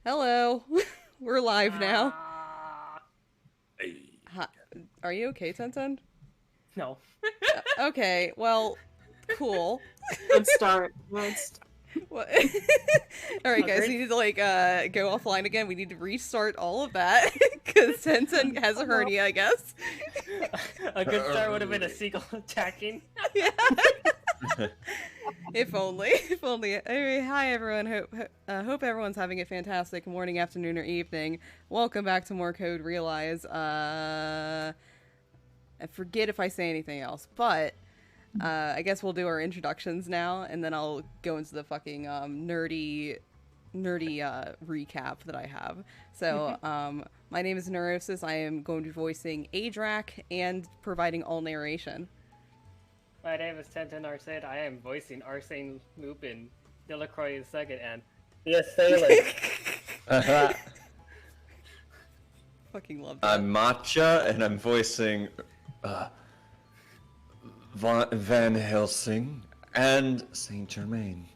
Hello. We're live now. Hey. Hi. Are you okay, Tenten? No. Okay, well, cool. Let's start. What? Alright, guys, we need to, go offline again. We need to restart all of that, because Tenten has a hernia, I guess. A good start would have been a seagull attacking. Yeah. If only. If only. Anyway, hi everyone. Hope everyone's having a fantastic morning, afternoon, or evening. Welcome back to More Code Realize. I forget if I say anything else, but I guess we'll do our introductions now, and then I'll go into the fucking nerdy recap that I have. So, my name is Neurosis. I am going to be voicing aidrac and providing all narration. My name is Tenten Arcade. I am voicing Arsene Lupin, Delacroix II, and the assailant. Fucking love that. I'm Matcha, and I'm voicing Van Helsing and Saint Germain.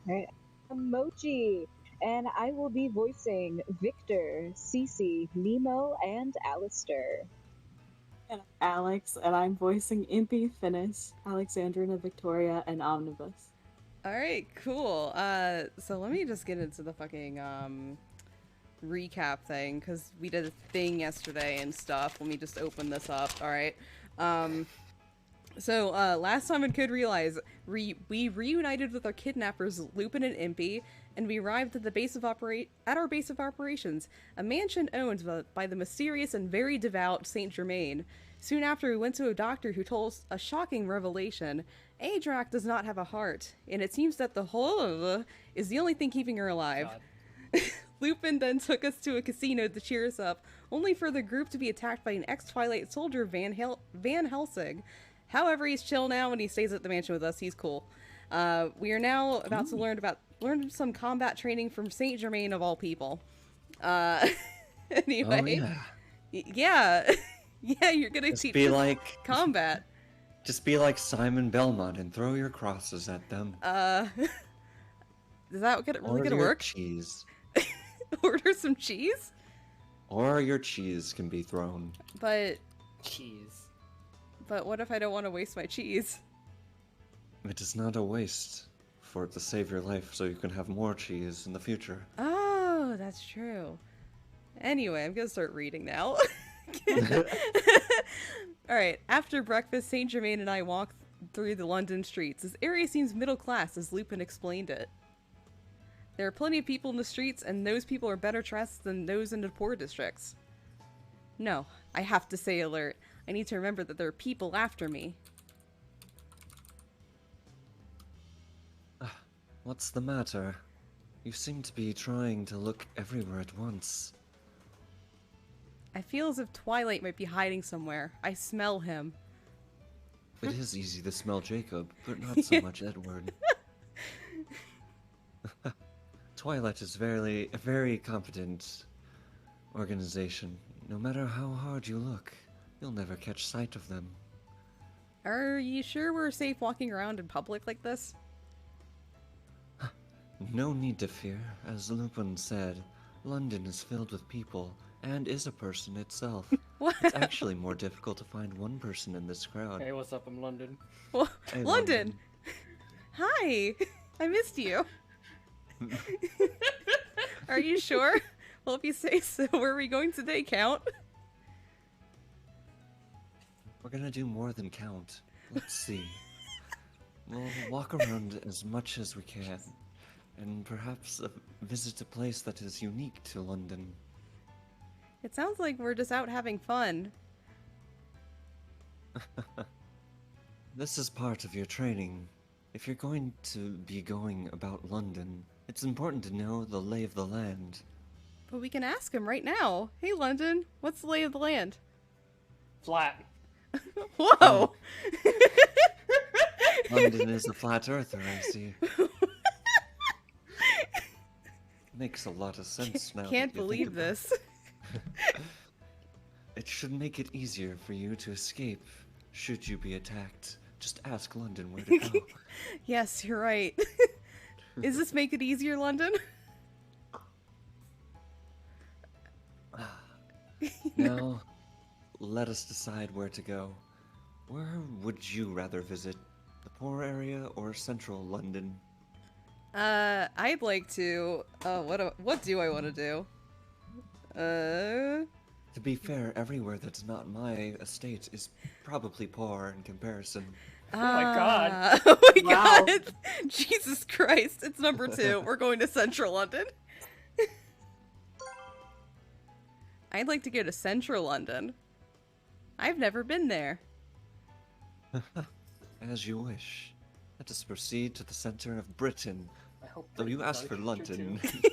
Hey, I'm Mochi, and I will be voicing Victor, Cece, Nemo, and Alistair. And Alex, and I'm voicing Impy, Finis, Alexandrina, Victoria, and Omnibus. Alright, cool. So let me just get into the fucking, recap thing, because we did a thing yesterday and stuff. Let me just open this up, alright? So, last time in Code Realize, we reunited with our kidnappers, Lupin and Impy, and we arrived at our base of operations, a mansion owned by the mysterious and very devout Saint Germain. Soon after, we went to a doctor who told us a shocking revelation. aidrac does not have a heart, and it seems that the whole is the only thing keeping her alive. God. Lupin then took us to a casino to cheer us up, only for the group to be attacked by an ex-Twilight soldier, Van Helsing. However, he's chill now and he stays at the mansion with us. He's cool. We are now about to learn some combat training from Saint Germain of all people. Anyway. Oh, yeah. Yeah. Yeah, you're gonna teach us combat. Just be like Simon Belmont and throw your crosses at them. Is that really gonna work? Cheese. Order some cheese? Or your cheese can be thrown. But what if I don't want to waste my cheese? It is not a waste for it to save your life so you can have more cheese in the future. Oh, that's true. Anyway, I'm gonna start reading now. Alright, after breakfast, Saint Germain and I walked through the London streets. This area seems middle class, as Lupin explained it. There are plenty of people in the streets, and those people are better dressed than those in the poor districts. No, I have to stay alert. I need to remember that there are people after me. What's the matter? You seem to be trying to look everywhere at once. I feel as if Twilight might be hiding somewhere. I smell him. It is easy to smell Jacob, but not so much Edward. Twilight is a very competent organization. No matter how hard you look, you'll never catch sight of them. Are you sure we're safe walking around in public like this? No need to fear. As Lupin said, London is filled with people, and is a person itself. What? It's actually more difficult to find one person in this crowd. Hey, what's up? I'm London. Well, Hey, London! Hi! I missed you. Are you sure? Well, if you say so, where are we going today, Count? We're gonna do more than count. Let's see. We'll walk around as much as we can, and perhaps visit a place that is unique to London. It sounds like we're just out having fun. This is part of your training. If you're going to be going about London, it's important to know the lay of the land. But we can ask him right now. Hey, London, what's the lay of the land? Flat. Whoa! London is a flat earther, I see. Makes a lot of sense now. Can't that you think believe about it. this. It should make it easier for you to escape should you be attacked. Just ask London where to go. Yes, you're right. Does this make it easier, London? Now, let us decide where to go. Where would you rather visit? The poor area or central London? I'd like to... what do I want to do? To be fair, everywhere that's not my estate is probably poor in comparison. Oh my god. Oh my Wow. god! Jesus Christ, it's number 2. We're going to central London. I'd like to go to central London. I've never been there. As you wish. Let us proceed to the center of Britain. I hope Though you Britain's asked not for a future London. too.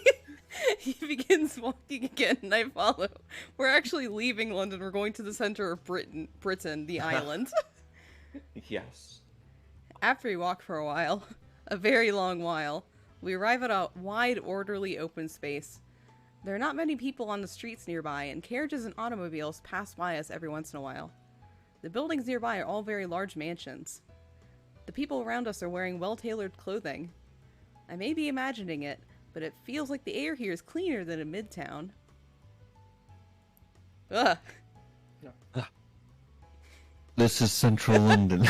He begins walking again, and I follow. We're actually leaving London. We're going to the center of Britain, the island. Yes. After we walk for a while, a very long while, we arrive at a wide, orderly open space. There are not many people on the streets nearby, and carriages and automobiles pass by us every once in a while. The buildings nearby are all very large mansions. The people around us are wearing well-tailored clothing. I may be imagining it, but it feels like the air here is cleaner than in Midtown. Ugh. This is central London.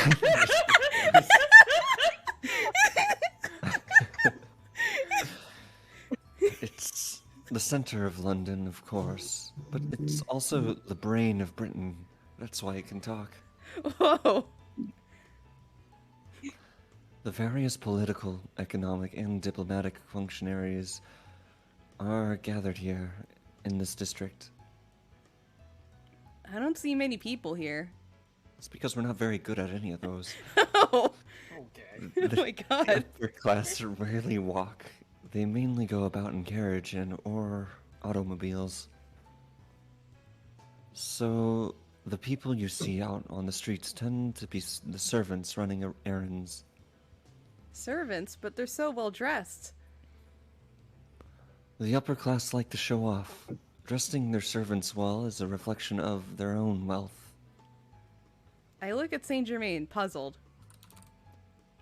It's the center of London, of course, but it's also the brain of Britain. That's why it can talk. Whoa. The various political, economic, and diplomatic functionaries are gathered here in this district. I don't see many people here. It's because we're not very good at any of those. Oh, Okay. oh my god. Their class rarely walk. they mainly go about in carriage and or automobiles. So the people you see out on the streets tend to be the servants running errands. Servants, but they're so well dressed. The upper class like to show off. Dressing their servants well is a reflection of their own wealth. I look at Saint Germain, puzzled.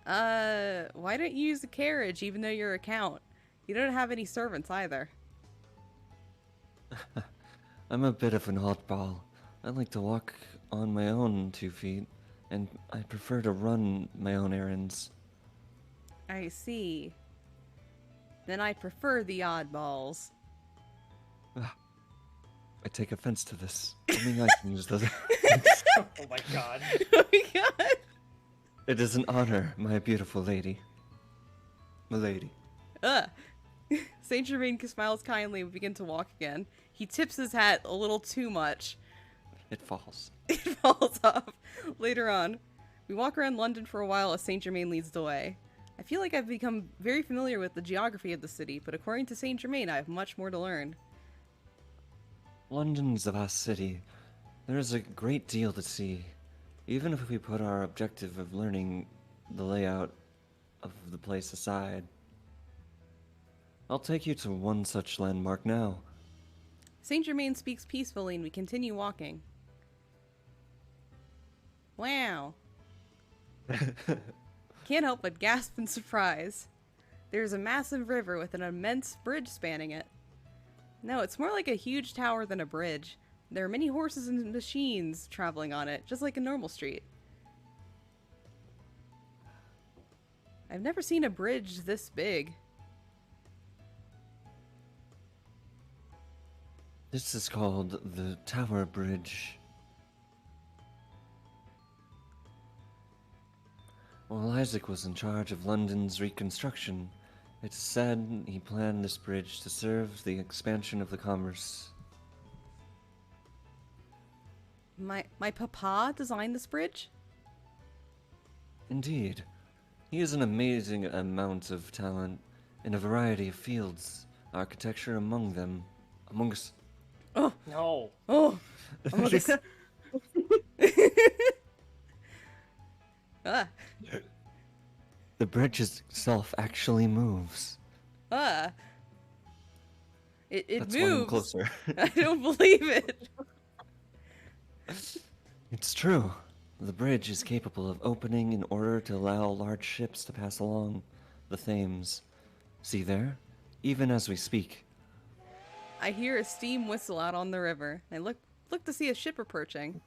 Why don't you use a carriage even though you're a count? You don't have any servants either. I'm a bit of an oddball. I like to walk on my own 2 feet, and I prefer to run my own errands. I see. Then I prefer the oddballs. I take offense to this. Only I can use those. Oh my god. Oh my god! It is an honor, my beautiful lady. Milady. Saint Germain smiles kindly and we begin to walk again. He tips his hat a little too much. It falls. It falls off. Later on, we walk around London for a while as Saint Germain leads the way. I feel like I've become very familiar with the geography of the city, but according to Saint Germain, I have much more to learn. London's a vast city. There is a great deal to see. Even if we put our objective of learning the layout of the place aside. I'll take you to one such landmark now. Saint Germain speaks peacefully and we continue walking. Wow. Can't help but gasp in surprise. There's a massive river with an immense bridge spanning it. No, it's more like a huge tower than a bridge. There are many horses and machines traveling on it, just like a normal street. I've never seen a bridge this big. This is called the Tower Bridge. While Isaac was in charge of London's reconstruction, it's said he planned this bridge to serve the expansion of the commerce. My papa designed this bridge? Indeed. He has an amazing amount of talent in a variety of fields, architecture amongst Oh, No. oh, amongst... ah, The bridge itself actually moves. ah. It That's why I'm moves. closer. I don't believe it. It's true. The bridge is capable of opening in order to allow large ships to pass along the Thames. See there? Even as we speak. I hear a steam whistle out on the river. I look to see a ship approaching.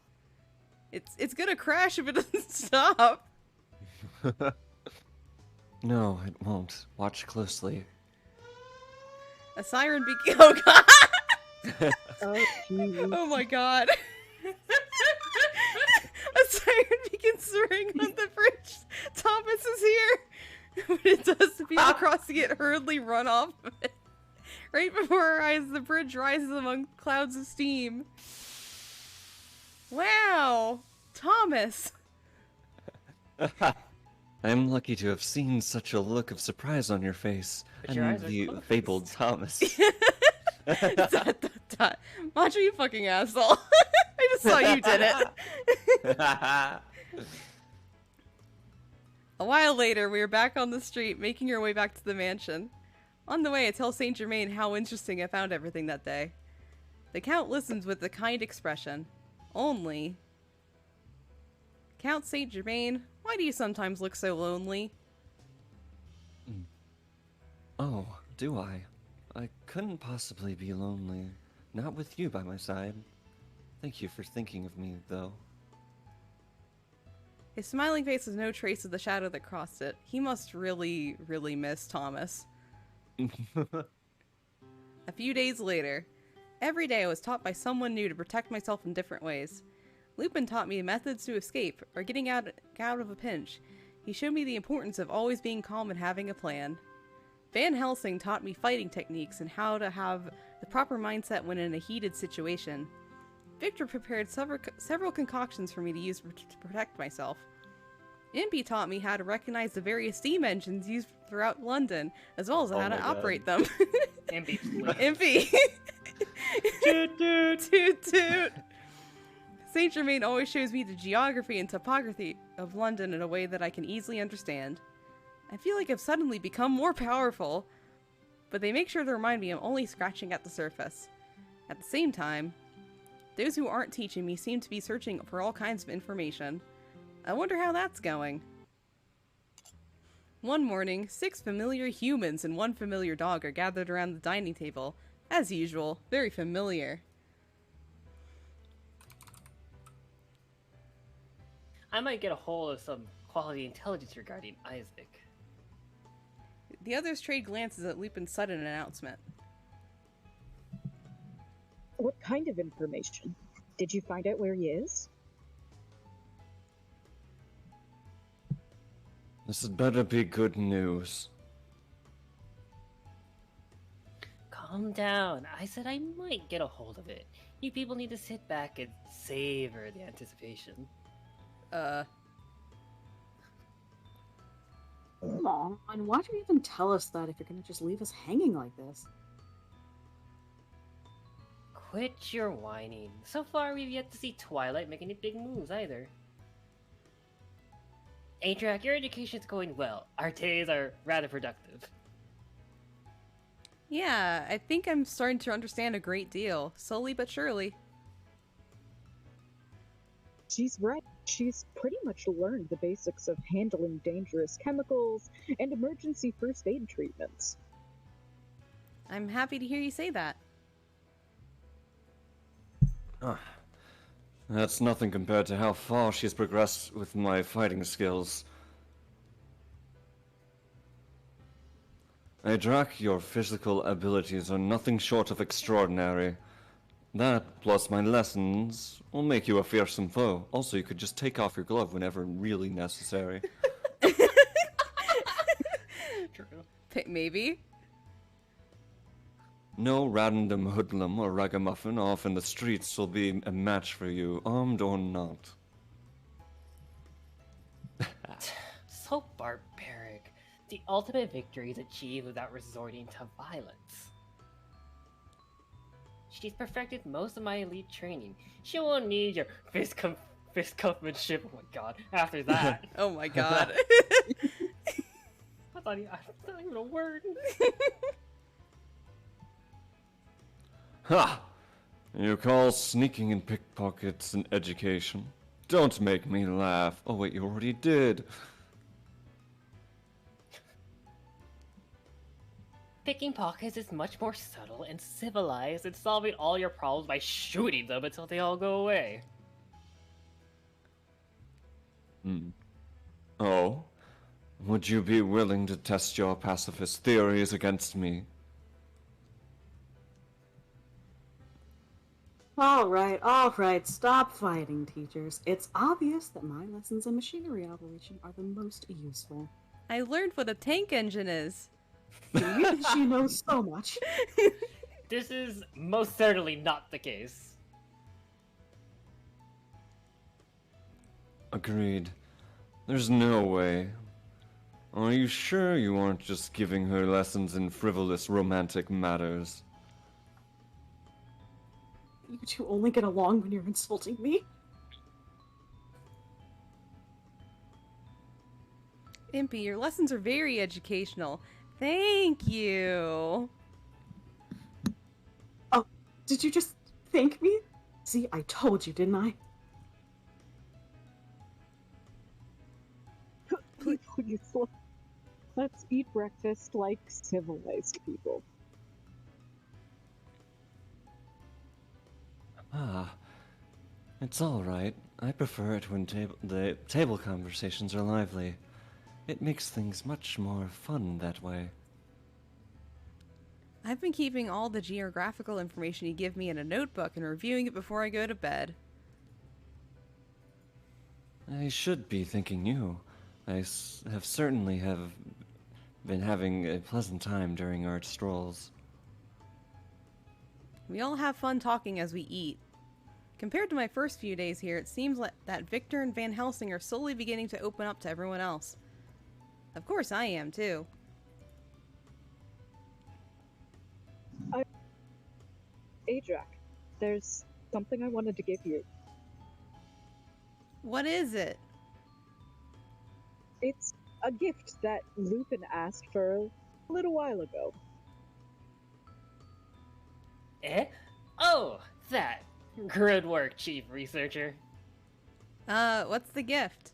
It's gonna crash if it doesn't stop. No, it won't. Watch closely. A siren Oh god! Oh, jeez. Oh my god! A siren begins to ring on the bridge. Thomas is here. When it does, the people crossing it hurriedly run off of it. Right before our eyes, the bridge rises among clouds of steam. Wow! Thomas! I'm lucky to have seen such a look of surprise on your face. But your eyes And are the closed. fabled Thomas. Dot, dot, dot. Macho, you fucking asshole. I just saw you did it. A while later, we were back on the street, making our way back to the mansion. On the way, I tell Saint Germain how interesting I found everything that day. The Count listens with a kind expression. Only... Count Saint Germain, why do you sometimes look so lonely? Oh, do I? I couldn't possibly be lonely. Not with you by my side. Thank you for thinking of me, though. His smiling face has no trace of the shadow that crossed it. He must really, really miss Thomas. A few days later. Every day I was taught by someone new to protect myself in different ways. Lupin taught me methods to escape, or getting out of a pinch. He showed me the importance of always being calm and having a plan. Van Helsing taught me fighting techniques and how to have the proper mindset when in a heated situation. Victor prepared several concoctions for me to use to protect myself. Impy taught me how to recognize the various steam engines used throughout London, as well as how Oh to my God. operate them. Impy. Impy! Toot toot. Toot toot! Saint Germain always shows me the geography and topography of London in a way that I can easily understand. I feel like I've suddenly become more powerful, but they make sure to remind me I'm only scratching at the surface. At the same time, those who aren't teaching me seem to be searching for all kinds of information. I wonder how that's going. One morning, 6 familiar humans and 1 familiar dog are gathered around the dining table. As usual, very familiar. I might get a hold of some quality intelligence regarding Isaac. The others trade glances at Lupin's sudden announcement. What kind of information? Did you find out where he is? This had better be good news. Calm down. I said I might get a hold of it. You people need to sit back and savor the anticipation. Come on, why'd you even tell us that if you're gonna just leave us hanging like this? Quit your whining. So far, we've yet to see Twilight make any big moves either. Aidrac, your education's going well. Our days are rather productive. Yeah, I think I'm starting to understand a great deal, slowly but surely. She's right. She's pretty much learned the basics of handling dangerous chemicals and emergency first aid treatments. I'm happy to hear you say that. That's nothing compared to how far she's progressed with my fighting skills. Aidrac, your physical abilities are nothing short of extraordinary. That, plus my lessons, will make you a fearsome foe. Also, you could just take off your glove whenever really necessary. True. Maybe. No random hoodlum or ragamuffin off in the streets will be a match for you, armed or not. So barbaric. The ultimate victory is achieved without resorting to violence. She's perfected most of my elite training. She won't need your fistcuffmanship. Oh my god. After that. Oh my god. That's not even a word. Ha! You call sneaking and pickpockets an education? Don't make me laugh. Oh wait, you already did. Picking pockets is much more subtle and civilized than solving all your problems by shooting them until they all go away. Oh? Would you be willing to test your pacifist theories against me? Alright, stop fighting, teachers. It's obvious that my lessons in machinery operation are the most useful. I learned what a tank engine is. She knows so much. This is most certainly not the case. Agreed. There's no way. Are you sure you aren't just giving her lessons in frivolous romantic matters? You two only get along when you're insulting me? Impy, your lessons are very educational. Thank you. Oh, did you just thank me? See, I told you, didn't I? Please, let's eat breakfast like civilized people. Ah, it's all right. I prefer it when the table conversations are lively. It makes things much more fun that way. I've been keeping all the geographical information you give me in a notebook and reviewing it before I go to bed. I should be thanking you. I have certainly been having a pleasant time during our strolls. We all have fun talking as we eat. Compared to my first few days here, it seems like that Victor and Van Helsing are slowly beginning to open up to everyone else. Of course I am, too. Aidrac, there's something I wanted to give you. What is it? It's a gift that Lupin asked for a little while ago. Eh? Oh, that. Good work, Chief Researcher. What's the gift?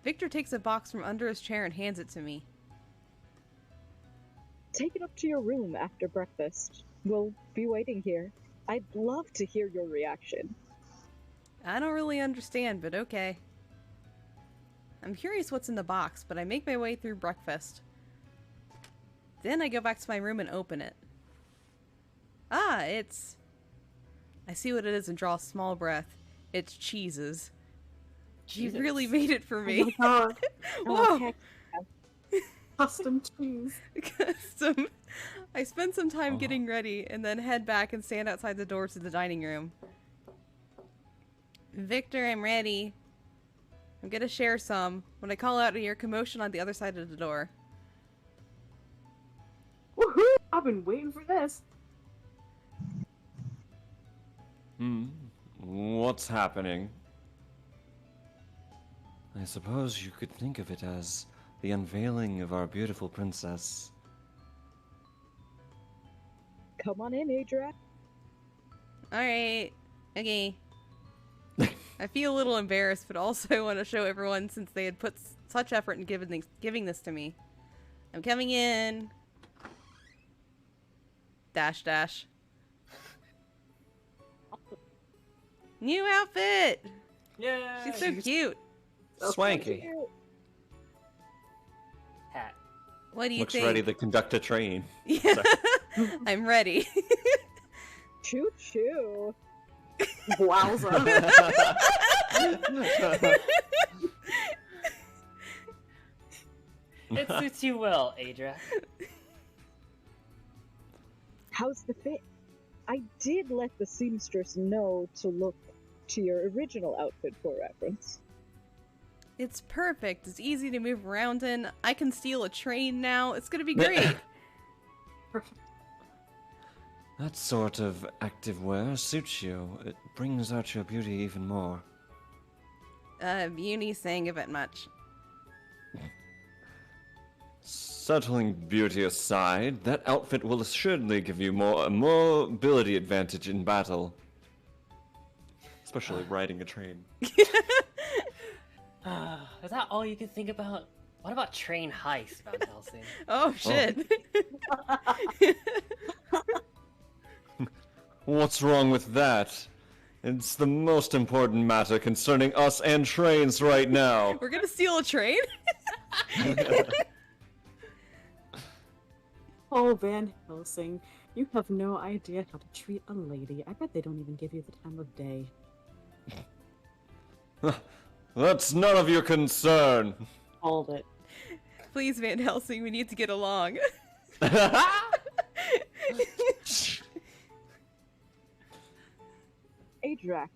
Victor takes a box from under his chair and hands it to me. Take it up to your room after breakfast. We'll be waiting here. I'd love to hear your reaction. I don't really understand, but okay. I'm curious what's in the box, but I make my way through breakfast. Then I go back to my room and open it. Ah, it's... I see what it is and draw a small breath. It's cheeses. You really made it for me. Oh my god. Whoa! heck. Custom cheese. Custom. I spend some time getting ready and then head back and stand outside the door to the dining room. Victor, I'm ready. I'm gonna share some. When I call out, I hear commotion on the other side of the door. Woohoo! I've been waiting for this. What's happening? I suppose you could think of it as the unveiling of our beautiful princess. Come on in, Aidrac. Alright. Okay. I feel a little embarrassed, but also want to show everyone since they had put such effort in giving this to me. I'm coming in. Dash dash. New outfit! Yeah. She's so cute. Swanky. Hat. What do you Looks think? ready to conduct a train. Yeah. I'm ready. Choo choo. Wowza. It suits you well, Adra. How's the fit? I did let the seamstress know to look to your original outfit for reference. It's perfect. It's easy to move around in. I can steal a train now. It's gonna be great. That sort of active wear suits you. It brings out your beauty even more. Beauty saying a bit much. Settling beauty aside, that outfit will assuredly give you a mobility advantage in battle. Especially riding a train. Is that all you can think about? What about train heist, Van Helsing? Oh shit. What's wrong with that? It's the most important matter concerning us and trains right now. We're gonna steal a train? Oh, Van Helsing, you have no idea how to treat a lady. I bet they don't even give you the time of day. That's none of your concern. Hold it. Please, Van Helsing, we need to get along. Aidrac,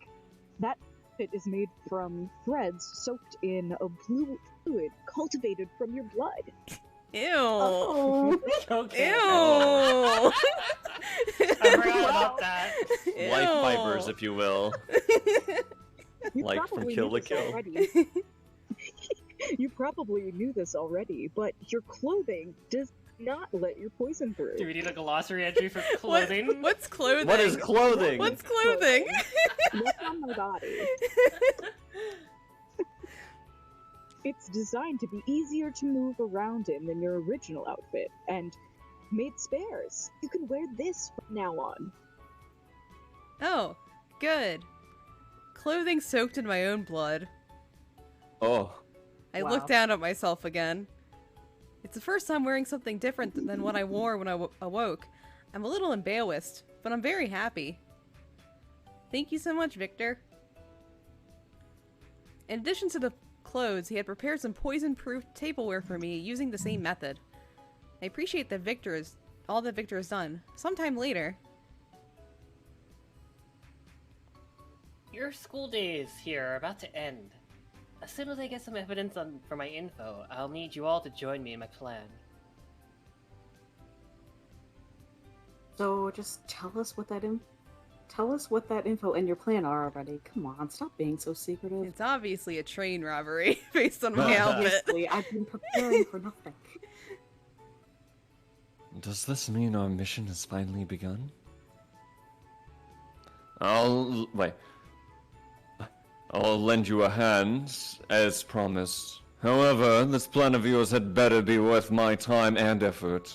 that outfit is made from threads soaked in a blue fluid cultivated from your blood. Ew. Oh. Okay. Ew. I forgot about that. Ew. Life fibers, if you will. You Like from probably Kill knew la this Kill. already. You probably knew this already, but your clothing does not let your poison through. Do we need a glossary entry for clothing? What's clothing? What is clothing? What's clothing? Look on my body. It's designed to be easier to move around in than your original outfit, and made spares. You can wear this from now on. Oh, good. Clothing soaked in my own blood. Oh. I Wow. look down at myself again. It's the first time wearing something different than what I wore when I awoke. I'm a little embarrassed, but I'm very happy. Thank you so much, Victor. In addition to the clothes, he had prepared some poison-proof tableware for me using the same method. I appreciate that all that Victor has done. Sometime later. Your school days here are about to end. As soon as I get some evidence for my info, I'll need you all to join me in my plan. So just tell us what that info and your plan are already. Come on, stop being so secretive. It's obviously a train robbery based on my outfit. Obviously, I've been preparing for nothing. Does this mean our mission has finally begun? I'll lend you a hand, as promised. However, this plan of yours had better be worth my time and effort.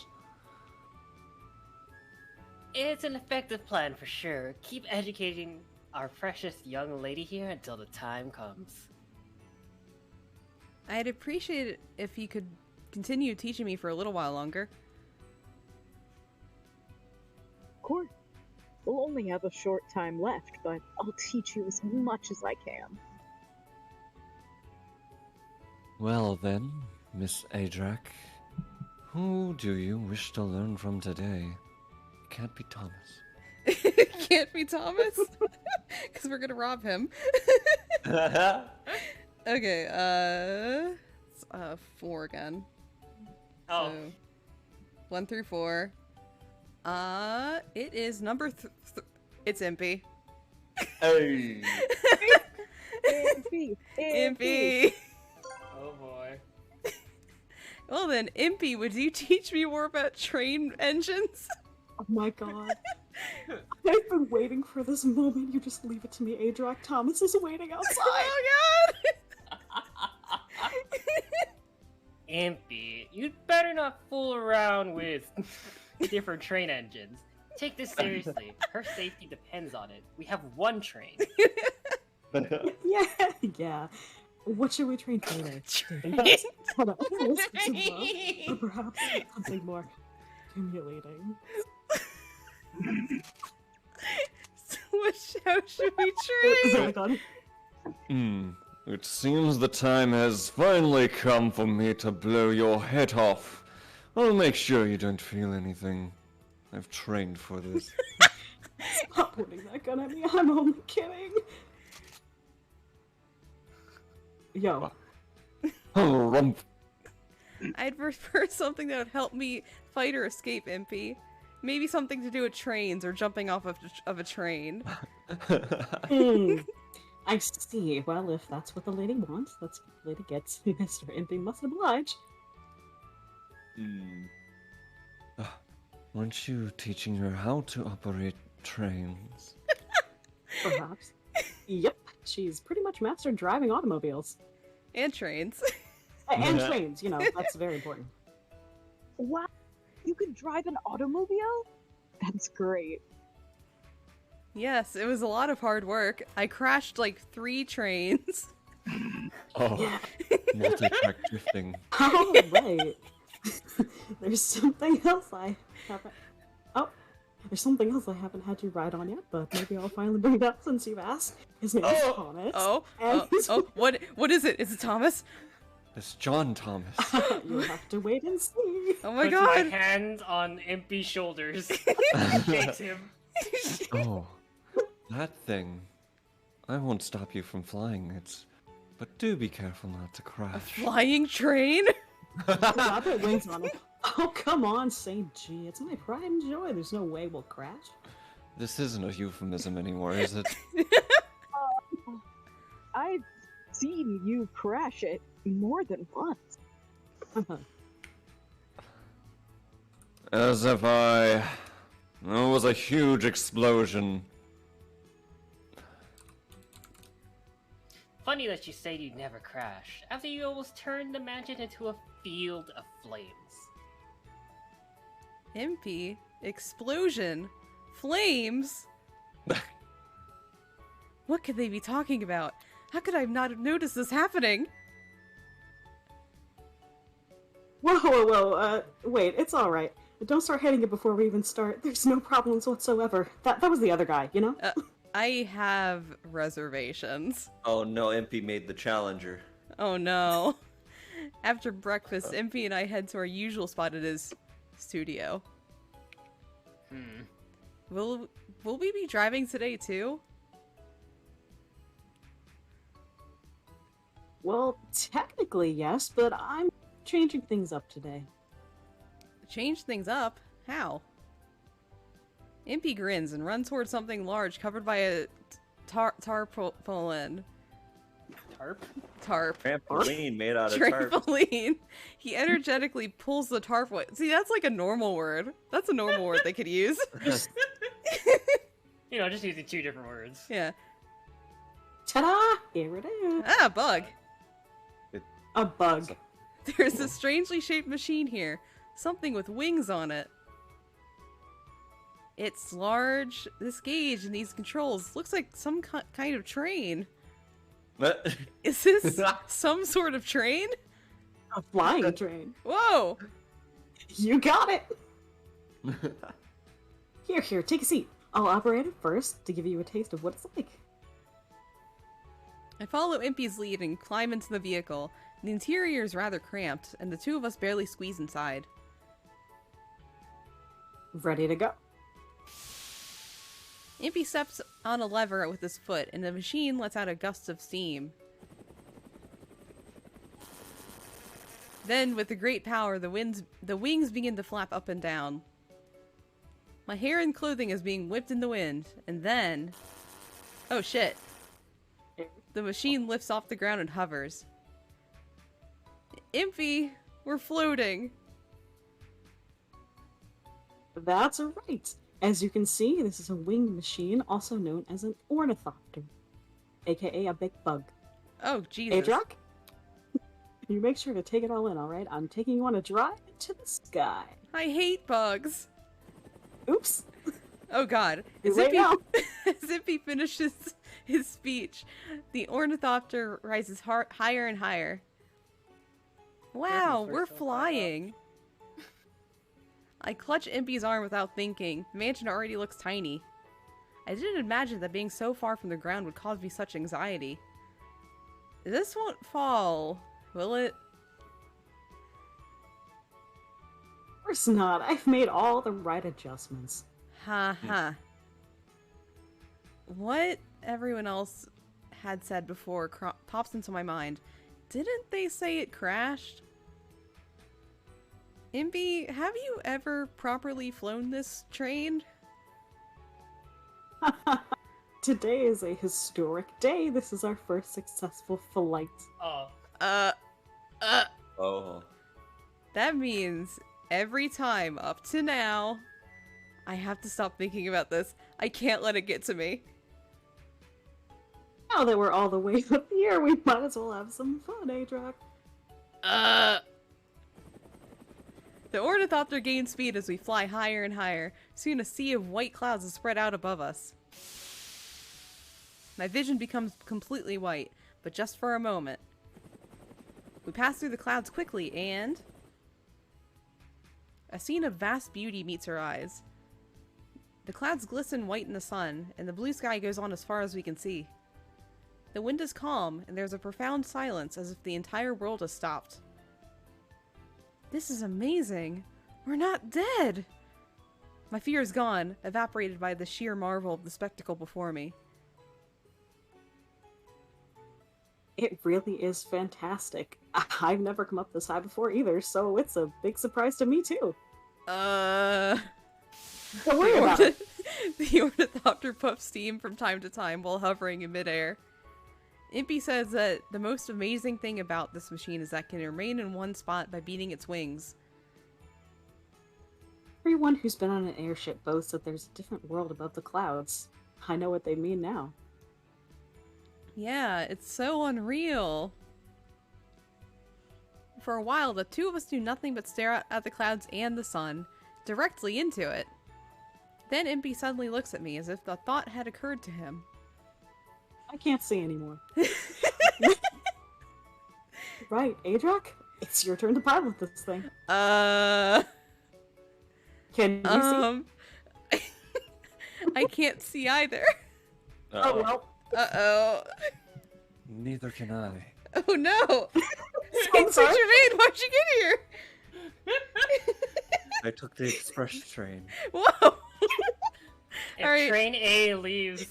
It's an effective plan for sure. Keep educating our precious young lady here until the time comes. I'd appreciate it if you could continue teaching me for a little while longer. Of course. We'll only have a short time left, but I'll teach you as much as I can. Well then, Miss Aidrac, who do you wish to learn from today? It can't be Thomas. Can't be Thomas? Because we're gonna rob him. Okay, it's 4 again. Oh. So, 1 through 4. It is number it's Impy. Hey! Impy! Impy! Oh boy. Well then, Impy, would you teach me more about train engines? Oh my god. I've been waiting for this moment. You just leave it to me, Aidrac. Thomas is waiting outside. Oh god! Impy, you'd better not fool around with different train engines. Take this seriously. Her safety depends on it. We have one train. Yeah. What should we train for today? Hold on. Or perhaps something more stimulating. How should we Is train? that done? It seems the time has finally come for me to blow your head off. I'll make sure you don't feel anything. I've trained for this. Stop pointing that gun at me. I'm only kidding. Yo. Oh, rump. I'd prefer something that would help me fight or escape Impy. Maybe something to do with trains or jumping off of a train. I see. Well, if that's what the lady wants, that's what the lady gets. Mr. Impy must oblige. Weren't you teaching her how to operate trains? Perhaps. Yep. She's pretty much mastered driving automobiles. And trains. And trains, you know, that's very important. Wow, you can drive an automobile? That's great. Yes, it was a lot of hard work. I crashed like 3 trains. Oh, multi-track drifting. Oh, right. There's something else I haven't... Oh, there's something else I haven't had you ride on yet, but maybe I'll finally bring it up since you've asked. His name is Thomas. What is it? Is it Thomas? It's John Thomas. You'll have to wait and see. Oh my Puts god! my hands on Impy's shoulders. Shakes him. Oh, that thing. I won't stop you from flying it, but do be careful not to crash. Flying train? I'll put wings on it. Oh, come on, St. G. It's my pride and joy. There's no way we'll crash. This isn't a euphemism anymore, is it? I've seen you crash it more than once. As if it was a huge explosion. Funny that you say you'd never crash, after you almost turned the mansion into a field of flames. Impy? Explosion? Flames? What could they be talking about? How could I not have noticed this happening? Whoa, wait, it's alright. Don't start hitting it before we even start. There's no problems whatsoever. That was the other guy, you know? I have reservations. Oh no, Impy made the challenger. Oh no. After breakfast, Impy and I head to our usual spot at his studio. Will we be driving today too? Well, technically yes, but I'm changing things up today. Change things up? How? Impy grins and runs towards something large covered by a tarpaulin. Tarp? Tarp. Trampoline made out of tarp. Trampoline. He energetically pulls the tarp away. See, that's like a normal word. That's a normal word they could use. You know, just using two different words. Yeah. Ta-da! Here it is. Ah, bug. A bug. There's a strangely shaped machine here. Something with wings on it. It's large. This gauge and these controls looks like some kind of train. Is this some sort of train? A flying train. Whoa! You got it! Here, take a seat. I'll operate it first to give you a taste of what it's like. I follow Impy's lead and climb into the vehicle. The interior is rather cramped, and the two of us barely squeeze inside. Ready to go. Impy steps on a lever with his foot, and the machine lets out a gust of steam. Then, with the great power, the wings begin to flap up and down. My hair and clothing is being whipped in the wind, and then... Oh shit. The machine lifts off the ground and hovers. Impy, we're floating. That's right. As you can see, this is a winged machine, also known as an ornithopter, aka a big bug. Oh, Jesus. Aidrac? You make sure to take it all in, alright? I'm taking you on a drive into the sky. I hate bugs. Oops. Oh god. Too As late now. Impy finishes his speech, the ornithopter rises higher and higher. Wow, we're flying. I clutch Impy's arm without thinking. The mansion already looks tiny. I didn't imagine that being so far from the ground would cause me such anxiety. This won't fall, will it? Of course not. I've made all the right adjustments. Ha ha. What everyone else had said before pops into my mind. Didn't they say it crashed? Impy, have you ever properly flown this train? Today is a historic day. This is our first successful flight. Oh. Oh. That means every time up to now, I have to stop thinking about this. I can't let it get to me. Now that we're all the way up here, we might as well have some fun, Aidrac. The ornithopter gains speed as we fly higher and higher. Soon a sea of white clouds is spread out above us. My vision becomes completely white, but just for a moment. We pass through the clouds quickly and... a scene of vast beauty meets our eyes. The clouds glisten white in the sun, and the blue sky goes on as far as we can see. The wind is calm, and there's a profound silence as if the entire world has stopped. This is amazing. We're not dead! My fear is gone, evaporated by the sheer marvel of the spectacle before me. It really is fantastic. I've never come up this high before either, so it's a big surprise to me too. Don't worry about it. The ornithopter puffs steam from time to time while hovering in midair. Impy says that the most amazing thing about this machine is that it can remain in one spot by beating its wings. Everyone who's been on an airship boasts that there's a different world above the clouds. I know what they mean now. Yeah, it's so unreal. For a while, the two of us do nothing but stare at the clouds and the sun, directly into it. Then Impy suddenly looks at me as if the thought had occurred to him. I can't see anymore. Right, Aidrac? It's your turn to pilot this thing. Can you see? I can't see either. Oh, well. Uh-oh. Neither can I. Oh no! I'm sorry? Jermaine, why'd you get here? I took the express train. Whoa! If Alright. train A leaves,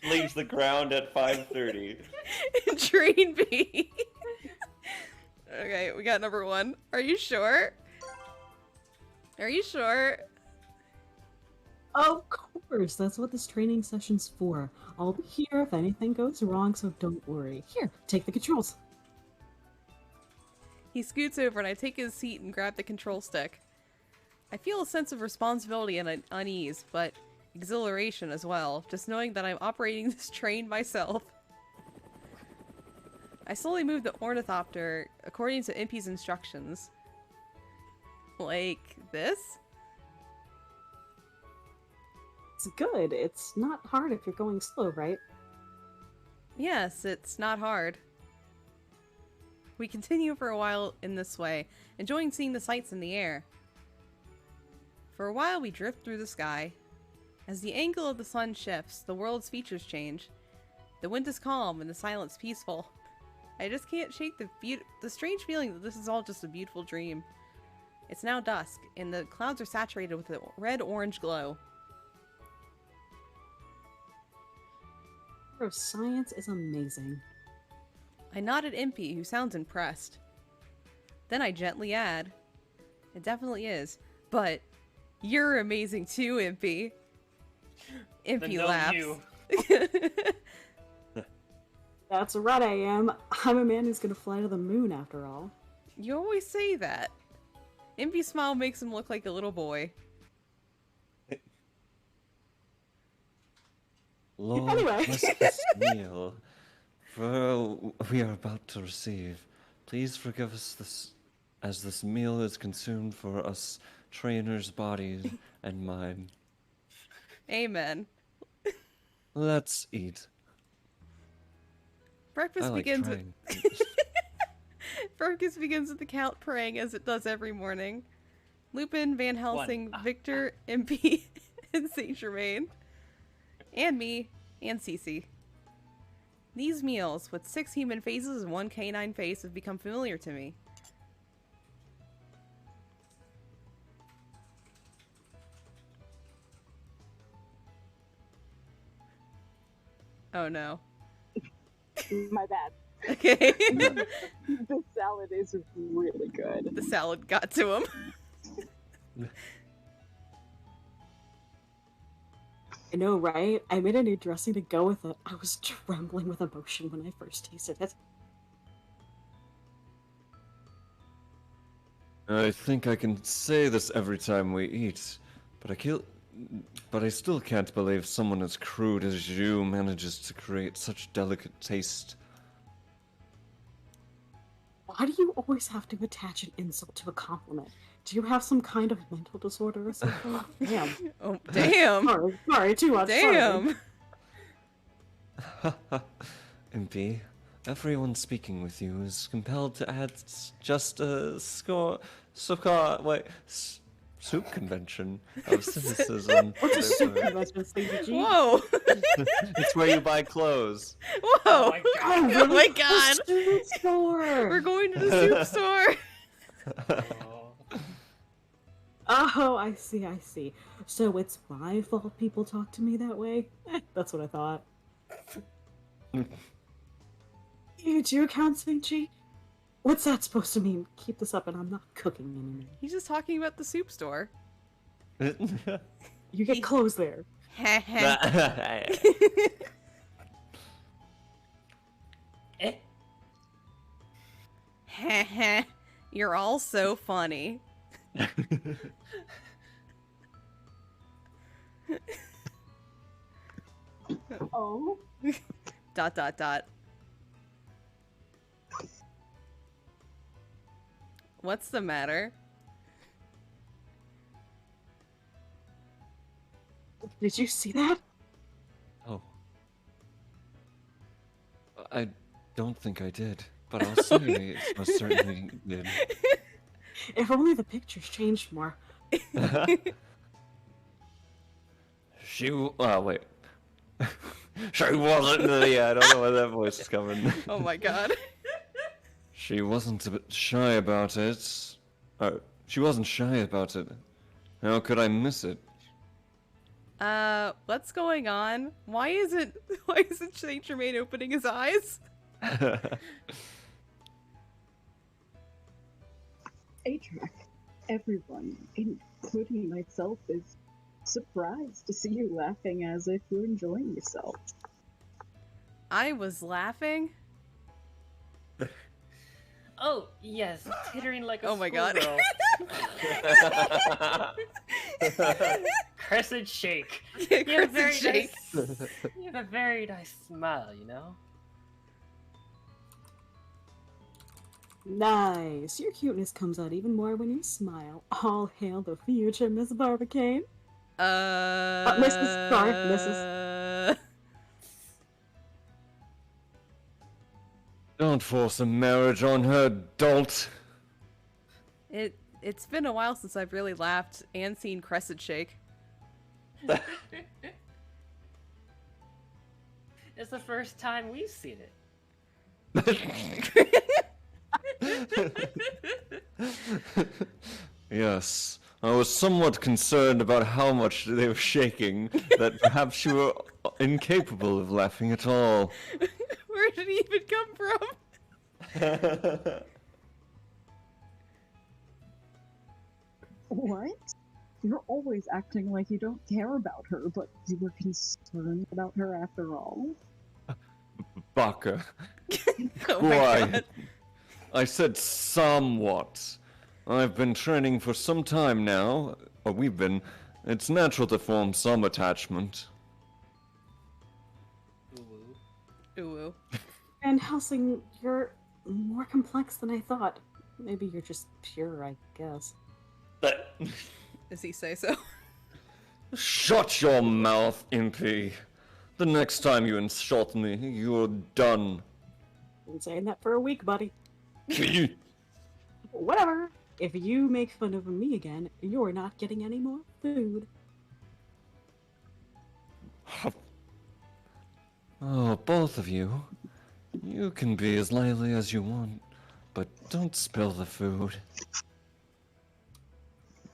Leaves the ground at 5:30. train be? Okay, we got number 1. Are you sure? Are you sure? Of course, that's what this training session's for. I'll be here if anything goes wrong, so don't worry. Here, take the controls. He scoots over and I take his seat and grab the control stick. I feel a sense of responsibility and unease, but exhilaration as well, just knowing that I'm operating this train myself. I slowly move the ornithopter according to Impy's instructions. Like this? It's good. It's not hard if you're going slow, right? Yes, it's not hard. We continue for a while in this way, enjoying seeing the sights in the air. For a while we drift through the sky. As the angle of the sun shifts, the world's features change. The wind is calm and the silence peaceful. I just can't shake the strange feeling that this is all just a beautiful dream. It's now dusk, and the clouds are saturated with a red-orange glow. Your science is amazing. I nod at Impy, who sounds impressed. Then I gently add, it definitely is, but you're amazing too, Impy. Impy laughs. That's right, I am. I'm a man who's gonna fly to the moon after all. You always say that. Impy's smile makes him look like a little boy. Lord, Anyway. bless this meal, for we are about to receive. Please forgive us as this meal is consumed for us trainers' bodies and mine. Amen. Let's eat. Breakfast I like begins trying. Breakfast begins with the count praying as it does every morning. Lupin, Van Helsing, Victor, Impy, and Saint Germain. And me, and Cece. These meals, with 6 human faces and 1 canine face, have become familiar to me. Oh no. My bad. Okay. The salad is really good. The salad got to him. I know, right? I made a new dressing to go with it. I was trembling with emotion when I first tasted it. I think I can say this every time we eat, but I still can't believe someone as crude as you manages to create such delicate taste. Why do you always have to attach an insult to a compliment? Do you have some kind of mental disorder or something? Damn. Oh, damn. Sorry, too much. Damn. Impy, everyone speaking with you is compelled to add just a soup convention of cynicism. What's a soup convention, Stevie G? Whoa. It's where you buy clothes. Whoa. Oh my god. Oh my god. The soup store. We're going to the soup store. Oh, I see. So it's my fault people talk to me that way? That's what I thought. You do counseling, G? What's that supposed to mean? Keep this up and I'm not cooking anymore. He's just talking about the soup store. You get clothes there. You're all so funny. Oh. ... What's the matter? Did you see that? Oh. I don't think I did, but I'll say I most certainly did. If only the pictures changed more. Wait. She wasn't I don't know where that voice is coming. Oh my god. She wasn't a bit shy about it. She wasn't shy about it. How could I miss it? What's going on? Why isn't Saint Germain opening his eyes? Aidrac, everyone, including myself, is surprised to see you laughing as if you're enjoying yourself. I was laughing? Oh, yes, tittering like a Oh my god. schoolgirl. Crescent shake. Yeah, You have a crescent shake. You have a very nice smile, you know? Nice. Your cuteness comes out even more when you smile. All hail the future, Miss Barbicane. Mrs. Sorry, Mrs. Don't force a marriage on her, dolt. It's been a while since I've really laughed and seen Crescent Shake. It's the first time we've seen it. Yes, I was somewhat concerned about how much they were shaking, that perhaps you were incapable of laughing at all. Where did he even come from? What? You're always acting like you don't care about her, but you were concerned about her after all? Baka. Oh my Why? god. I said somewhat. I've been training for some time now, or we've been. It's natural to form some attachment. Ooh. And Helsing, you're more complex than I thought. Maybe you're just pure, I guess. Does he say so? Shut your mouth, Impy. The next time you insult me, you're done. Been saying that for a week, buddy. Whatever. If you make fun of me again, you're not getting any more food. Oh, both of you. You can be as lively as you want, but don't spill the food.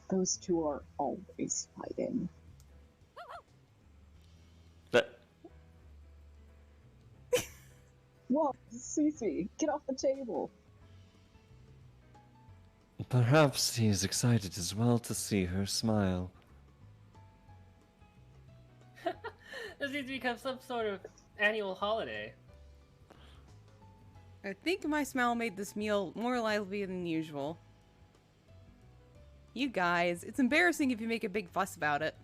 Those two are always fighting. That... Whoa, Cece, get off the table! Perhaps he is excited as well to see her smile. This needs to become some sort of annual holiday. I think my smile made this meal more lively than usual. You guys, it's embarrassing if you make a big fuss about it.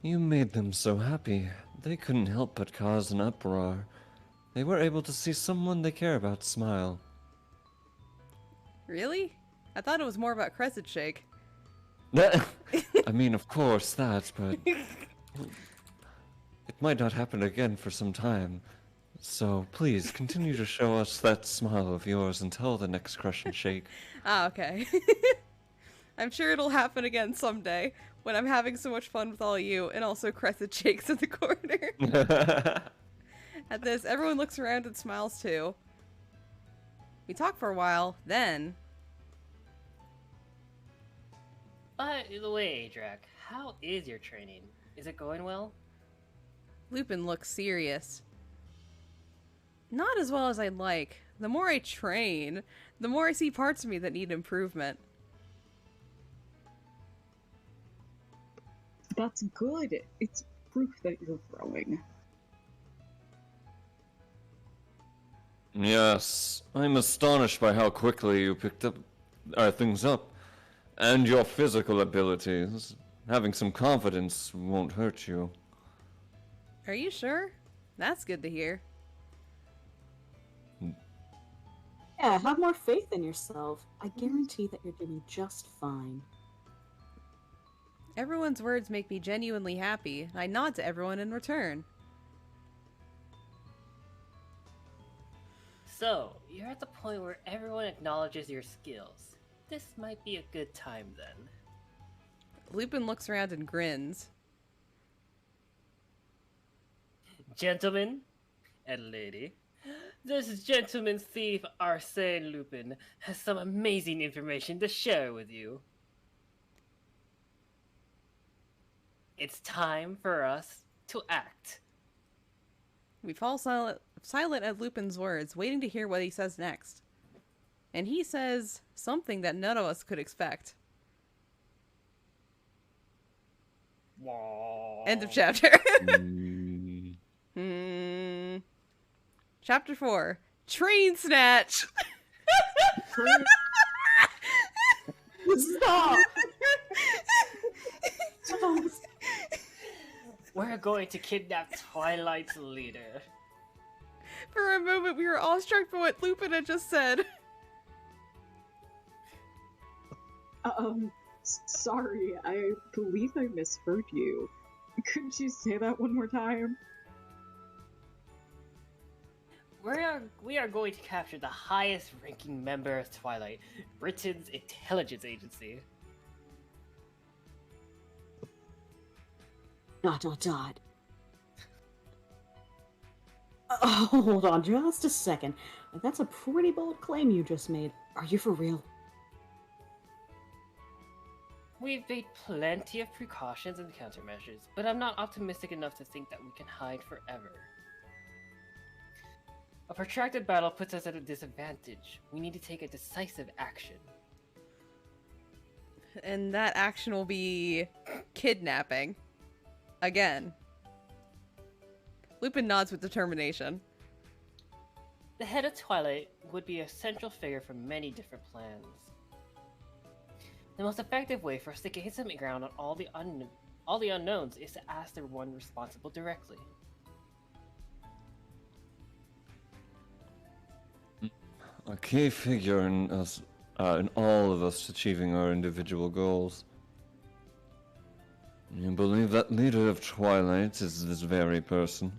You made them so happy, they couldn't help but cause an uproar. They were able to see someone they care about smile. Really? I thought it was more about Crescent Shake. I mean, of course, that, but... It might not happen again for some time. So, please, continue to show us that smile of yours until the next Crush and Shake. Ah, okay. I'm sure it'll happen again someday, when I'm having so much fun with all of you, and also Crescent Shakes in the corner. At this, everyone looks around and smiles too. We talk for a while, then... By the way, Aidrac, how is your training? Is it going well? Lupin looks serious. Not as well as I'd like. The more I train, the more I see parts of me that need improvement. That's good. It's proof that you're growing. Yes, I'm astonished by how quickly you picked up things up. And your physical abilities. Having some confidence won't hurt you. Are you sure? That's good to hear. Yeah, have more faith in yourself. I guarantee that you're doing just fine. Everyone's words make me genuinely happy, and I nod to everyone in return. So, you're at the point where everyone acknowledges your skills. This might be a good time then. Lupin looks around and grins. Gentlemen and lady, this gentleman's thief Arsène Lupin has some amazing information to share with you. It's time for us to act. We fall silent at Lupin's words, waiting to hear what he says next. And he says something that none of us could expect. Whoa. End of chapter. Chapter 4. Train Snatch! Stop! Stop! We're going to kidnap Twilight's leader. For a moment, we were awestruck by what Lupin had just said. Sorry, I believe I misheard you. Couldn't you say that one more time? We are going to capture the highest ranking member of Twilight, Britain's intelligence agency. ... Hold on just a second. That's a pretty bold claim you just made. Are you for real? We've made plenty of precautions and countermeasures, but I'm not optimistic enough to think that we can hide forever. A protracted battle puts us at a disadvantage. We need to take a decisive action. And that action will be kidnapping. Again. Lupin nods with determination. The head of Twilight would be a central figure for many different plans. The most effective way for us to gain some ground on all the unknowns is to ask the one responsible directly. A key figure in us, in all of us achieving our individual goals. You believe that leader of Twilight is this very person?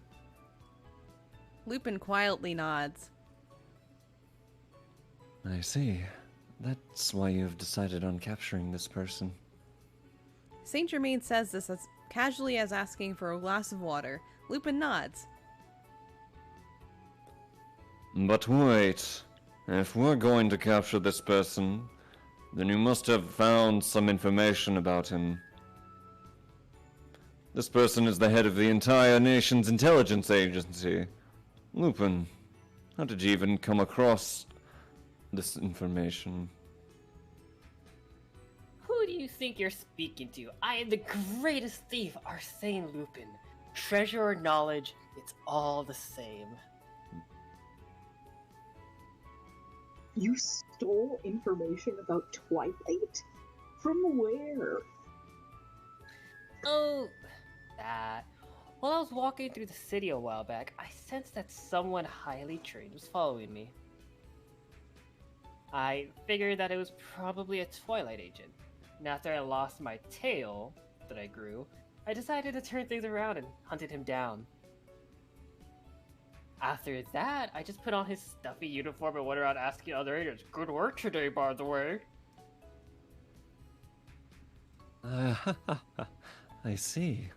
Lupin quietly nods. I see. That's why you've decided on capturing this person. Saint Germain says this as casually as asking for a glass of water. Lupin nods. But wait. If we're going to capture this person, then you must have found some information about him. This person is the head of the entire nation's intelligence agency. Lupin, how did you even come across this information? Who do you think you're speaking to? I am the greatest thief, Arsène Lupin. Treasure or knowledge, it's all the same. You stole information about Twilight? From where? Oh, that. While I was walking through the city a while back, I sensed that someone highly trained was following me. I figured that it was probably a Twilight agent. And after I lost my tail that I grew, I decided to turn things around and hunted him down. After that, I just put on his stuffy uniform and went around asking other agents, "Good work today, by the way." I see.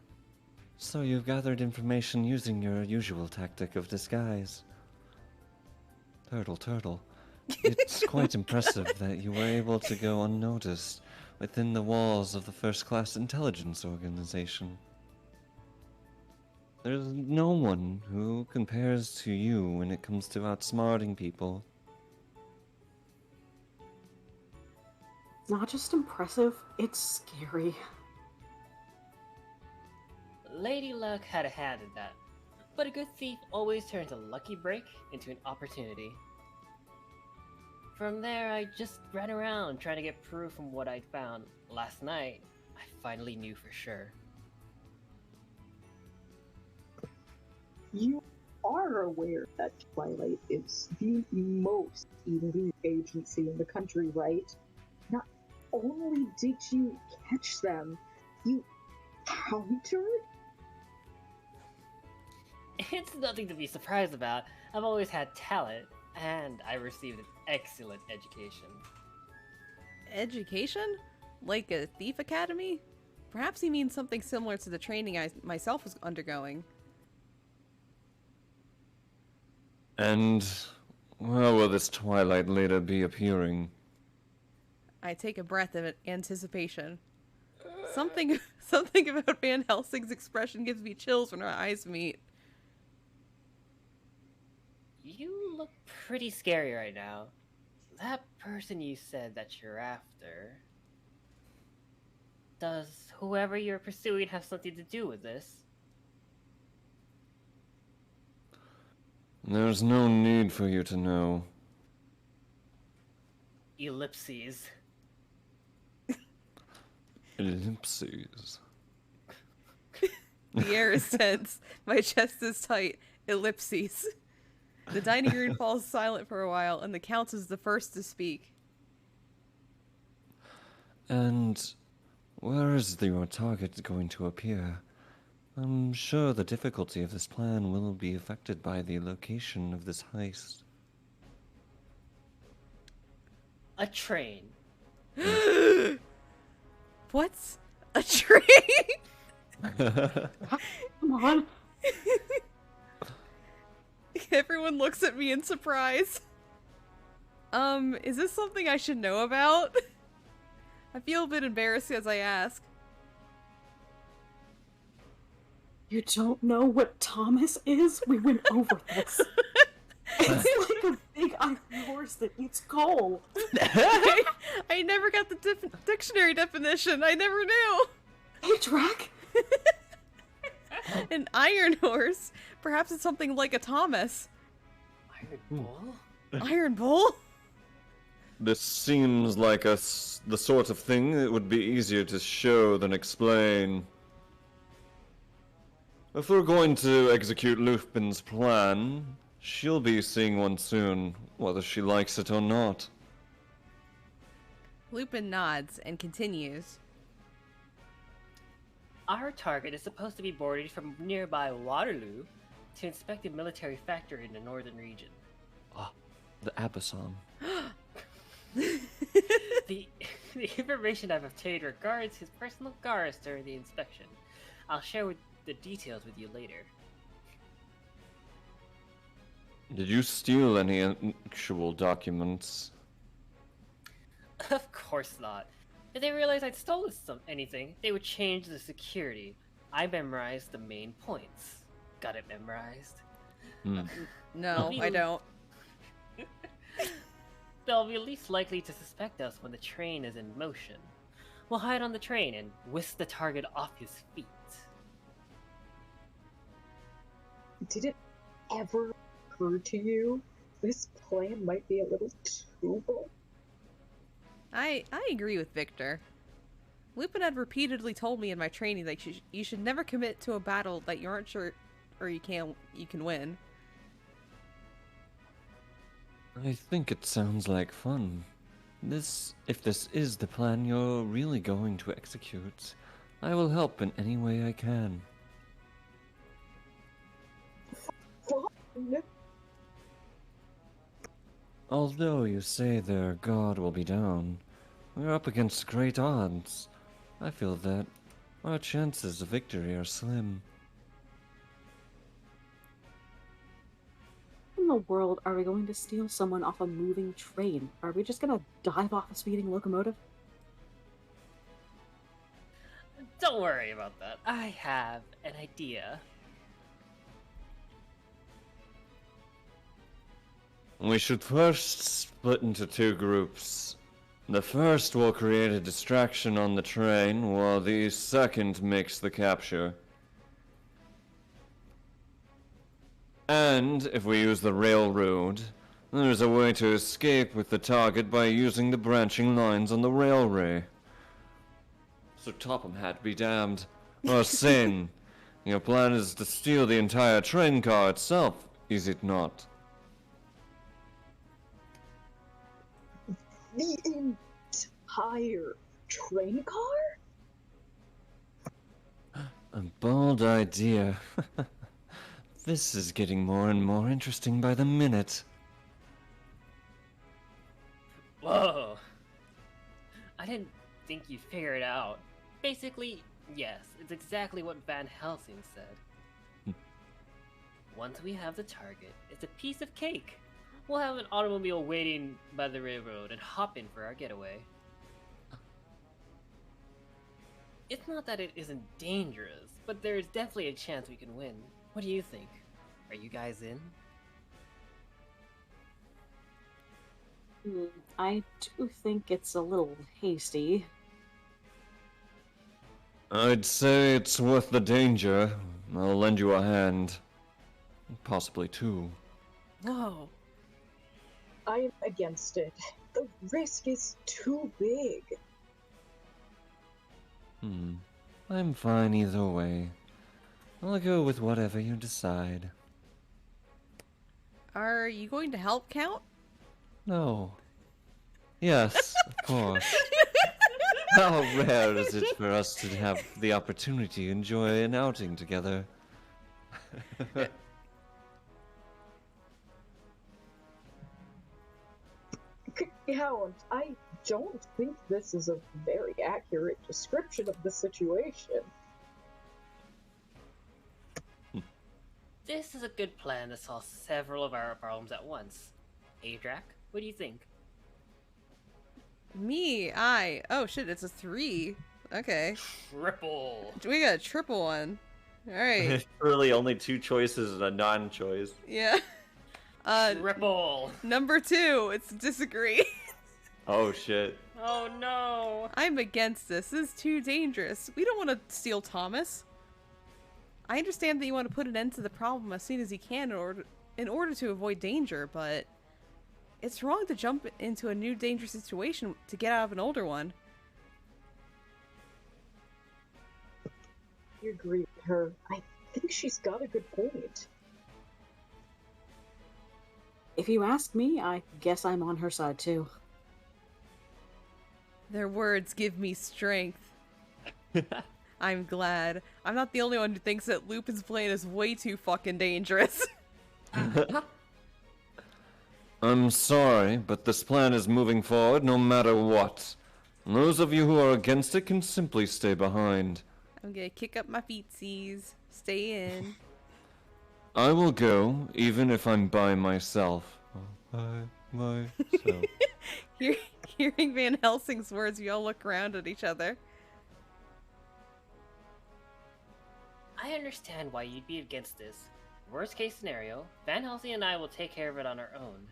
So you've gathered information using your usual tactic of disguise. Turtle. It's quite impressive that you were able to go unnoticed within the walls of the first-class intelligence organization. There's no one who compares to you when it comes to outsmarting people. It's not just impressive, it's scary. Lady Luck had a hand in that, but a good thief always turns a lucky break into an opportunity. From there, I just ran around trying to get proof from what I'd found. Last night, I finally knew for sure. You are aware that Twilight is the most elite agency in the country, right? Not only did you catch them, you countered? It's nothing to be surprised about. I've always had talent, and I received an excellent education. Education? Like a thief academy? Perhaps he means something similar to the training I myself was undergoing. And where will this Twilight leader be appearing? I take a breath of anticipation. Something about Van Helsing's expression gives me chills when our eyes meet. You look pretty scary right now. That person you said that you're after... Does whoever you're pursuing have something to do with this? There's no need for you to know. Ellipses. Ellipses. The air is tense. My chest is tight. Ellipses. The dining room falls silent for a while, and the Count is the first to speak. And where is your target going to appear? I'm sure the difficulty of this plan will be affected by the location of this heist. A train. What's a train? Come on. Everyone looks at me in surprise. Is this something I should know about? I feel a bit embarrassed as I ask. You don't know what Thomas is? We went over this. It's like a big iron horse that eats coal. I never got the dictionary definition. I never knew. Aidrac? An iron horse? Perhaps it's something like a Thomas. Iron Bull? Iron bull? This seems like the sort of thing that would be easier to show than explain. If we're going to execute Lupin's plan, she'll be seeing one soon, whether she likes it or not. Lupin nods and continues. Our target is supposed to be boarded from nearby Waterloo to inspect a military factory in the northern region. Ah, the Abysson. The information I've obtained regards his personal guards during the inspection. I'll share the details with you later. Did you steal any actual documents? Of course not. If they realized I'd stolen anything, they would change the security. I memorized the main points. Got it memorized? No, I don't. They'll be least likely to suspect us when the train is in motion. We'll hide on the train and whisk the target off his feet. Did it ever occur to you this plan might be a little too bold? I agree with Victor. Lupin had repeatedly told me in my training that you should never commit to a battle that you aren't sure or you can win. I think it sounds like fun. If this is the plan you're really going to execute, I will help in any way I can. Fun? Although you say their god will be down, we're up against great odds. I feel that our chances of victory are slim. In the world are we going to steal someone off a moving train? Are we just gonna dive off a speeding locomotive? Don't worry about that. I have an idea. We should first split into two groups. The first will create a distraction on the train, while the second makes the capture. And if we use the railroad, there's a way to escape with the target by using the branching lines on the railway. So Topham had be damned. Or Sin, your plan is to steal the entire train car itself, is it not? The entire train car? A bold idea. This is getting more and more interesting by the minute. Whoa! I didn't think you'd figure it out. Basically, yes, it's exactly what Van Helsing said. Once we have the target, it's a piece of cake. We'll have an automobile waiting by the railroad and hop in for our getaway. It's not that it isn't dangerous, but there's definitely a chance we can win. What do you think? Are you guys in? I do think it's a little hasty. I'd say it's worth the danger. I'll lend you a hand. Possibly two. Whoa. I'm against it. The risk is too big. I'm fine either way. I'll go with whatever you decide. Are you going to help Count? No. Yes, of course. How rare is it for us to have the opportunity to enjoy an outing together? Count, I don't think this is a very accurate description of the situation. This is a good plan to solve several of our problems at once. Aidrac, what do you think? Oh shit, it's a 3. Okay. Triple! We got a triple one. Alright. Really, only 2 choices and a non-choice. Yeah. Triple! Number 2, it's disagree. Oh shit. Oh no! I'm against this. This is too dangerous. We don't want to steal Thomas. I understand that you want to put an end to the problem as soon as you can in order to avoid danger, but it's wrong to jump into a new dangerous situation to get out of an older one. I agree with her. I think she's got a good point. If you ask me, I guess I'm on her side too. Their words give me strength. I'm glad. I'm not the only one who thinks that Lupin's plan is way too fucking dangerous. I'm sorry, but this plan is moving forward no matter what. Those of you who are against it can simply stay behind. I'm gonna kick up my feetsies. Stay in. I will go, even if I'm by myself. By myself. Hearing Van Helsing's words, we all look around at each other. I understand why you'd be against this. Worst case scenario, Van Helsing and I will take care of it on our own.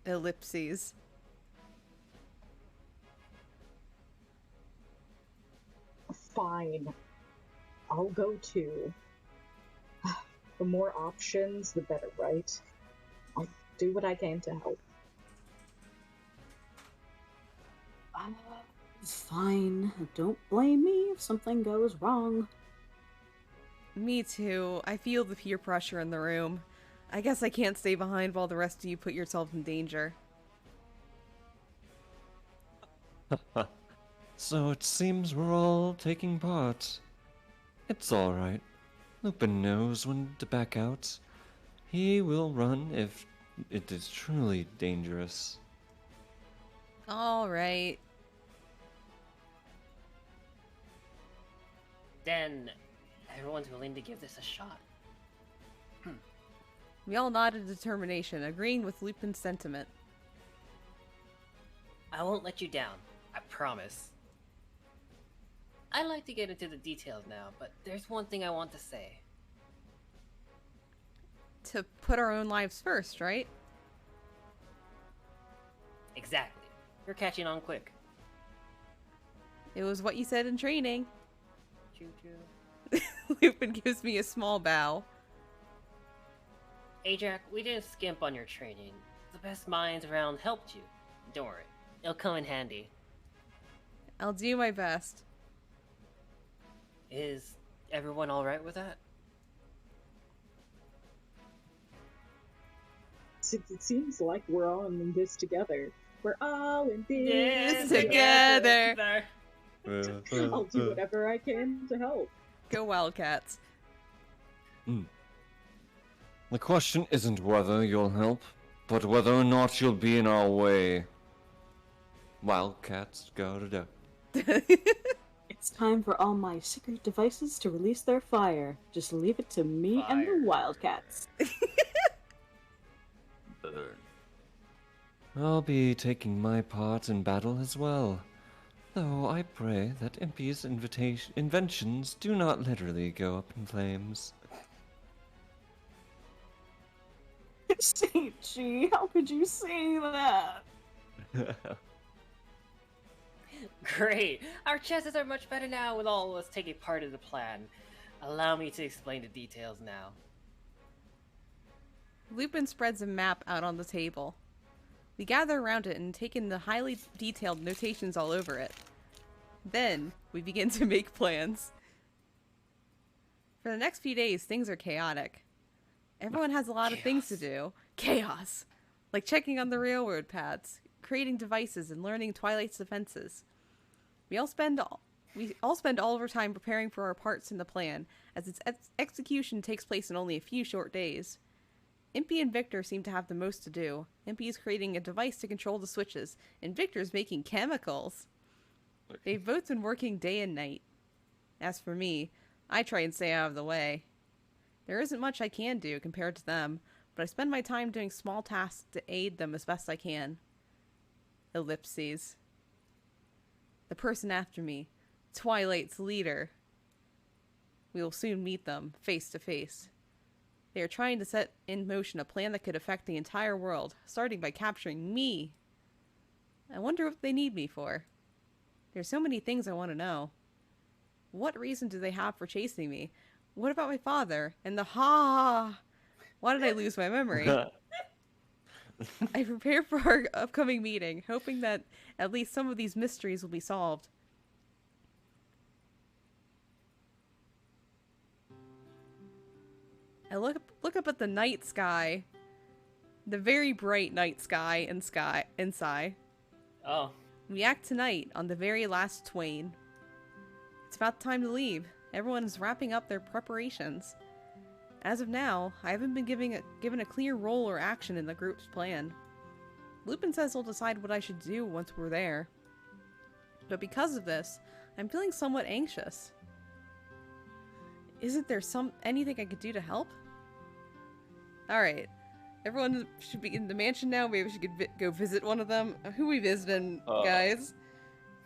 Ellipses. Fine. I'll go too. The more options, the better, right? I'll do what I can to help. Fine. Don't blame me if something goes wrong. Me too. I feel the peer pressure in the room. I guess I can't stay behind while the rest of you put yourselves in danger. So it seems we're all taking part. It's alright. Lupin knows when to back out. He will run if it is truly dangerous. Alright. Then, everyone's willing to give this a shot. We all nodded determination, agreeing with Lupin's sentiment. I won't let you down. I promise. I'd like to get into the details now, but there's one thing I want to say. To put our own lives first, right? Exactly. You're catching on quick. It was what you said in training. Choo-choo. Lupin gives me a small bow. Aidrac, we didn't skimp on your training. The best minds around helped you. Don't worry. It'll come in handy. I'll do my best. Is everyone alright with that? It seems like we're all in this together. We're all in this together. I'll do whatever I can to help. Go Wildcats. The question isn't whether you'll help, but whether or not you'll be in our way. Wildcats gotta do. It's time for all my secret devices to release their fire. Just leave it to me and Fire. the Wildcats. I'll be taking my part in battle as well. Though I pray that Impy's inventions do not literally go up in flames. Saint G, how could you say that? Great! Our chances are much better now with all of us taking part in the plan. Allow me to explain the details now. Lupin spreads a map out on the table. We gather around it and take in the highly detailed notations all over it. Then, we begin to make plans. For the next few days, things are chaotic. Everyone has a lot of things to do. Chaos! Like checking on the railroad paths, creating devices, and learning Twilight's defenses. We all spend all of our time preparing for our parts in the plan, as its execution takes place in only a few short days. Impy and Victor seem to have the most to do. Impy is creating a device to control the switches, and Victor's making chemicals. They've both been working day and night. As for me, I try and stay out of the way. There isn't much I can do compared to them, but I spend my time doing small tasks to aid them as best I can. Ellipses. The person after me, Twilight's leader. We will soon meet them, face to face. They are trying to set in motion a plan that could affect the entire world, starting by capturing me. I wonder what they need me for. There's so many things I want to know. What reason do they have for chasing me? What about my father? And the ha! Why did I lose my memory? I prepare for our upcoming meeting, hoping that at least some of these mysteries will be solved. I look up at the night sky. The very bright night sky and sigh. Oh. We act tonight on the very last twain. It's about time to leave. Everyone is wrapping up their preparations. As of now, I haven't been given a clear role or action in the group's plan. Lupin says he'll decide what I should do once we're there. But because of this, I'm feeling somewhat anxious. Isn't there anything I could do to help? Alright. Everyone should be in the mansion now. Maybe we should go visit one of them. Who we visiting, guys?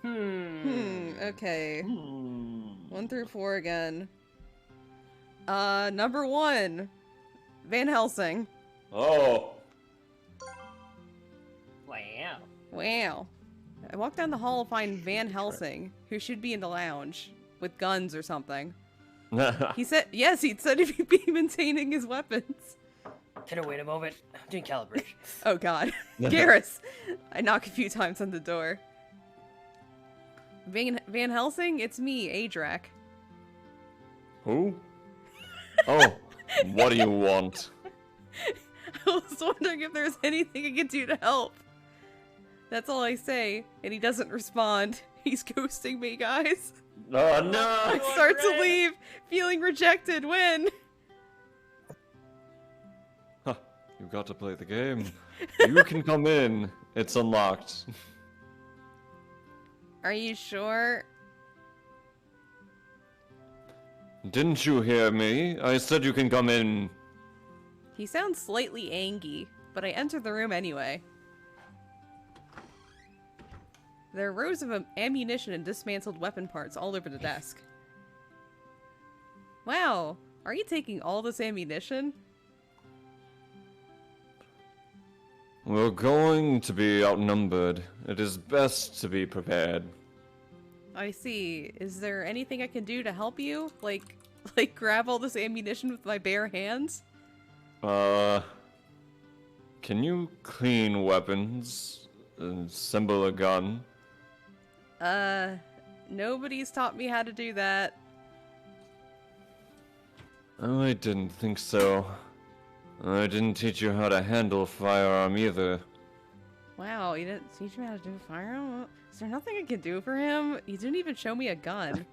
Okay. 1 through 4 again. Number 1. Van Helsing. Oh. Wow. Wow. I walk down the hall to find Van Helsing, who should be in the lounge, with guns or something. He said, yes, he said he'd be maintaining his weapons. Can I wait a moment? I'm doing calibration. Oh god. Garrus! I knock a few times on the door. Van Helsing? It's me, aidrac. Who? Oh, what do you want? I was wondering if there's anything I could do to help. That's all I say, and he doesn't respond. He's ghosting me, guys. Oh no! I start to leave, feeling rejected. When? Huh, you got to play the game. You can come in. It's unlocked. Are you sure? Didn't you hear me? I said you can come in. He sounds slightly angry, but I enter the room anyway. There are rows of ammunition and dismantled weapon parts all over the desk. Wow, are you taking all this ammunition? We're going to be outnumbered. It is best to be prepared. I see. Is there anything I can do to help you? Like grab all this ammunition with my bare hands? Can you clean weapons? Assemble a gun? Nobody's taught me how to do that. I didn't think so. I didn't teach you how to handle a firearm either. Wow, you didn't teach me how to do a firearm? Is there nothing I can do for him? You didn't even show me a gun.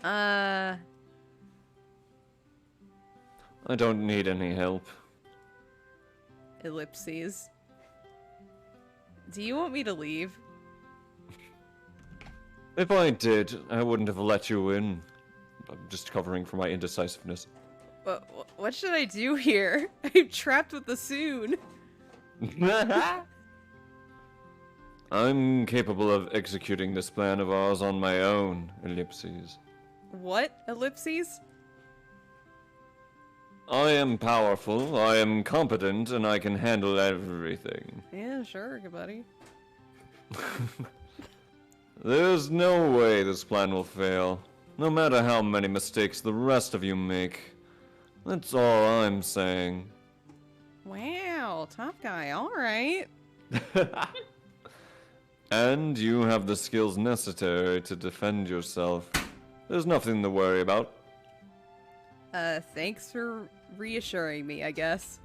I don't need any help. Ellipses. Do you want me to leave? If I did, I wouldn't have let you in. I'm just covering for my indecisiveness. What should I do here? I'm trapped with the Soon. I'm capable of executing this plan of ours on my own, Ellipses. What? Ellipses? I am powerful, I am competent, and I can handle everything. Yeah, sure, good buddy. There's no way this plan will fail, no matter how many mistakes the rest of you make. That's all I'm saying. Wow, tough guy, alright. And you have the skills necessary to defend yourself. There's nothing to worry about. Thanks for reassuring me, I guess.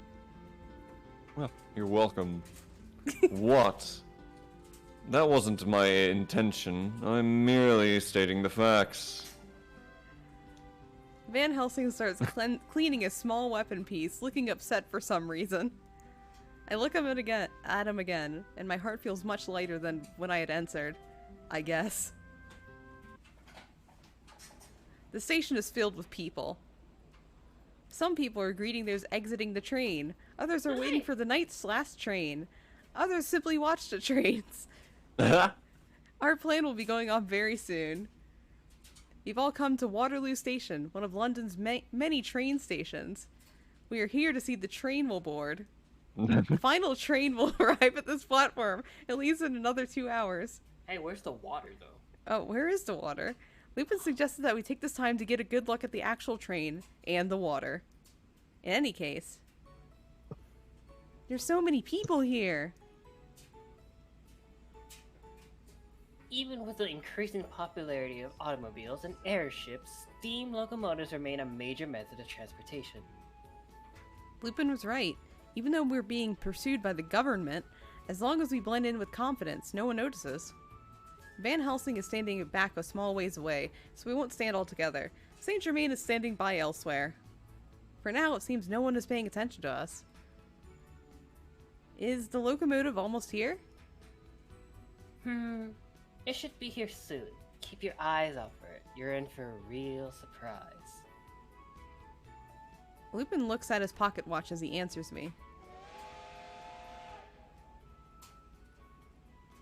Well, you're welcome. What? That wasn't my intention. I'm merely stating the facts. Van Helsing starts cleaning a small weapon piece, looking upset for some reason. I look at him again, and my heart feels much lighter than when I had entered, I guess. The station is filled with people. Some people are greeting those exiting the train. Others are waiting for the night's last train. Others simply watch the trains. Our plane will be going off very soon. We've all come to Waterloo Station, one of London's many train stations. We are here to see the train we'll board. The final train will arrive at this platform. It leaves in another 2 hours. Hey, where's the water, though? Oh, where is the water? Lupin suggested that we take this time to get a good look at the actual train and the water. In any case, there's so many people here. Even with the increasing popularity of automobiles and airships, steam locomotives remain a major method of transportation. Lupin was right. Even though we're being pursued by the government, as long as we blend in with confidence, no one notices. Van Helsing is standing back a small ways away, so we won't stand all together. Saint Germain is standing by elsewhere. For now, it seems no one is paying attention to us. Is the locomotive almost here? It should be here soon. Keep your eyes out for it. You're in for a real surprise. Lupin looks at his pocket watch as he answers me.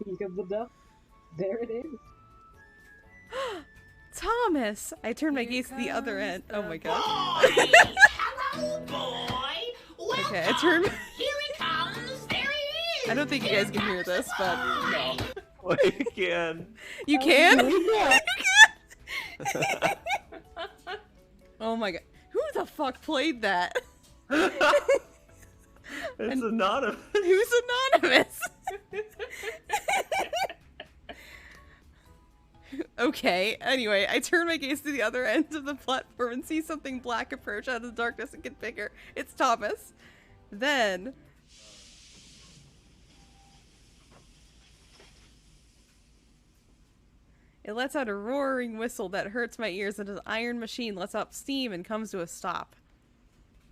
Peek of the duck. There it is. Thomas! I turn my gaze to the other end. Oh my god. Hello, boy! Okay, I turn. Here he comes! There he is! I don't think you guys can hear this, but I can. you can? Yeah. Oh my god. Who the fuck played that? It's anonymous. Who's anonymous? Okay, anyway, I turn my gaze to the other end of the platform and see something black approach out of the darkness and get bigger. It's Thomas. Then... it lets out a roaring whistle that hurts my ears, and his iron machine lets out steam and comes to a stop.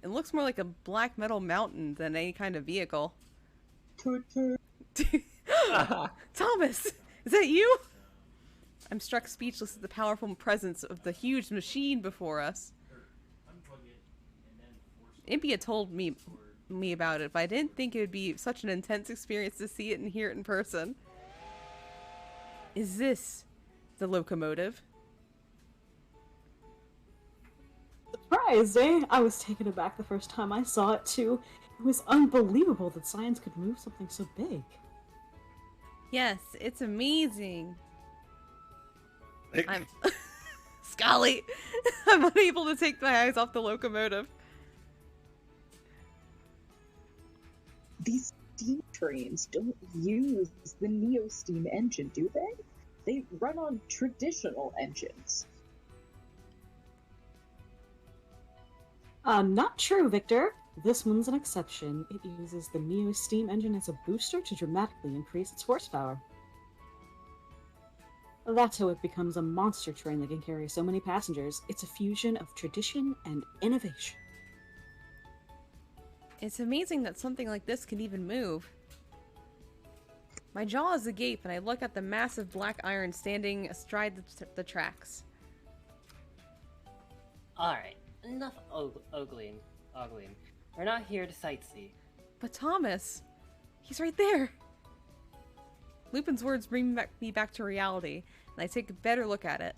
It looks more like a black metal mountain than any kind of vehicle. Toot toot. Thomas! Is that you? I'm struck speechless at the powerful presence of the huge machine before us. Impy had told me about it, but I didn't think it would be such an intense experience to see it and hear it in person. Is this the locomotive? Surprised, eh? I was taken aback the first time I saw it, too. It was unbelievable that science could move something so big. Yes, it's amazing. I'm... Scully! I'm unable to take my eyes off the locomotive. These steam trains don't use the Neo steam engine, do they? They run on traditional engines. Not true, Victor. This one's an exception. It uses the Neo steam engine as a booster to dramatically increase its horsepower. That's how it becomes a monster train that can carry so many passengers. It's a fusion of tradition and innovation. It's amazing that something like this can even move. My jaw is agape and I look at the massive black iron standing astride the tracks. Alright, enough ogling. We're not here to sightsee. But Thomas, he's right there. Lupin's words bring me back to reality, and I take a better look at it.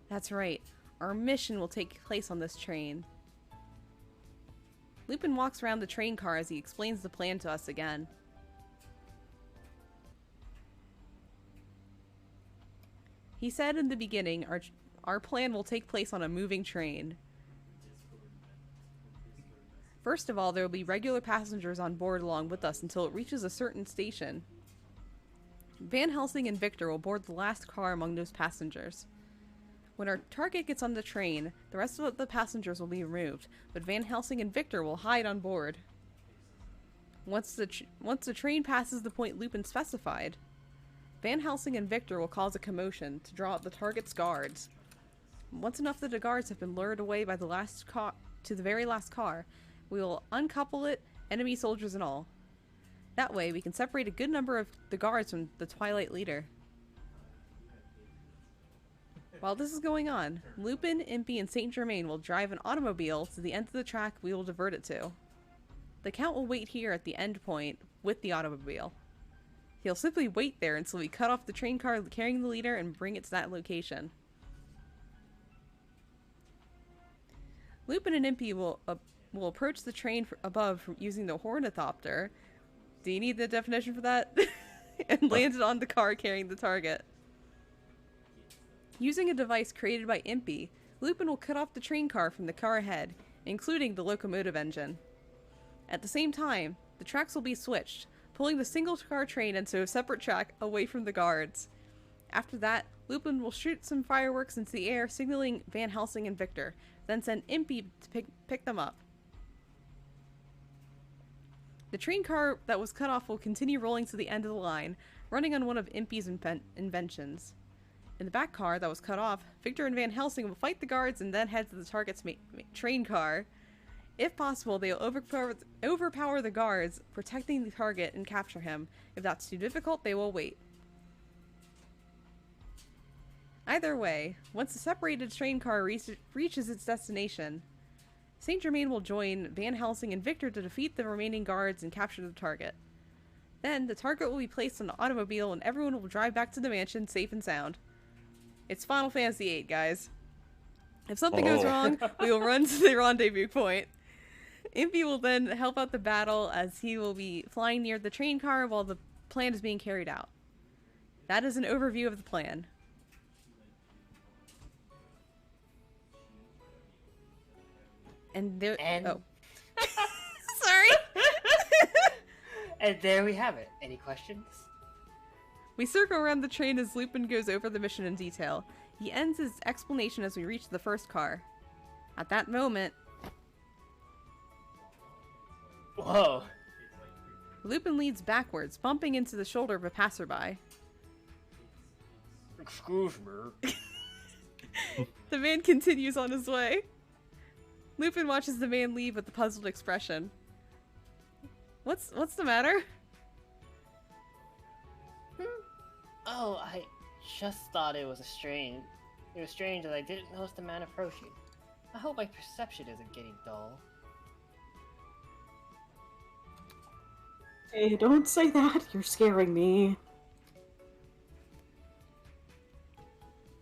That's right, our mission will take place on this train. Lupin walks around the train car as he explains the plan to us again. He said in the beginning, our plan will take place on a moving train. First of all, there will be regular passengers on board along with us until it reaches a certain station. Van Helsing and Victor will board the last car among those passengers. When our target gets on the train, the rest of the passengers will be removed, but Van Helsing and Victor will hide on board. Once the train passes the point Lupin specified, Van Helsing and Victor will cause a commotion to draw out the target's guards. Once enough of the guards have been lured away by to the very last car, we will uncouple it, enemy soldiers and all. That way, we can separate a good number of the guards from the Twilight Leader. While this is going on, Lupin, Impy, and Saint Germain will drive an automobile to the end of the track we will divert it to. The Count will wait here at the end point with the automobile. He'll simply wait there until we cut off the train car carrying the leader and bring it to that location. Lupin and Impy will approach the train above using the Hornithopter. Do you need the definition for that? And land it on the car carrying the target. Using a device created by Impy, Lupin will cut off the train car from the car ahead, including the locomotive engine. At the same time, the tracks will be switched, pulling the single-car train into a separate track away from the guards. After that, Lupin will shoot some fireworks into the air, signaling Van Helsing and Victor, then send Impy to pick them up. The train car that was cut off will continue rolling to the end of the line, running on one of Impy's inventions. In the back car that was cut off, Victor and Van Helsing will fight the guards and then head to the target's train car. If possible, they will overpower the guards, protecting the target and capture him. If that's too difficult, they will wait. Either way, once the separated train car reaches its destination, Saint Germain will join Van Helsing and Victor to defeat the remaining guards and capture the target. Then, the target will be placed on the automobile and everyone will drive back to the mansion safe and sound. It's Final Fantasy VIII, guys. If something goes wrong, we will run to the rendezvous point. Impy will then help out the battle as he will be flying near the train car while the plan is being carried out. That is an overview of the plan. And there. Oh. Sorry! And there we have it. Any questions? We circle around the train as Lupin goes over the mission in detail. He ends his explanation as we reach the first car. At that moment... Whoa! Lupin leads backwards, bumping into the shoulder of a passerby. Excuse me. The man continues on his way. Lupin watches the man leave with a puzzled expression. What's the matter? Oh, I just thought it was strange that I didn't notice the man approaching. I hope my perception isn't getting dull. Hey, don't say that. You're scaring me.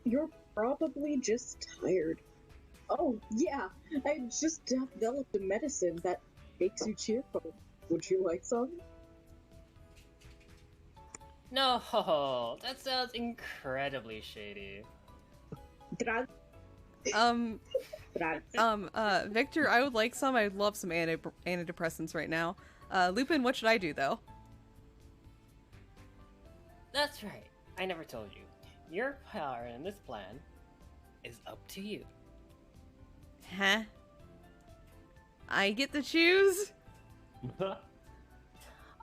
You're probably just tired. Oh, yeah, I just developed a medicine that makes you cheerful. Would you like some? No, that sounds incredibly shady. Victor, I would like some. I would love some antidepressants right now. Lupin, what should I do, though? That's right. I never told you. Your power in this plan is up to you. Huh? I get to choose?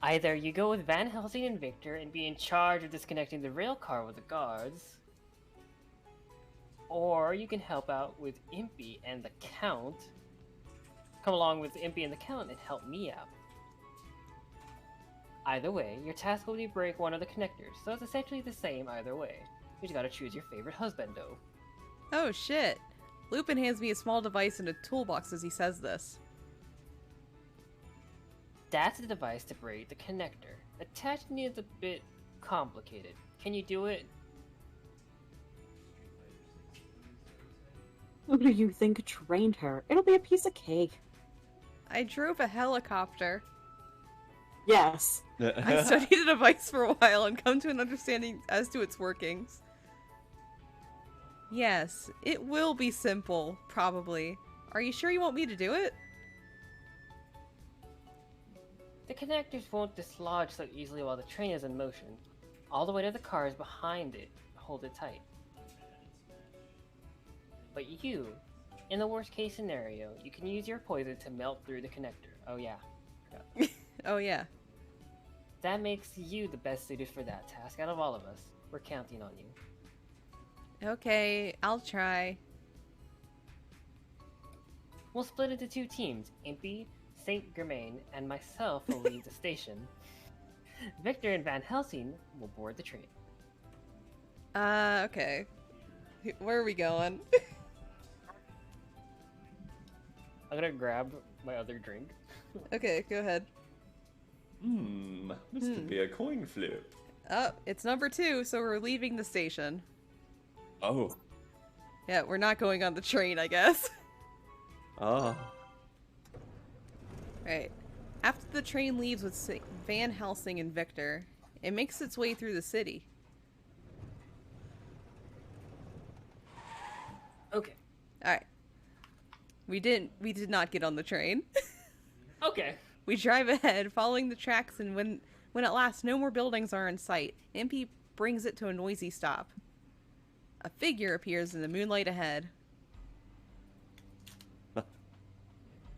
Either you go with Van Helsing and Victor and be in charge of disconnecting the rail car with the guards, or you can help out with Impy and the Count. Come along with Impy and the Count and help me out. Either way, your task will be to break one of the connectors, so it's essentially the same either way. You just gotta choose your favorite husbando. Oh shit. Lupin hands me a small device and a toolbox as he says this. That's the device to break the connector. Attaching it is a bit complicated. Can you do it? Who do you think trained her? It'll be a piece of cake. I drove a helicopter. Yes. I studied a device for a while and come to an understanding as to its workings. Yes, it will be simple, probably. Are you sure you want me to do it? The connectors won't dislodge so easily while the train is in motion. All the weight of the cars behind it hold it tight. But you, in the worst case scenario, you can use your poison to melt through the connector. Oh yeah. Oh yeah. That makes you the best suited for that task out of all of us. We're counting on you. Okay, I'll try. We'll split into 2 teams. Impy, Saint Germain, and myself will leave the station. Victor and Van Helsing will board the train. Okay. Where are we going? I'm gonna grab my other drink. Okay, go ahead. This could be a coin flip. Oh, it's number 2, so we're leaving the station. Oh. Yeah, we're not going on the train, I guess. Ah. Right. After the train leaves with Van Helsing and Victor, it makes its way through the city. Okay. Alright. We did not get on the train. Okay. We drive ahead, following the tracks, and when at last no more buildings are in sight, MP brings it to a noisy stop. A figure appears in the moonlight ahead.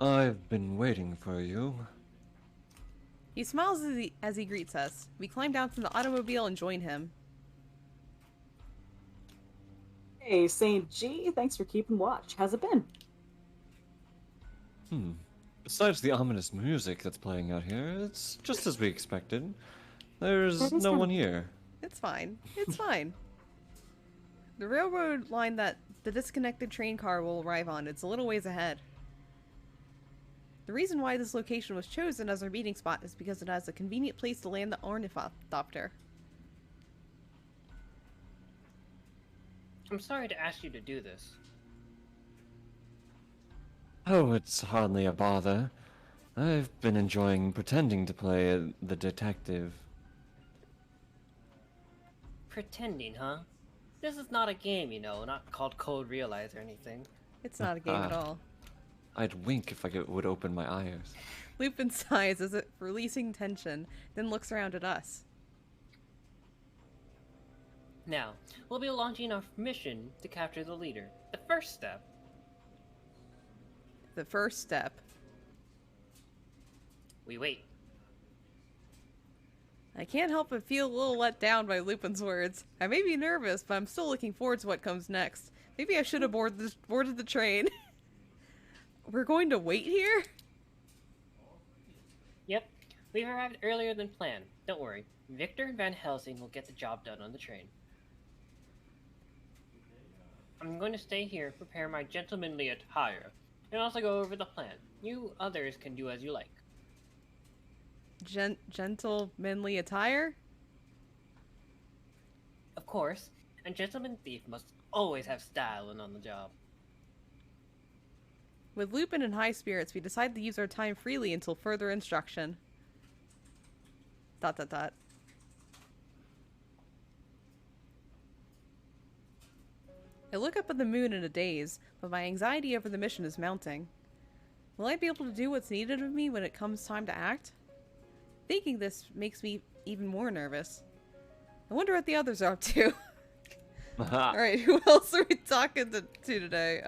I've been waiting for you. He smiles as he greets us. We climb down from the automobile and join him. Hey, Saint G, thanks for keeping watch. How's it been? Besides the ominous music that's playing out here, it's just as we expected. There's That is no kinda- one here. It's fine. It's fine. The railroad line that the disconnected train car will arrive on, it's a little ways ahead. The reason why this location was chosen as our meeting spot is because it has a convenient place to land the ornithopter. I'm sorry to ask you to do this. Oh, it's hardly a bother. I've been enjoying pretending to play the detective. Pretending, huh? This is not a game, you know, not called Code Realize or anything. It's not a game at all. I'd wink if I would open my eyes. Lupin sighs as if releasing tension, then looks around at us. Now, we'll be launching our mission to capture the leader. The first step. The first step. We wait. I can't help but feel a little let down by Lupin's words. I may be nervous, but I'm still looking forward to what comes next. Maybe I should have boarded the train. We're going to wait here? Yep, we've arrived earlier than planned. Don't worry, Victor and Van Helsing will get the job done on the train. I'm going to stay here, prepare my gentlemanly attire, and also go over the plan. You others can do as you like. Gentlemanly attire? Of course, a gentleman thief must always have style when on the job. With Lupin in high spirits, we decide to use our time freely until further instruction. ... I look up at the moon in a daze, but my anxiety over the mission is mounting. Will I be able to do what's needed of me when it comes time to act? Thinking this makes me even more nervous. I wonder what the others are up to. Alright, who else are we talking to today?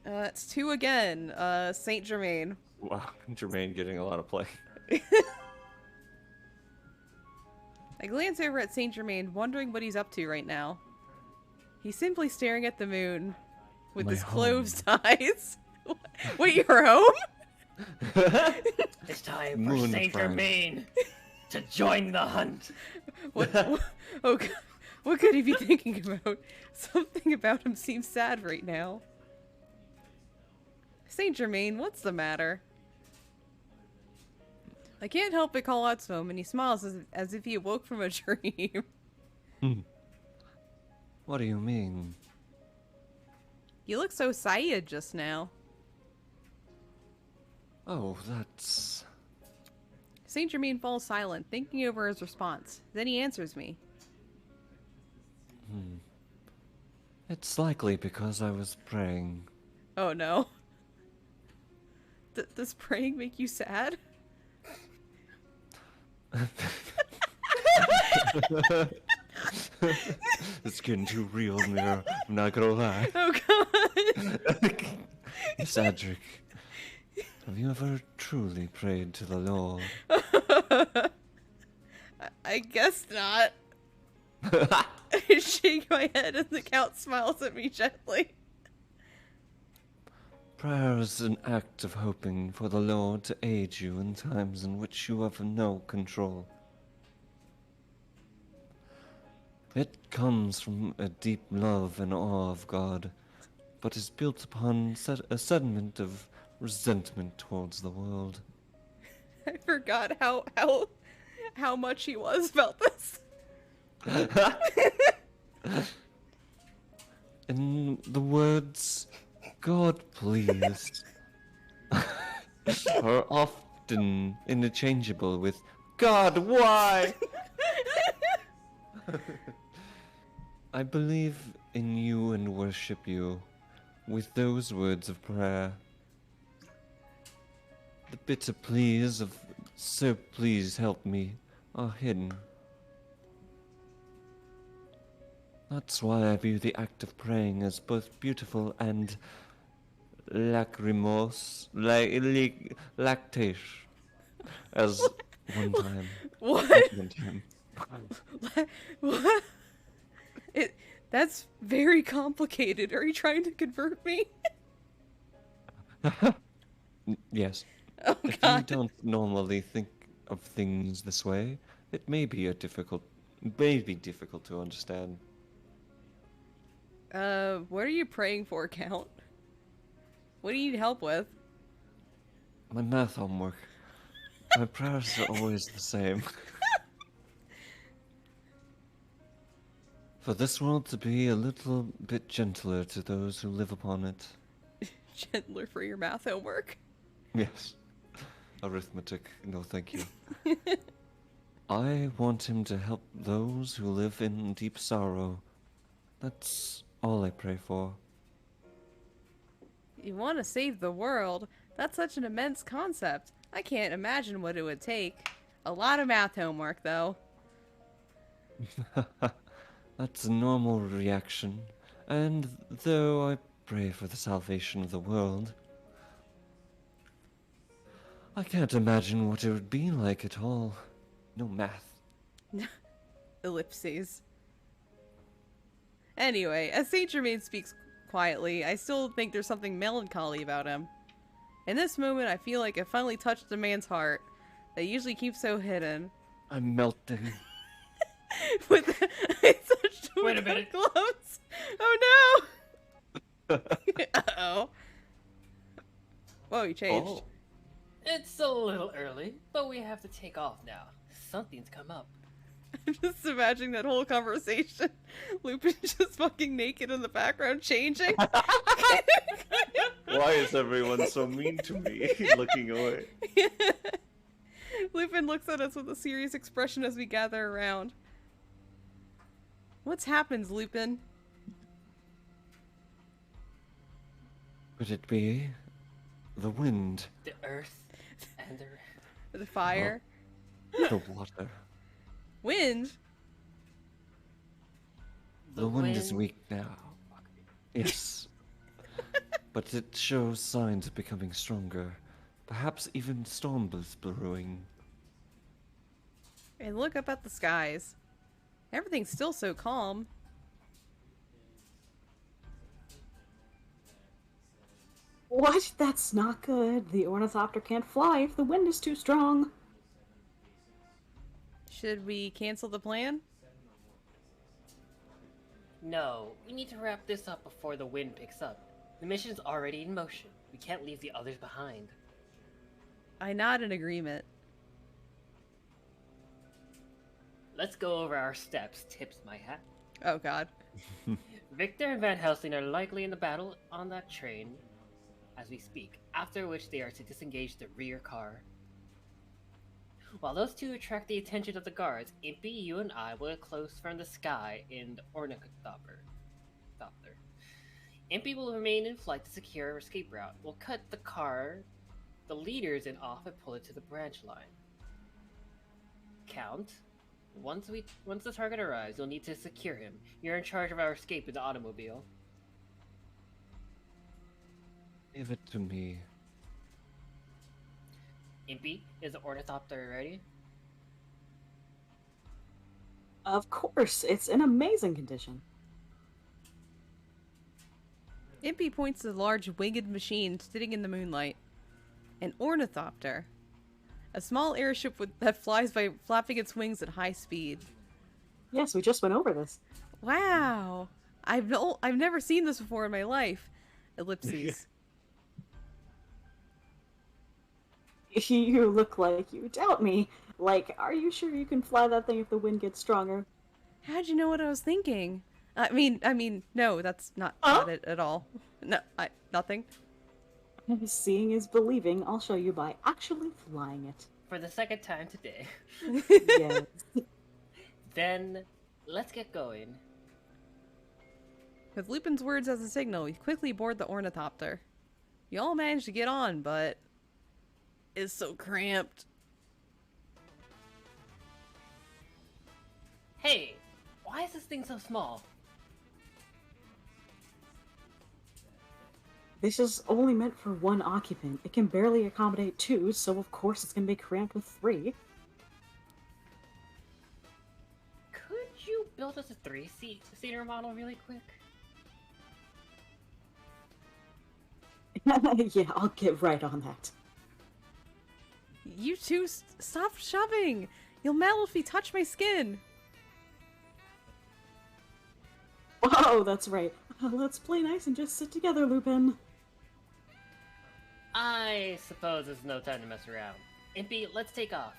It's 2 again. Saint Germain. Wow, Jermaine getting a lot of play. I glance over at Saint Germain, wondering what he's up to right now. He's simply staring at the moon with My his home. closed eyes. Wait, you're home? It's time for Moon Saint friend. Germain to join the hunt. Oh God, what could he be thinking about? Something about him seems sad right now. Saint Germain, what's the matter? I can't help but call out to him, and he smiles as if he awoke from a dream. What do you mean? You look so sad just now. Oh, that's... Saint Germain falls silent, thinking over his response. Then he answers me. It's likely because I was praying. Oh no. Does praying make you sad? It's getting too real, Mira. I'm not gonna lie. Oh god. Miss Adric, have you ever truly prayed to the Lord? I guess not. I shake my head and the Count smiles at me gently. Prayer is an act of hoping for the Lord to aid you in times in which you have no control. It comes from a deep love and awe of God, but is built upon a sediment of resentment towards the world. I forgot how much he was about this. In the words, God please, are often interchangeable with God why? I believe in you and worship you with those words of prayer. The bitter pleas of so please help me are hidden. That's why I view the act of praying as both beautiful and lachrymose, lactate, as one time. What? One time. What? That's very complicated. Are you trying to convert me? Yes. Oh If you god. don't normally think of things this way, it may be difficult to understand. What are you praying for, Count? What do you need help with? My math homework. My prayers are always the same. For this world to be a little bit gentler to those who live upon it. Gentler for your math homework. Yes. Arithmetic, no thank you. I want him to help those who live in deep sorrow. That's all I pray for. You want to save the world? That's such an immense concept. I can't imagine what it would take. A lot of math homework, though. That's a normal reaction. And though I pray for the salvation of the world, I can't imagine what it would be like at all. No math. Ellipses. Anyway, as Saint Germain speaks quietly, I still think there's something melancholy about him. In this moment, I feel like I finally touched a man's heart that usually keeps so hidden. I'm melting. With I touched him Wait a with minute. gloves. Oh no! Uh-oh. Whoa, you changed. Oh. It's a little early, but we have to take off now. Something's come up. I'm just imagining that whole conversation. Lupin just fucking naked in the background changing. Why is everyone so mean to me? Looking away. Lupin looks at us with a serious expression as we gather around. What's happened, Lupin? Could it be the wind, The earth and The fire? the water? Wind? The wind is weak now. Yes. But it shows signs of becoming stronger. Perhaps even storms brewing. And look up at the skies. Everything's still so calm. What? That's not good. The ornithopter can't fly if the wind is too strong. Should we cancel the plan? No, we need to wrap this up before the wind picks up. The mission's already in motion. We can't leave the others behind. I nod in agreement. Let's go over our steps, tips my hat. Oh god. Victor and Van Helsing are likely in the battle on that train. as we speak, after which they are to disengage the rear car. While those two attract the attention of the guards, Impy, you and I will get close from the sky in the ornithopter. Impy will remain in flight to secure our escape route. We'll cut the leaders in off and pull it to the branch line. Count. Once the target arrives, you'll need to secure him. You're in charge of our escape in the automobile. Leave it to me. Impy, is the ornithopter ready? Of course, it's in amazing condition. Impy points to the large winged machine sitting in the moonlight. An ornithopter. A small airship that flies by flapping its wings at high speed. Yes, we just went over this. Wow! I've never seen this before in my life. Ellipses. You look like you doubt me. Like, are you sure you can fly that thing if the wind gets stronger? How'd you know what I was thinking? I mean, no, that's not it at all. No, nothing. Seeing is believing. I'll show you by actually flying it. For the second time today. Yes. Then, let's get going. With Lupin's words as a signal, we quickly board the ornithopter. You all managed to get on, but it's so cramped. Hey, why is this thing so small? This is only meant for one occupant. It can barely accommodate two, so of course it's going to be cramped with three. Could you build us a three-seater model really quick? Yeah, I'll get right on that. You two, stop shoving! You'll melt if you touch my skin! Oh, that's right. Let's play nice and just sit together, Lupin. I suppose there's no time to mess around. Impy, let's take off.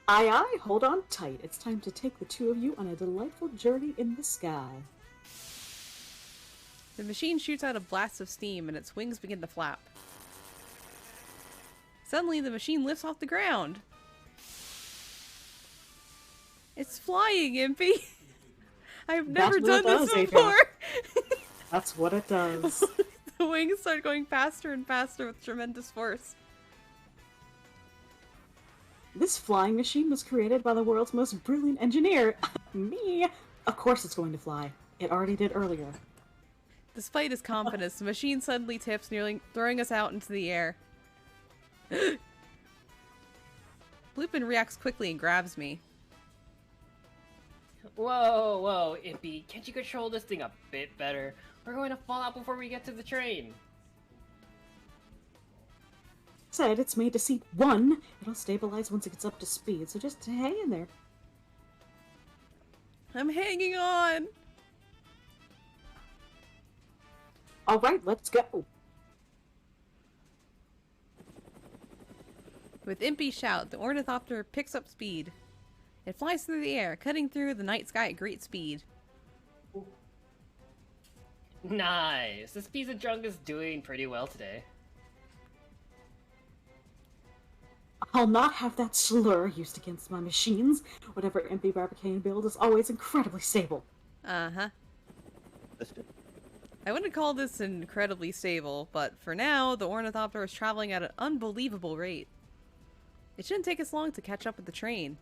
Aye aye, hold on tight. It's time to take the two of you on a delightful journey in the sky. The machine shoots out a blast of steam and its wings begin to flap. Suddenly, the machine lifts off the ground. It's flying, Impy! I've never done this before! That's what it does. The wings start going faster and faster with tremendous force. This flying machine was created by the world's most brilliant engineer, me. Of course it's going to fly. It already did earlier. Despite his confidence, the machine suddenly tips, nearly throwing us out into the air. Lupin reacts quickly and grabs me. Whoa, Impy, can't you control this thing a bit better? We're going to fall out before we get to the train. Said it's made to seat one. It'll stabilize once it gets up to speed, so just hang in there. I'm hanging on! Alright, let's go. With Impy's shout, the ornithopter picks up speed. It flies through the air, cutting through the night sky at great speed. Nice! This piece of junk is doing pretty well today. I'll not have that slur used against my machines. Whatever Impy Barbicane build is always incredibly stable. Uh-huh. I wouldn't call this incredibly stable, but for now, the ornithopter is traveling at an unbelievable rate. It shouldn't take us long to catch up with the train.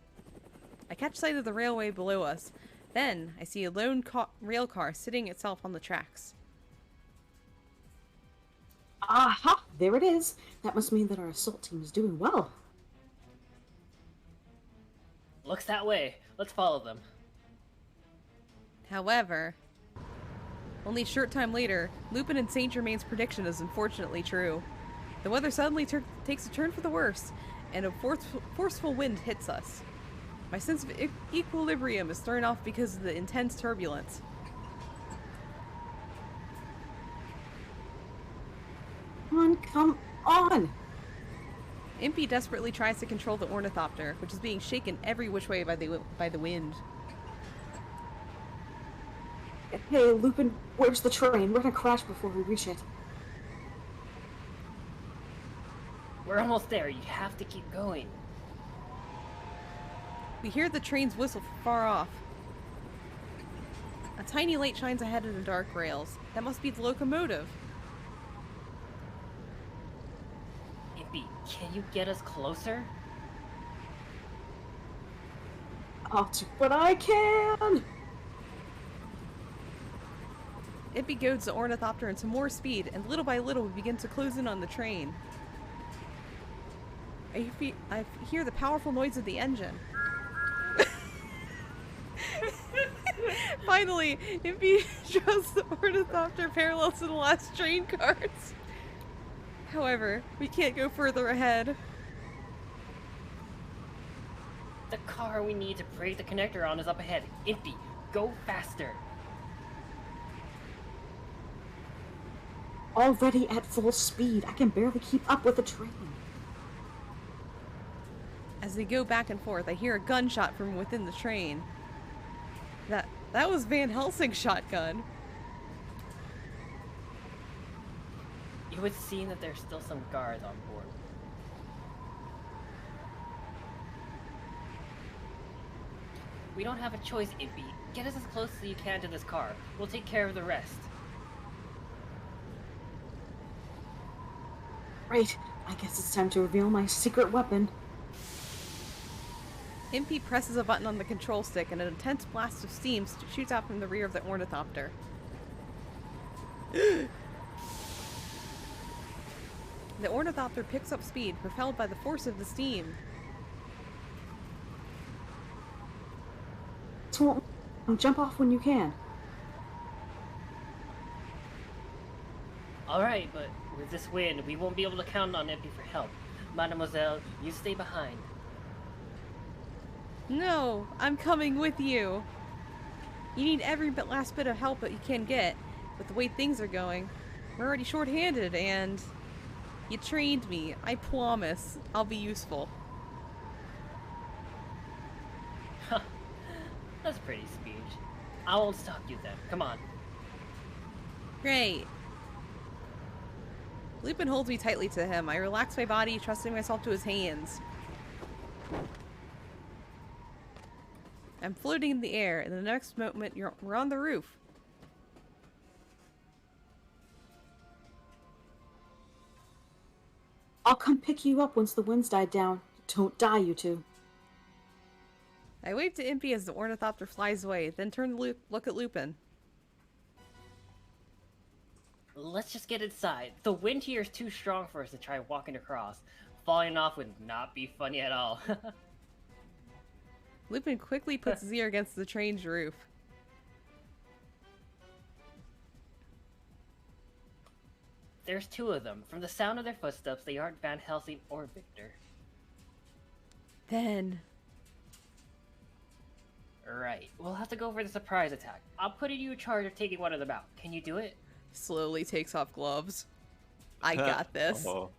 I catch sight of the railway below us. Then, I see a lone rail car sitting itself on the tracks. Aha! There it is. That must mean that our assault team is doing well. Looks that way. Let's follow them. However, only a short time later, Lupin and Saint Germain's prediction is unfortunately true. The weather suddenly takes a turn for the worse, and a forceful wind hits us. My sense of equilibrium is thrown off because of the intense turbulence. Come on! Impy desperately tries to control the ornithopter, which is being shaken every which way by the wind. Hey, Lupin, where's the train? We're gonna crash before we reach it. We're almost there. You have to keep going. We hear the train's whistle from far off. A tiny light shines ahead in the dark rails. That must be the locomotive. Impy, can you get us closer? I'll do what I can! Impy goads the ornithopter into more speed, and little by little we begin to close in on the train. I hear the powerful noise of the engine. Finally, Impy draws the ornithopter parallel to the last train cars. However, we can't go further ahead. The car we need to break the connector on is up ahead. Impy, go faster. Already at full speed, I can barely keep up with the train. As they go back and forth, I hear a gunshot from within the train. That was Van Helsing's shotgun. It would seem that there's still some guards on board. We don't have a choice, Impy. Get us as close as you can to this car. We'll take care of the rest. Right, I guess it's time to reveal my secret weapon. Impy presses a button on the control stick and an intense blast of steam shoots out from the rear of the ornithopter. The ornithopter picks up speed, propelled by the force of the steam. So jump off when you can. Alright, but with this wind, we won't be able to count on Impy for help. Mademoiselle, you stay behind. No, I'm coming with you. You need every last bit of help that you can get. With the way things are going, we're already short-handed, and you trained me. I promise I'll be useful. That's pretty speech. I won't stop you then. Come on. Great. Lupin holds me tightly to him. I relax my body, trusting myself to his hands. I'm floating in the air, and the next moment we're on the roof. I'll come pick you up once the wind's died down. Don't die, you two. I wave to Impy as the ornithopter flies away, then turn to look at Lupin. Let's just get inside. The wind here is too strong for us to try walking across. Falling off would not be funny at all. Lupin quickly puts his ear against the train's roof. There's two of them. From the sound of their footsteps, they aren't Van Helsing or Victor. Then... Right. We'll have to go for the surprise attack. I'll put you in charge of taking one of them out. Can you do it? Slowly takes off gloves. I got this. Oh.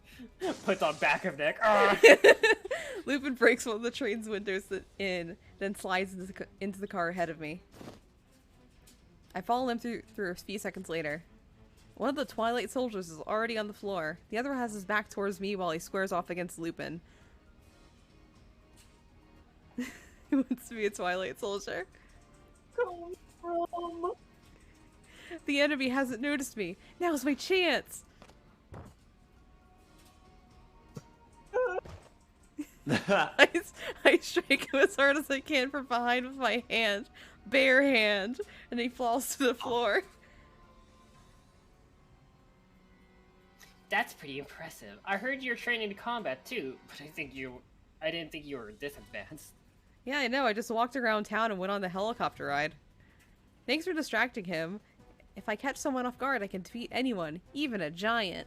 Puts on back of neck. Lupin breaks one of the train's windows in, then slides into the car ahead of me. I follow him through a few seconds later. One of the Twilight soldiers is already on the floor. The other has his back towards me while he squares off against Lupin. He wants to be a Twilight soldier. The enemy hasn't noticed me. Now's my chance! I strike him as hard as I can from behind with my hand. Bare hand. And he falls to the floor. That's pretty impressive. I heard you're training in combat too, but I didn't think you were this advanced. Yeah, I know. I just walked around town and went on the helicopter ride. Thanks for distracting him. If I catch someone off guard, I can defeat anyone, even a giant.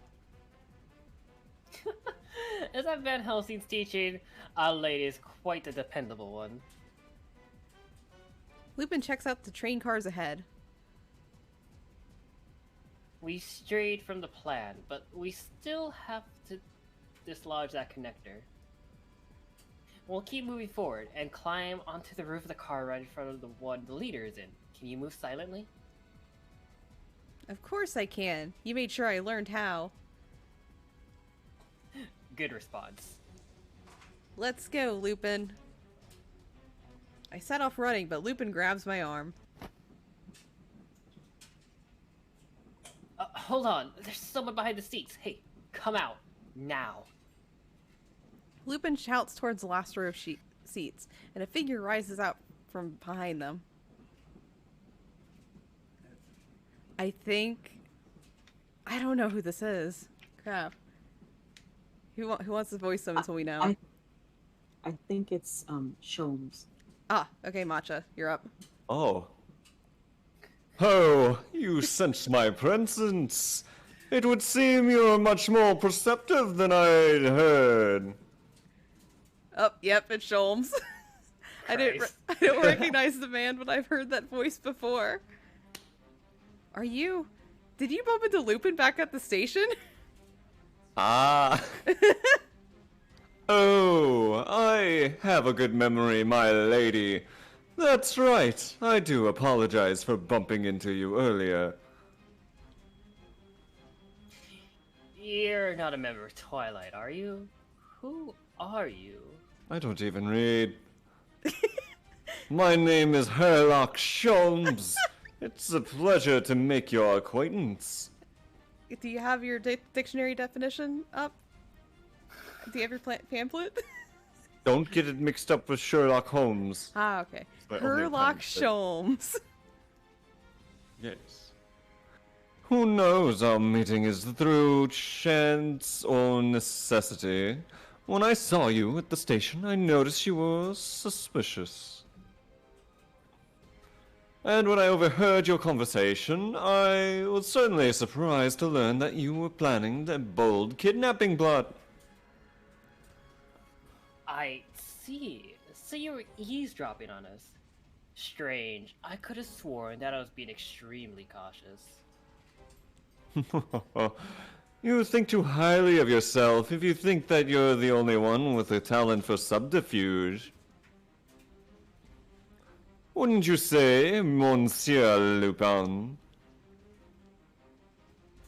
Is that Van Helsing's teaching? Our lady is quite the dependable one. Lupin checks out the train cars ahead. We strayed from the plan, but we still have to dislodge that connector. We'll keep moving forward and climb onto the roof of the car right in front of the one the leader is in. Can you move silently? Of course I can. You made sure I learned how. Good response. Let's go, Lupin. I set off running, but Lupin grabs my arm. Hold on. There's someone behind the seats. Hey, come out. Now. Lupin shouts towards the last row of seats, and a figure rises out from behind them. I don't know who this is. Crap. Who wants to voice them until we know? I think it's Sholmes. Ah, okay, Matcha, you're up. Oh. Oh, you sense my presence. It would seem you're much more perceptive than I'd heard. Oh, yep, it's Sholmes. I don't recognize the man, but I've heard that voice before. Did you bump into Lupin back at the station? Ah. Oh, I have a good memory, my lady. That's right. I do apologize for bumping into you earlier. You're not a member of Twilight, are you? Who are you? I don't even read. My name is Herlock Sholmes. It's a pleasure to make your acquaintance. Do you have your dictionary definition up? Do you have your pamphlet? Don't get it mixed up with Sherlock Holmes. Ah, okay. My only Herlock pamphlet. Sholmes. Yes. Who knows our meeting is through chance or necessity. When I saw you at the station, I noticed you were suspicious. And when I overheard your conversation, I was certainly surprised to learn that you were planning a bold kidnapping plot. I see. So you were eavesdropping on us. Strange. I could have sworn that I was being extremely cautious. You think too highly of yourself if you think that you're the only one with a talent for subterfuge. Wouldn't you say, Monsieur Lupin?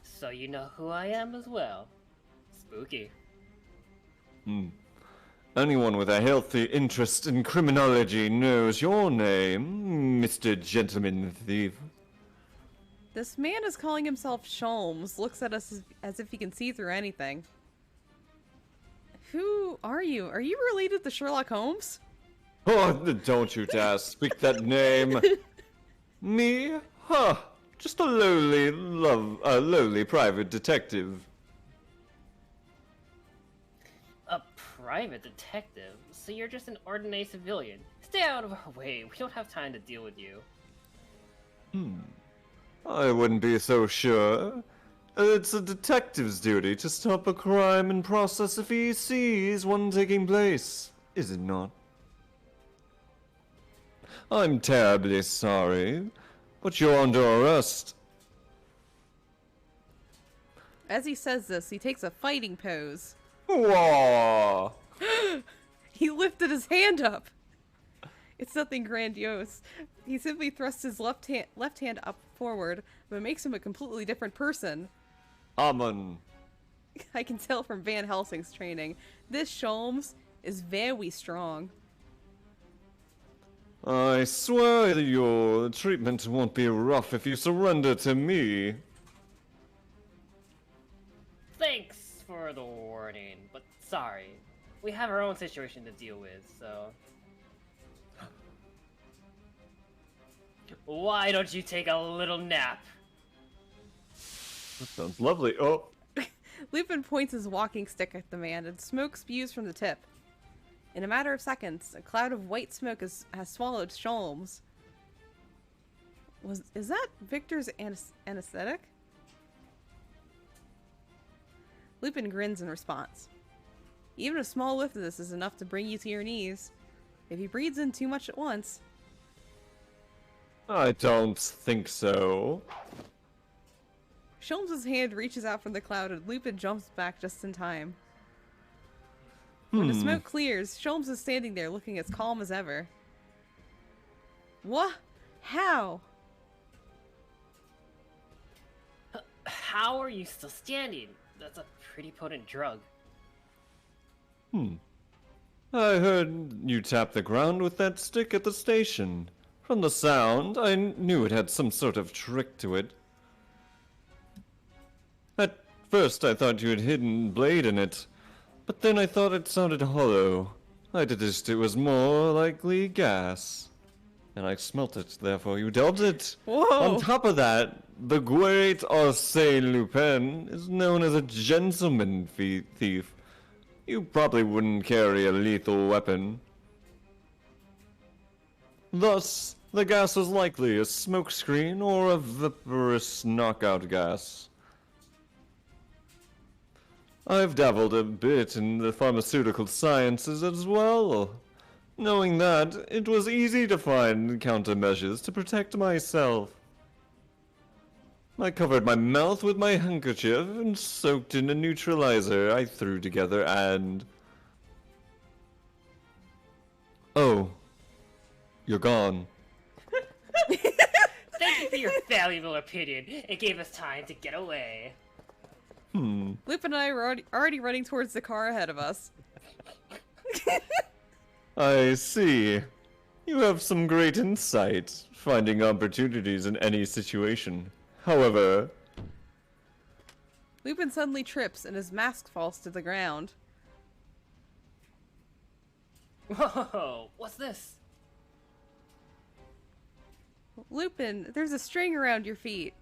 So you know who I am as well. Spooky. Anyone with a healthy interest in criminology knows your name, Mr. Gentleman Thief. This man is calling himself Sholmes, looks at us as if he can see through anything. Who are you? Are you related to Sherlock Holmes? Oh, don't you dare speak that name. Me? Huh. Just a lowly private detective. A private detective? So you're just an ordinary civilian. Stay out of our way. We don't have time to deal with you. I wouldn't be so sure. It's a detective's duty to stop a crime in process if he sees one taking place, is it not? I'm terribly sorry, but you're under arrest. As he says this, he takes a fighting pose. Whoa! He lifted his hand up. It's nothing grandiose. He simply thrusts his left hand up forward, but it makes him a completely different person. Amen. I can tell from Van Helsing's training. This Sholmes is very strong. I swear that your treatment won't be rough if you surrender to me. Thanks for the warning, but sorry. We have our own situation to deal with, so... Why don't you take a little nap? That sounds lovely. Oh. Lupin points his walking stick at the man, and smoke spews from the tip. In a matter of seconds, a cloud of white smoke has swallowed Sholmes. Is that Victor's anesthetic? Lupin grins in response. Even a small whiff of this is enough to bring you to your knees. If he breathes in too much at once... I don't think so. Sholmes' hand reaches out from the cloud and Lupin jumps back just in time. When the smoke clears, Sholmes is standing there looking as calm as ever. What? How? How are you still standing? That's a pretty potent drug. I heard you tap the ground with that stick at the station. From the sound, I knew it had some sort of trick to it. At first, I thought you had hidden a blade in it, but then I thought it sounded hollow. I deduced it was more likely gas. And I smelt it, therefore you dealt it. Whoa. On top of that, the great Arsène Lupin is known as a gentleman thief. You probably wouldn't carry a lethal weapon. Thus, the gas was likely a smokescreen or a vaporous knockout gas. I've dabbled a bit in the pharmaceutical sciences as well. Knowing that, it was easy to find countermeasures to protect myself. I covered my mouth with my handkerchief and soaked in a neutralizer I threw together and... Oh. You're gone. Thank you for your valuable opinion. It gave us time to get away. Lupin and I were already running towards the car ahead of us. I see. You have some great insight, finding opportunities in any situation. However... Lupin suddenly trips and his mask falls to the ground. Whoa, what's this? Lupin, there's a string around your feet.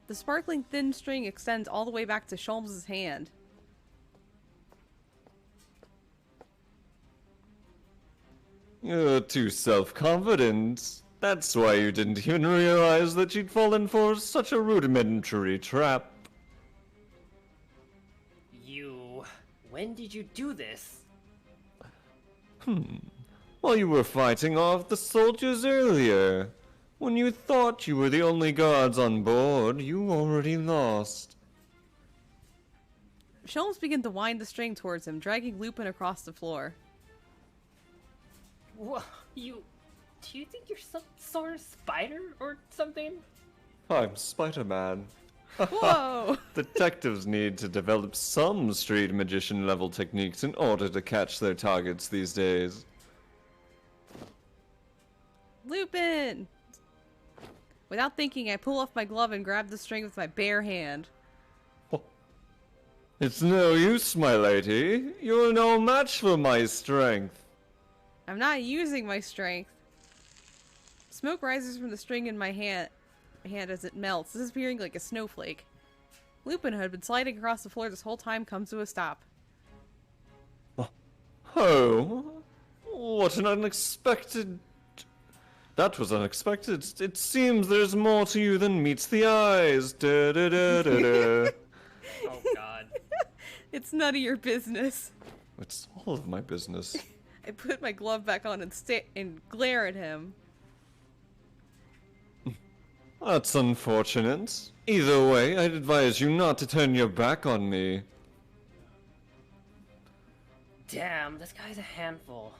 The sparkling thin string extends all the way back to Sholmes' hand. You're too self-confident. That's why you didn't even realize that you'd fallen for such a rudimentary trap. You... When did you do this? While you were fighting off the soldiers earlier. When you thought you were the only guards on board, you already lost. Sholmes began to wind the string towards him, dragging Lupin across the floor. Whoa, you... Do you think you're some sort of spider or something? I'm Spider-Man. Whoa! Detectives need to develop some street magician level techniques in order to catch their targets these days. Lupin! Without thinking, I pull off my glove and grab the string with my bare hand. It's no use, my lady. You're no match for my strength. I'm not using my strength. Smoke rises from the string in my hand as it melts, disappearing like a snowflake. Lupin, who had been sliding across the floor this whole time, comes to a stop. Oh, what an unexpected... That was unexpected. It seems there's more to you than meets the eyes. Da, da, da, da, da. Oh god. It's none of your business. It's all of my business. I put my glove back on and glare at him. That's unfortunate. Either way, I'd advise you not to turn your back on me. Damn, this guy's a handful.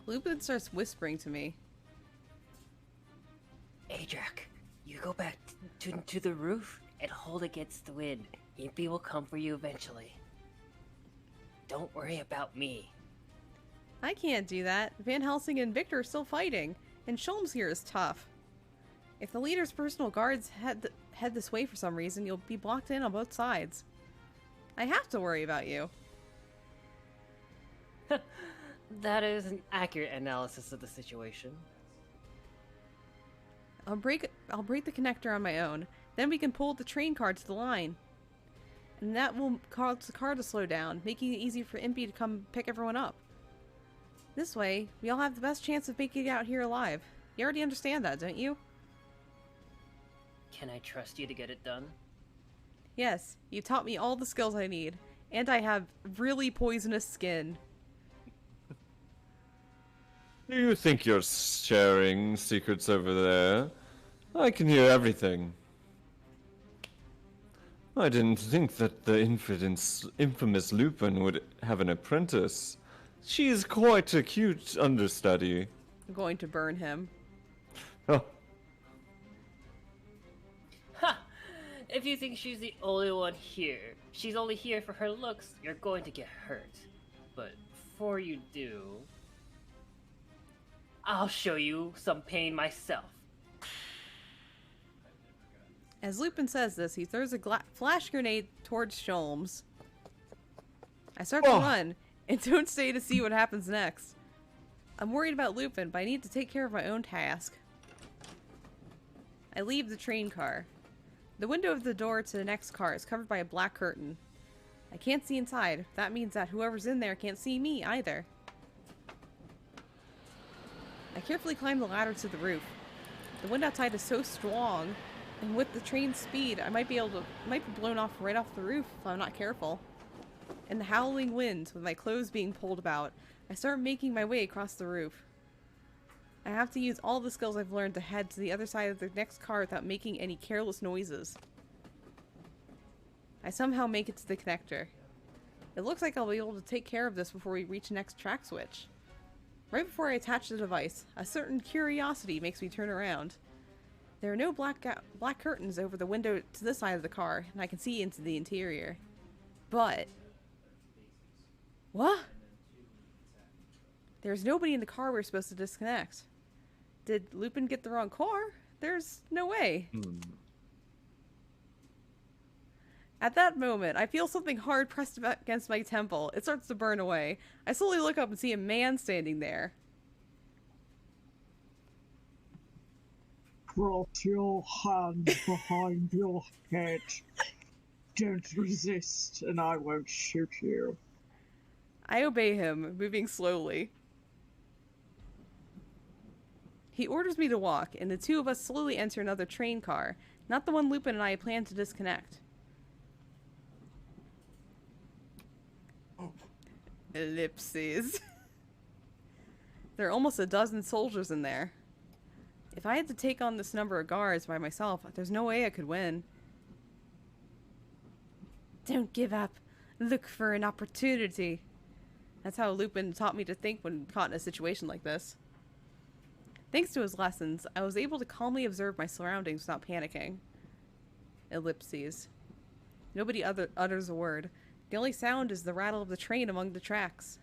Lupin starts whispering to me. Aidrac, you go back to the roof and hold against the wind. Impy will come for you eventually. Don't worry about me. I can't do that. Van Helsing and Victor are still fighting, and Sholmes here is tough. If the leader's personal guards head this way for some reason, you'll be blocked in on both sides. I have to worry about you. That is an accurate analysis of the situation. I'll break the connector on my own. Then we can pull the train car to the line. And that will cause the car to slow down, making it easy for Impy to come pick everyone up. This way, we all have the best chance of making it out here alive. You already understand that, don't you? Can I trust you to get it done? Yes, you taught me all the skills I need. And I have really poisonous skin. Do you think you're sharing secrets over there? I can hear everything. I didn't think that the infamous Lupin would have an apprentice. She's quite a cute understudy. I'm going to burn him. Oh, if you think she's the only one here, she's only here for her looks, you're going to get hurt. But before you do, I'll show you some pain myself. As Lupin says this, he throws a flash grenade towards Sholmes. I start to run, and don't stay to see what happens next. I'm worried about Lupin, but I need to take care of my own task. I leave the train car. The window of the door to the next car is covered by a black curtain. I can't see inside. That means that whoever's in there can't see me either. I carefully climb the ladder to the roof. The wind outside is so strong, and with the train's speed, I might be blown off right off the roof if I'm not careful. In the howling wind, with my clothes being pulled about, I start making my way across the roof. I have to use all the skills I've learned to head to the other side of the next car without making any careless noises. I somehow make it to the connector. It looks like I'll be able to take care of this before we reach the next track switch. Right before I attach the device, a certain curiosity makes me turn around. There are no black curtains over the window to this side of the car, and I can see into the interior. But... what? There's nobody in the car we're supposed to disconnect. Did Lupin get the wrong car? There's no way. At that moment, I feel something hard pressed against my temple. It starts to burn away. I slowly look up and see a man standing there. Put your hand behind your head. Don't resist, and I won't shoot you. I obey him, moving slowly. He orders me to walk, and the two of us slowly enter another train car, not the one Lupin and I planned to disconnect. Ellipses. There are almost a dozen soldiers in there. If I had to take on this number of guards by myself, there's no way I could win. Don't give up. Look for an opportunity. That's how Lupin taught me to think when caught in a situation like this. Thanks to his lessons, I was able to calmly observe my surroundings without panicking. Ellipses. Nobody utters a word. The only sound is the rattle of the train among the tracks.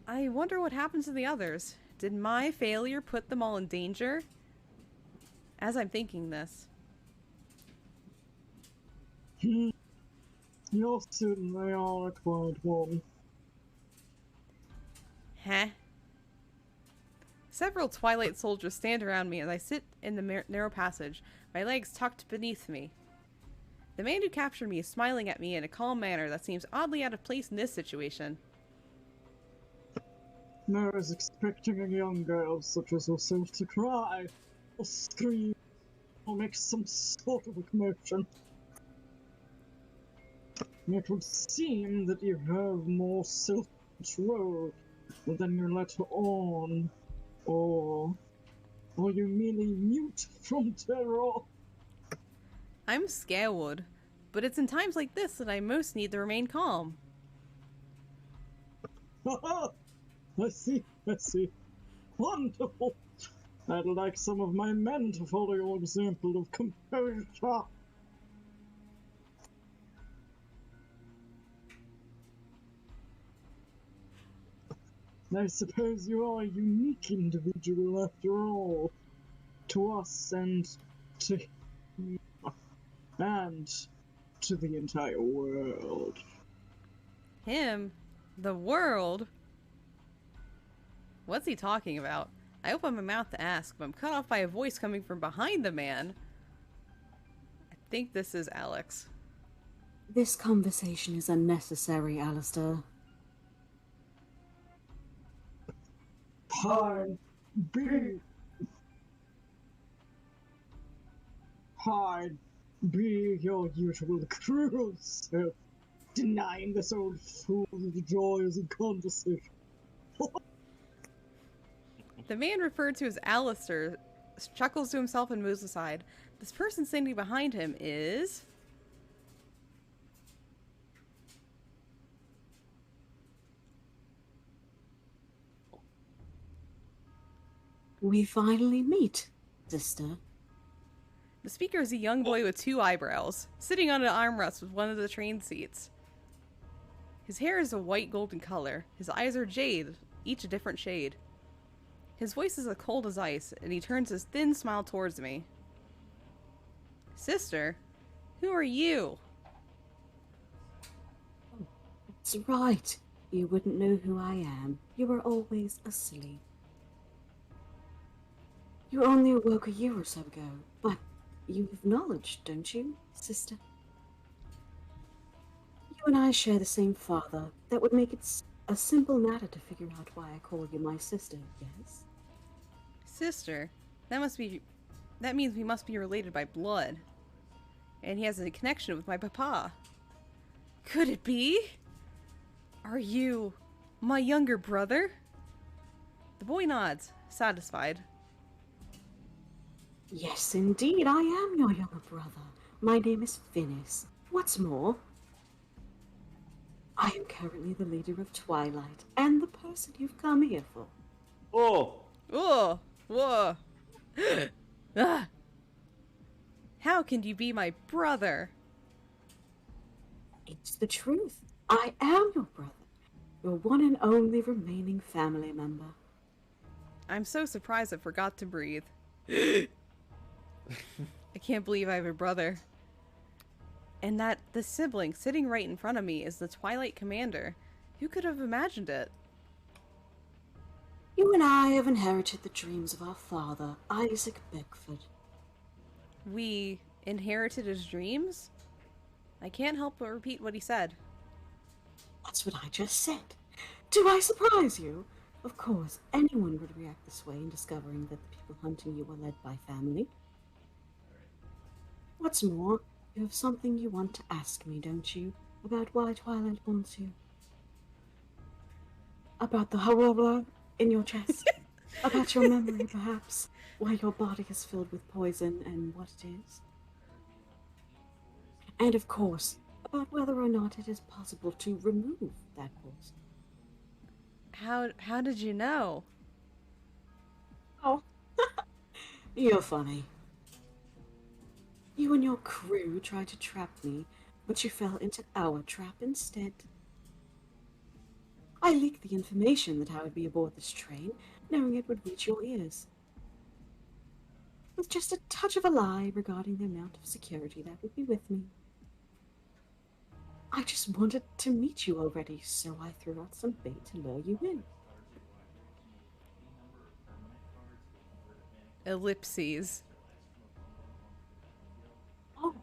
I wonder what happened to the others. Did my failure put them all in danger? As I'm thinking this. You're certainly are a quiet one. Huh? Several Twilight soldiers stand around me as I sit in the narrow passage, my legs tucked beneath me. The man who captured me is smiling at me in a calm manner that seems oddly out of place in this situation. I was expecting a young girl such as yourself to cry, or scream, or make some sort of a commotion. It would seem that you have more self-control than you let on, or you merely mute from terror. I'm scared, but it's in times like this that I most need to remain calm. I see. Wonderful. I'd like some of my men to follow your example of composure. I suppose you are a unique individual after all. To us and to the entire world. Him? The world? What's he talking about? I open my mouth to ask, but I'm cut off by a voice coming from behind the man. I think this is Alex. This conversation is unnecessary, Alistair. Hide be your usual cruel self, denying this old fool the joys of conversation. The man referred to as Alistair chuckles to himself and moves aside. This person standing behind him is... We finally meet, sister. The speaker is a young boy with 2 eyebrows, sitting on an armrest with one of the train seats. His hair is a white golden color. His eyes are jade, each a different shade. His voice is as cold as ice, and he turns his thin smile towards me. Sister, who are you? That's right. You wouldn't know who I am. You were always asleep. You only awoke a year or so ago, but you have knowledge, don't you, sister? You and I share the same father. That would make it a simple matter to figure out why I call you my sister, yes? Sister? That means we must be related by blood. And he has a connection with my papa. Could it be? Are you my younger brother? The boy nods, satisfied. Yes, indeed, I am your younger brother. My name is Finis. What's more, I am currently the leader of Twilight, and the person you've come here for. Oh! Whoa! Whoa! Ah. How can you be my brother? It's the truth. I am your brother, your one and only remaining family member. I'm so surprised I forgot to breathe. I can't believe I have a brother. And that the sibling sitting right in front of me is the Twilight Commander. Who could have imagined it? You and I have inherited the dreams of our father, Isaac Beckford. We inherited his dreams? I can't help but repeat what he said. That's what I just said. Do I surprise you? Of course, anyone would react this way in discovering that the people hunting you were led by family. What's more, you have something you want to ask me, don't you? About why Twilight wants you. About the horror in your chest. About your memory, perhaps. Why your body is filled with poison and what it is. And of course, about whether or not it is possible to remove that poison. How did you know? Oh, you're funny. You and your crew tried to trap me, but you fell into our trap instead. I leaked the information that I would be aboard this train, knowing it would reach your ears. With just a touch of a lie regarding the amount of security that would be with me. I just wanted to meet you already, so I threw out some bait to lure you in. Ellipses. Oh,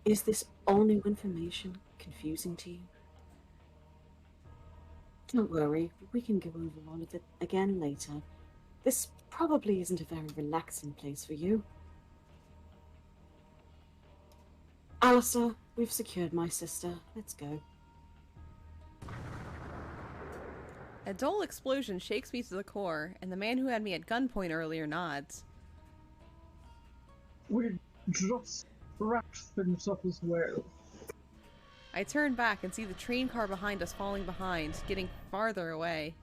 is this all new information confusing to you? Don't worry, we can go over all of it again later. This probably isn't a very relaxing place for you. Alistair, we've secured my sister. Let's go. A dull explosion shakes me to the core, and the man who had me at gunpoint earlier nods. We just wrapped things up as well. I turn back and see the train car behind us falling behind, getting farther away.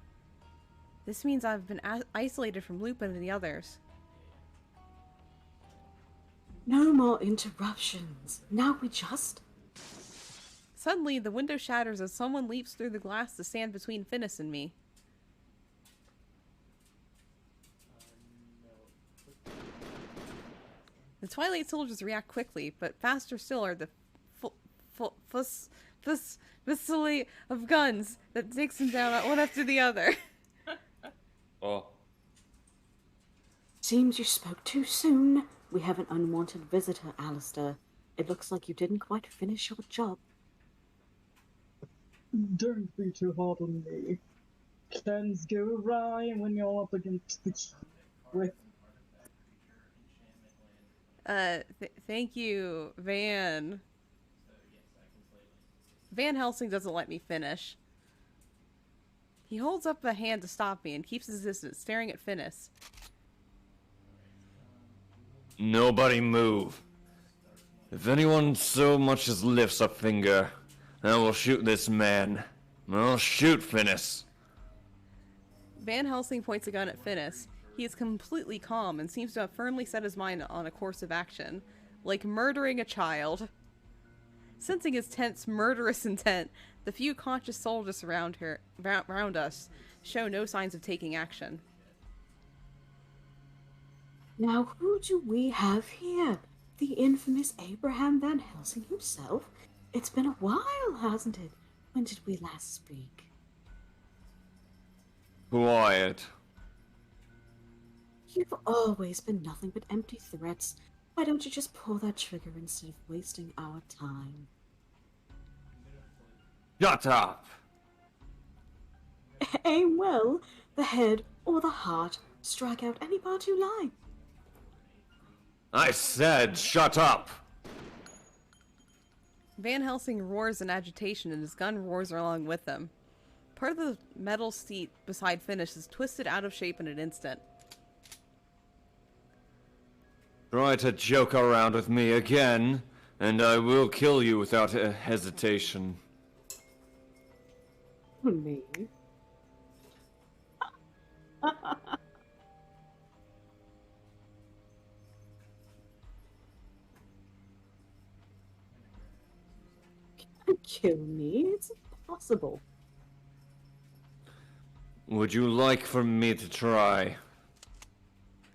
This means I've been isolated from Lupin and the others. No more interruptions. Now we just... Suddenly, the window shatters as someone leaps through the glass to stand between Finis and me. The Twilight soldiers react quickly, but faster still are the fusili of guns that takes them down one after the other. Oh. Seems you spoke too soon. We have an unwanted visitor, Alistair. It looks like you didn't quite finish your job. Don't be too hard on me. Plans go awry when you're up against the with Thank you, Van. Van Helsing doesn't let me finish. He holds up a hand to stop me and keeps his distance, staring at Finis. Nobody move. If anyone so much as lifts a finger, I will shoot this man. I'll shoot Finis. Van Helsing points a gun at Finis. He is completely calm and seems to have firmly set his mind on a course of action. like murdering a child. Sensing his tense, murderous intent, the few conscious soldiers around us show no signs of taking action. Now, who do we have here? The infamous Abraham Van Helsing himself? It's been a while, hasn't it? When did we last speak? Quiet. You've always been nothing but empty threats. Why don't you just pull that trigger instead of wasting our time? Shut up! Aim well, the head or the heart. Strike out any part you like. I said shut up! Van Helsing roars in agitation and his gun roars along with him. Part of the metal seat beside Finnish is twisted out of shape in an instant. Try to joke around with me again, and I will kill you without a hesitation. Me? Can't kill me. It's impossible. Would you like for me to try?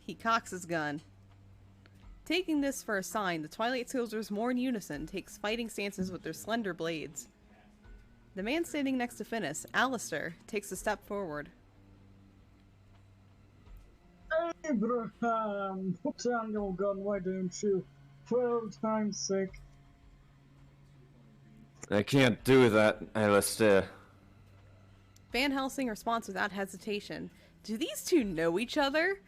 He cocks his gun. Taking this for a sign, the Twilight soldiers more in unison takes fighting stances with their slender blades. The man standing next to Finnis, Alistair, takes a step forward. Abraham, put down your gun, why don't you? 12 times sick. I can't do that, Alistair. Van Helsing responds without hesitation. Do these two know each other?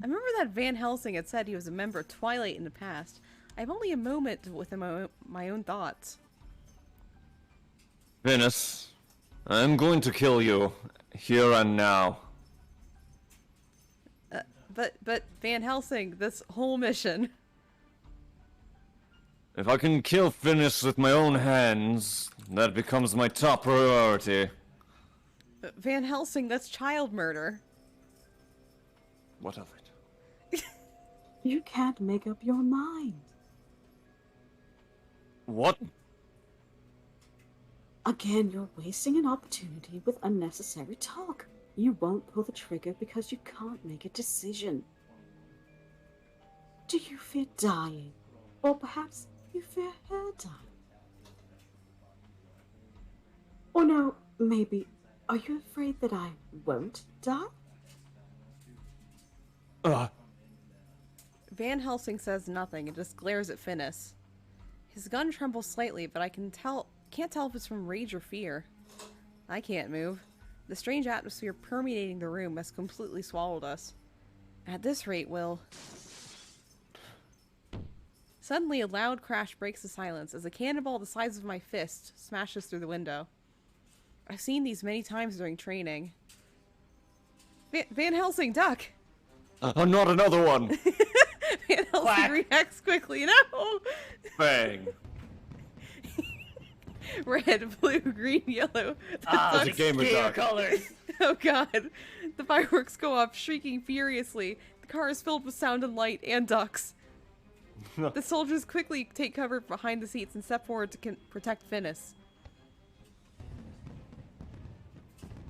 I remember that Van Helsing had said he was a member of Twilight in the past. I have only a moment with my own thoughts. Venus, I'm going to kill you, here and now. But Van Helsing, this whole mission. If I can kill Venus with my own hands, that becomes my top priority. Van Helsing, that's child murder. What of it? You can't make up your mind. What? Again, you're wasting an opportunity with unnecessary talk. You won't pull the trigger because you can't make a decision. Do you fear dying? Or perhaps you fear her dying? Or no, maybe, are you afraid that I won't die? Van Helsing says nothing and just glares at Finnis. His gun trembles slightly, but I can't tell if it's from rage or fear. I can't move. The strange atmosphere permeating the room has completely swallowed us. At this rate, Suddenly, a loud crash breaks the silence as a cannonball the size of my fist smashes through the window. I've seen these many times during training. Van Helsing, duck! Not another one! Van Helsing Quack. reacts quickly. No! Bang! Red, blue, green, yellow. Ah, It's a gamer scare duck. colors. Oh god. The fireworks go off, shrieking furiously. The car is filled with sound and light and ducks. The soldiers quickly take cover behind the seats and step forward to protect Finnis.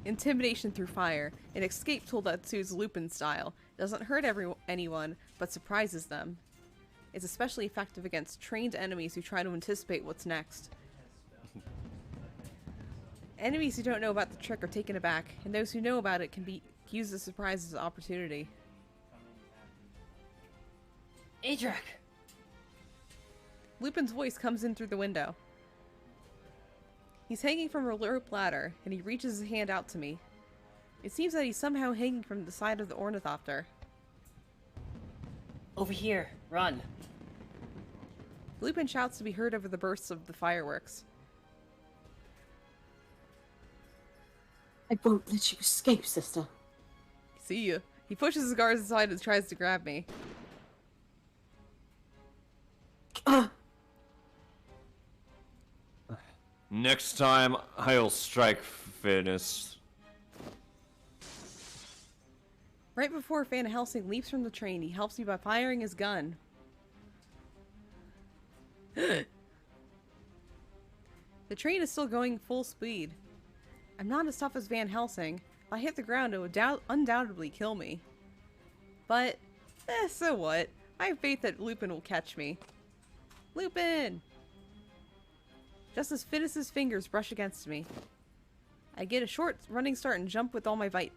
Intimidation through fire. An escape tool that suits Lupin style. It doesn't hurt anyone, but surprises them. It's especially effective against trained enemies who try to anticipate what's next. Enemies who don't know about the trick are taken aback, and those who know about it can use the surprise as an opportunity. Aidrac! Lupin's voice comes in through the window. He's hanging from a rope ladder, and he reaches his hand out to me. It seems that he's somehow hanging from the side of the ornithopter. Over here, run. Lupin shouts to be heard over the bursts of the fireworks. I won't let you escape, sister. See ya. He pushes his guards aside and tries to grab me. Next time, I'll strike Venus. Right before Van Helsing leaps from the train, he helps me by firing his gun. The train is still going full speed. I'm not as tough as Van Helsing. If I hit the ground, it would undoubtedly kill me. But, so what? I have faith that Lupin will catch me. Lupin! Just as Finis's fingers brush against me, I get a short running start and jump with all my might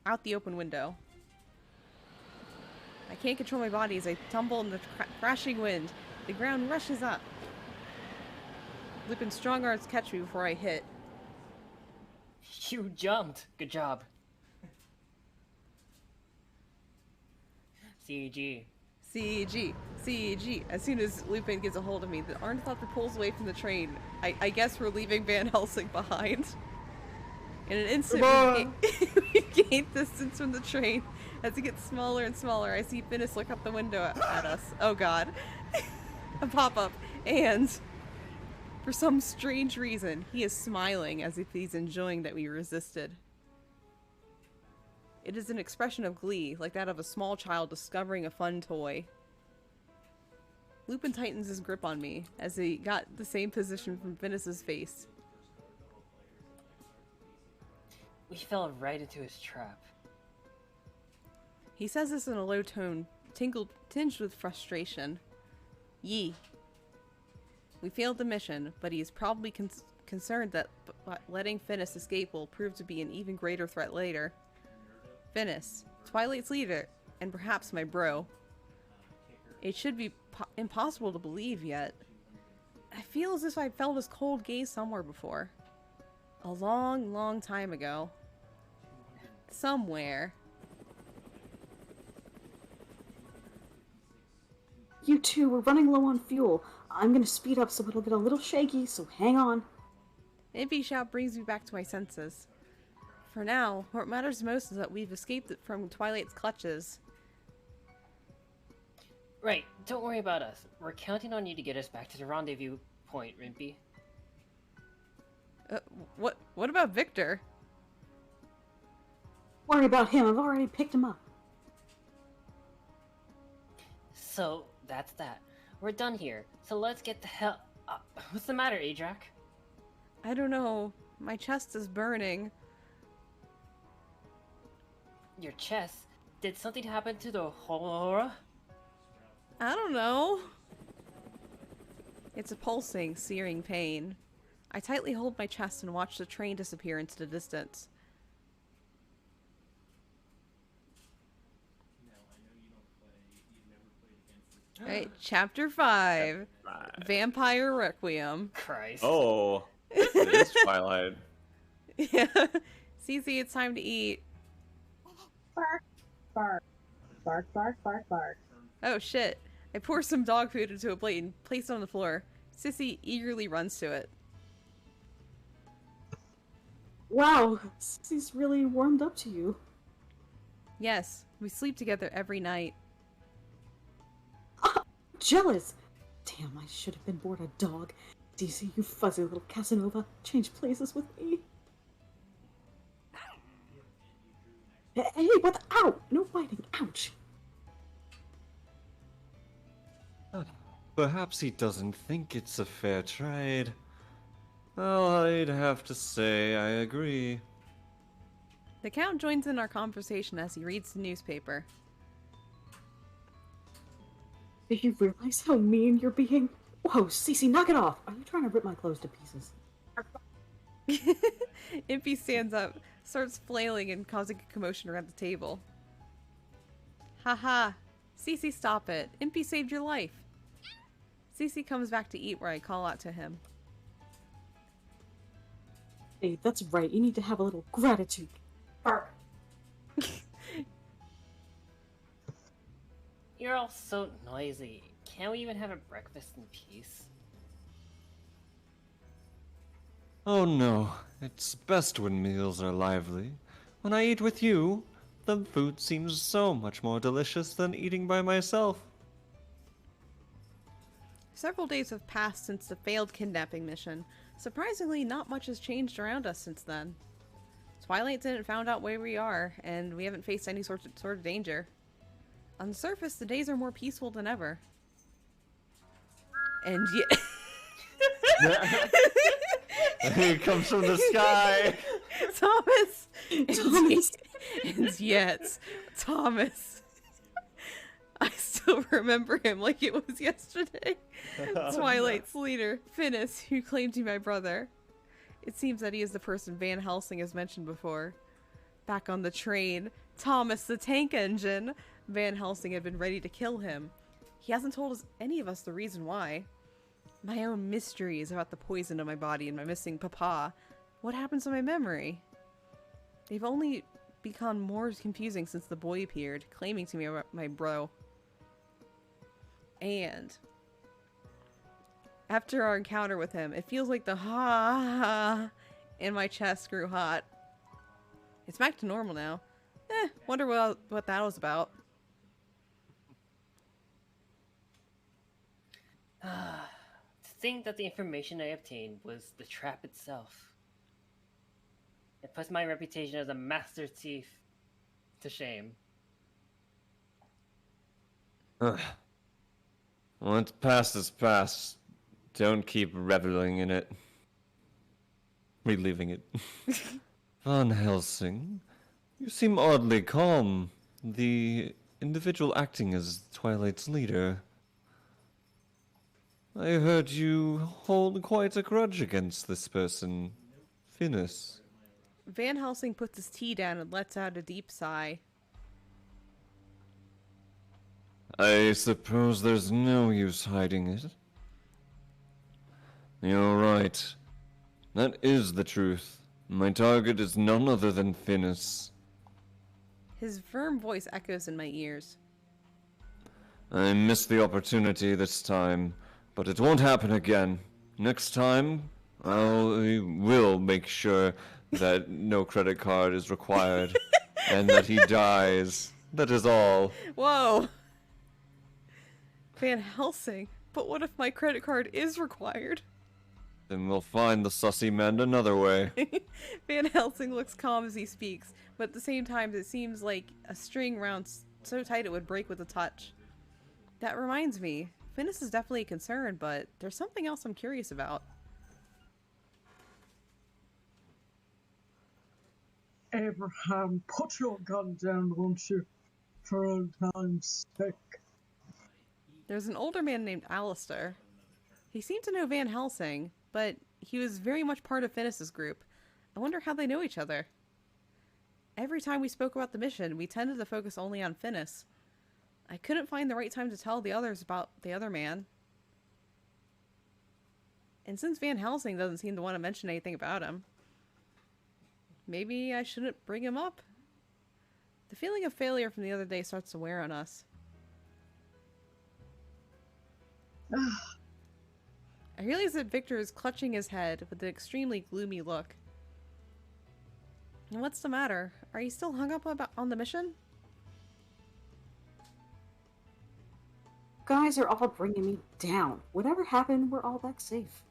out the open window. I can't control my body as I tumble in the crashing wind. The ground rushes up. Lupin's strong arms catch me before I hit. You jumped. Good job. CG. CG. CG. As soon as Lupin gets a hold of me, the Ornithopter pulls away from the train. I guess we're leaving Van Helsing behind. In an instant, we gain distance from the train. As it gets smaller and smaller, I see Finis look out the window at us. Oh god. A pop-up. And, for some strange reason, he is smiling as if he's enjoying that we resisted. It is an expression of glee, like that of a small child discovering a fun toy. Lupin tightens his grip on me, as he got the same position from Finis's face. We fell right into his trap. He says this in a low tone, tinged with frustration. Yee. We failed the mission, but he is probably concerned that letting Finis escape will prove to be an even greater threat later. Finis, Twilight's leader, and perhaps my bro. It should be impossible to believe yet. I feel as if I felt his cold gaze somewhere before. A long, long time ago. Somewhere. You two, we're running low on fuel. I'm gonna speed up so it'll get a little shaky, so hang on. Impy's shout brings me back to my senses. For now, what matters most is that we've escaped from Twilight's clutches. Right, don't worry about us. We're counting on you to get us back to the rendezvous point, Rimpy. What about Victor? Worry about him, I've already picked him up. So, that's that. We're done here, so let's get the hell... what's the matter, aidrac? I don't know. My chest is burning. Your chest? Did something happen to the horror? I don't know. It's a pulsing, searing pain. I tightly hold my chest and watch the train disappear into the distance. Alright, Chapter 5. Vampire Requiem. Christ. Oh, it is Twilight. Yeah. Cece, it's time to eat. Bark, bark, bark, bark, bark, bark. Oh shit. I pour some dog food into a plate and place it on the floor. Sissy eagerly runs to it. Wow, Sissy's really warmed up to you. Yes, we sleep together every night. Jealous! Damn, I should have been born a dog. Sissy, you fuzzy little Casanova, change places with me. Hey, what the? Ow! No biting, ouch! Perhaps he doesn't think it's a fair trade. Well, I'd have to say I agree. The Count joins in our conversation as he reads the newspaper. Do you realize how mean you're being? Whoa, Cece, knock it off! Are you trying to rip my clothes to pieces? Impy stands up, starts flailing and causing a commotion around the table. Haha. Cece, stop it. Impy saved your life. Cece comes back to eat where I call out to him. Hey, that's right, you need to have a little gratitude. Bark! You're all so noisy. Can't we even have a breakfast in peace? Oh no, it's best when meals are lively. When I eat with you, the food seems so much more delicious than eating by myself. Several days have passed since the failed kidnapping mission. Surprisingly, not much has changed around us since then. Twilight didn't found out where we are, and we haven't faced any sort of danger. On the surface, the days are more peaceful than ever. And yet... He comes from the sky. Thomas! Thomas. And yet, Thomas. I still remember him like it was yesterday. Twilight's leader, Finnis, who claimed to be my brother. It seems that he is the person Van Helsing has mentioned before. Back on the train, Thomas the tank engine. Van Helsing had been ready to kill him. He hasn't told any of us the reason why. My own mysteries about the poison in my body and my missing papa. What happens to my memory? They've only become more confusing since the boy appeared, claiming to be my bro. And after our encounter with him, it feels like the ha in my chest grew hot. It's back to normal now. Wonder what that was about. To think that the information I obtained was the trap itself. It puts my reputation as a master thief to shame. What's past is past. Don't keep reveling in it. Reliving it. Van Helsing, you seem oddly calm. The individual acting as Twilight's leader. I heard you hold quite a grudge against this person, Finnis. Van Helsing puts his tea down and lets out a deep sigh. I suppose there's no use hiding it. You're right. That is the truth. My target is none other than Finnis. His firm voice echoes in my ears. I missed the opportunity this time, but it won't happen again. Next time, I will make sure that no credit card is required and that he dies. That is all. Whoa! Van Helsing, but what if my credit card is required? Then we'll find the sussy man another way. Van Helsing looks calm as he speaks, but at the same time it seems like a string wound so tight it would break with a touch. That reminds me, Finnis is definitely a concern, but there's something else I'm curious about. Abraham, put your gun down, won't you? For old time's sake. There's an older man named Alistair. He seemed to know Van Helsing, but he was very much part of Finnis's group. I wonder how they know each other. Every time we spoke about the mission, we tended to focus only on Finnis. I couldn't find the right time to tell the others about the other man. And since Van Helsing doesn't seem to want to mention anything about him, maybe I shouldn't bring him up. The feeling of failure from the other day starts to wear on us. I realize that Victor is clutching his head with an extremely gloomy look. And what's the matter? Are you still hung up on the mission? Guys are all bringing me down. Whatever happened, we're all back safe.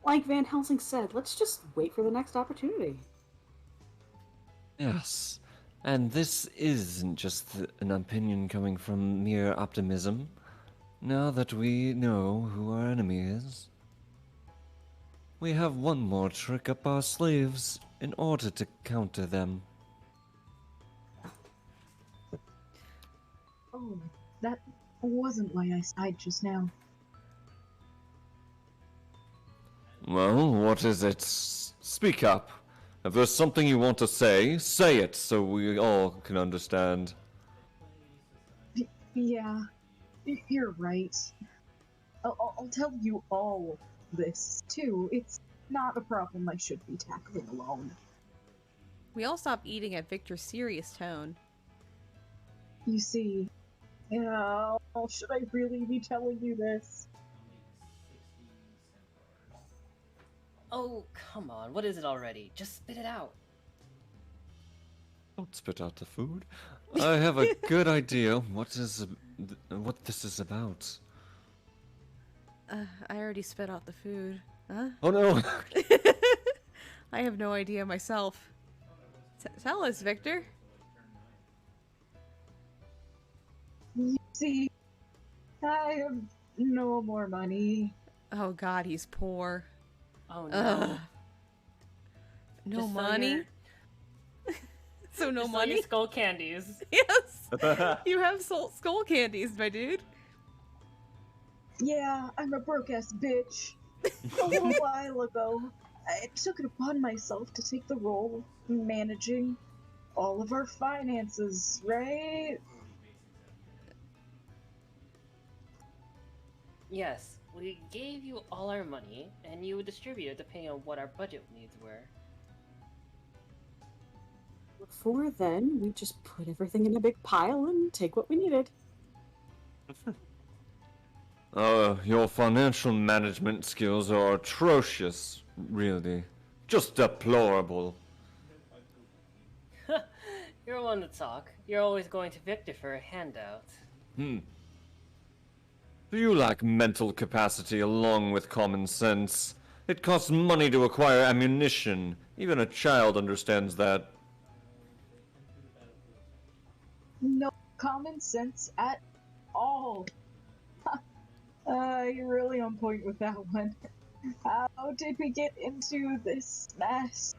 Like Van Helsing said, let's just wait for the next opportunity. Yes, and this isn't just an opinion coming from mere optimism. Now that we know who our enemy is, we have one more trick up our sleeves in order to counter them. Oh, that wasn't why I sighed just now. Well, what is it? Speak up. If there's something you want to say, say it so we all can understand. Yeah, you're right. I'll tell you all this, too. It's not a problem I should be tackling alone. We all stop eating at Victor's serious tone. You see, should I really be telling you this? Oh, come on. What is it already? Just spit it out. Don't spit out the food. I have a good idea what this is about. I already spit out the food. Huh? Oh no! I have no idea myself. Tell us, Victor. You see, I have no more money. Oh God, he's poor. Oh no. Ugh. No Just sell money? your- So no just sell your money? skull candies. Yes! You have skull candies, my dude. Yeah, I'm a broke-ass bitch. A little while ago, I took it upon myself to take the role of managing all of our finances, right? Yes, we gave you all our money, and you would distribute it depending on what our budget needs were. Before then, we just put everything in a big pile and take what we needed. Your financial management skills are atrocious, really. Just deplorable. You're one to talk. You're always going to Victor for a handout. Do you lack mental capacity along with common sense? It costs money to acquire ammunition. Even a child understands that. No common sense at all. You're really on point with that one. How did we get into this mess?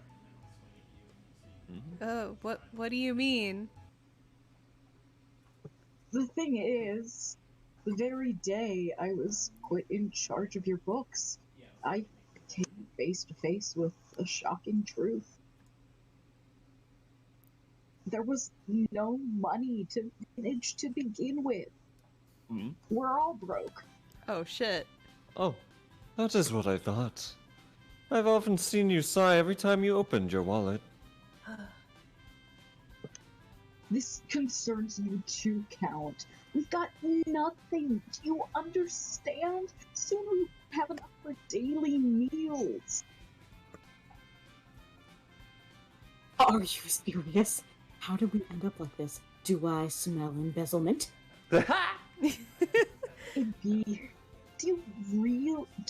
Oh, what do you mean? The thing is, the very day I was put in charge of your books, I came face to face with a shocking truth. There was no money to manage to begin with. We're all broke. Oh shit. Oh, that is what I thought. I've often seen you sigh every time you opened your wallet. This concerns you too, Count. We've got nothing. Do you understand? Soon we won't have enough for daily meals. Are you serious? How did we end up like this? Do I smell embezzlement? B, do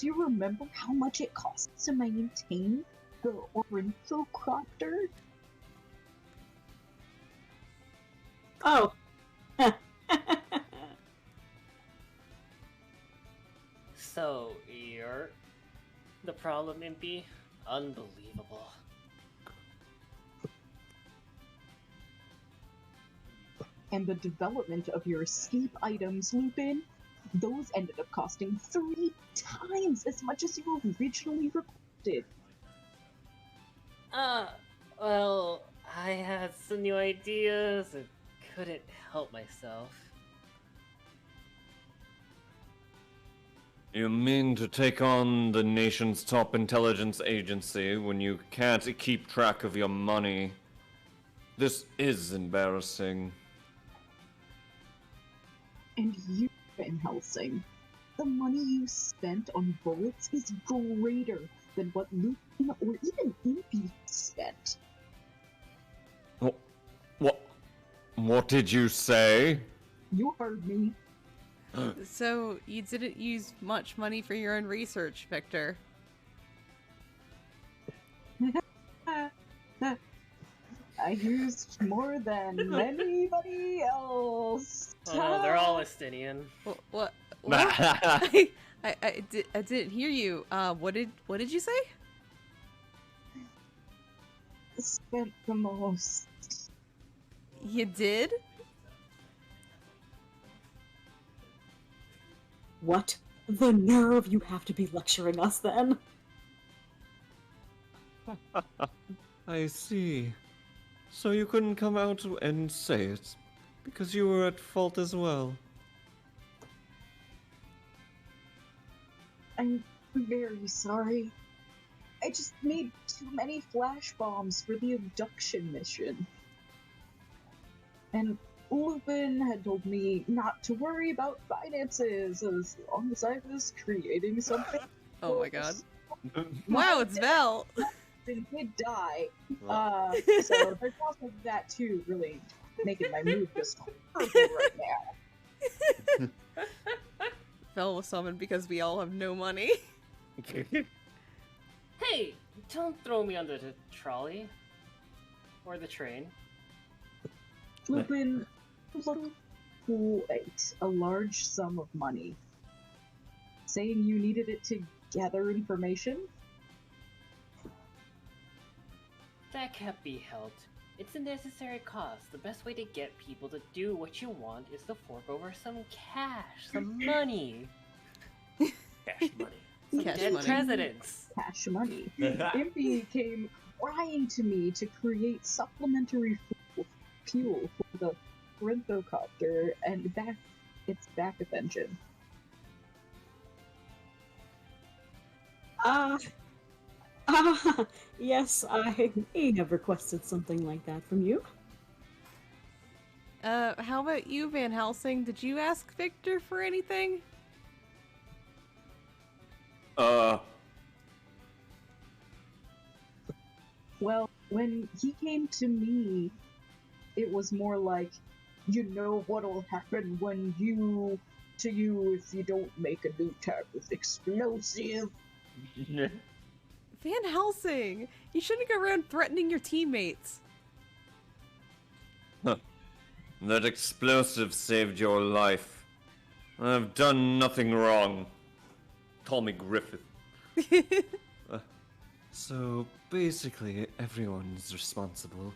you remember how much it costs to maintain the ornithocopter? Oh. So, you're the problem, Impy? Unbelievable. And the development of your escape items, Lupin, those ended up costing 3 times as much as you originally requested. Well, I had some new ideas and couldn't help myself. You mean to take on the nation's top intelligence agency when you can't keep track of your money? This is embarrassing. And you, Van Helsing, the money you spent on bullets is greater than what Lupin or even Impy spent. What did you say? You heard me. So you didn't use much money for your own research, Victor. I used more than anybody else. Oh no, they're all Estinian. What? I didn't hear you. What did you say? Spent the most. You did? What? The nerve you have to be lecturing us then. I see. So you couldn't come out and say it, because you were at fault as well. I'm very sorry. I just made too many flash bombs for the abduction mission. And Lupin had told me not to worry about finances as long as I was creating something. Oh my god. Wow, it's Vel. Then did die. So there's also that too, really making my move just horrible right now. Vel was summoned because we all have no money. Hey, don't throw me under the trolley. Or the train. Lupin, look, wait, a large sum of money. saying you needed it to gather information? That can't be helped. It's a necessary cost. The best way to get people to do what you want is to fork over some cash, some money. Cash money. Some Cash dead money. presidents. Cash money. Impy came crying to me to create supplementary fuel for the Ornithocopter and its backup engine. Yes, I may have requested something like that from you. How about you, Van Helsing? Did you ask Victor for anything? Well, when he came to me, it was more like, you know what'll happen when you if you don't make a new type of explosive. Van Helsing! You shouldn't go around threatening your teammates. That explosive saved your life. I've done nothing wrong. Call me Griffith. So basically, everyone's responsible.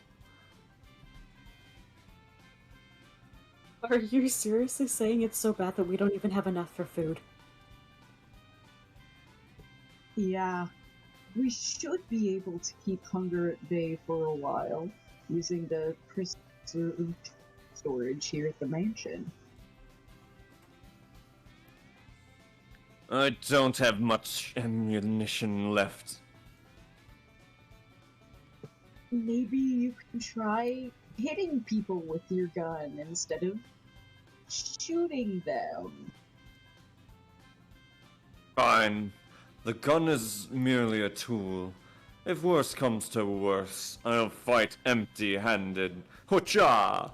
Are you seriously saying it's so bad that we don't even have enough for food? Yeah, we should be able to keep hunger at bay for a while using the preserved storage here at the mansion. I don't have much ammunition left. Maybe you can try hitting people with your gun instead of shooting them. Fine. The gun is merely a tool. If worse comes to worse, I'll fight empty-handed. Hoocha!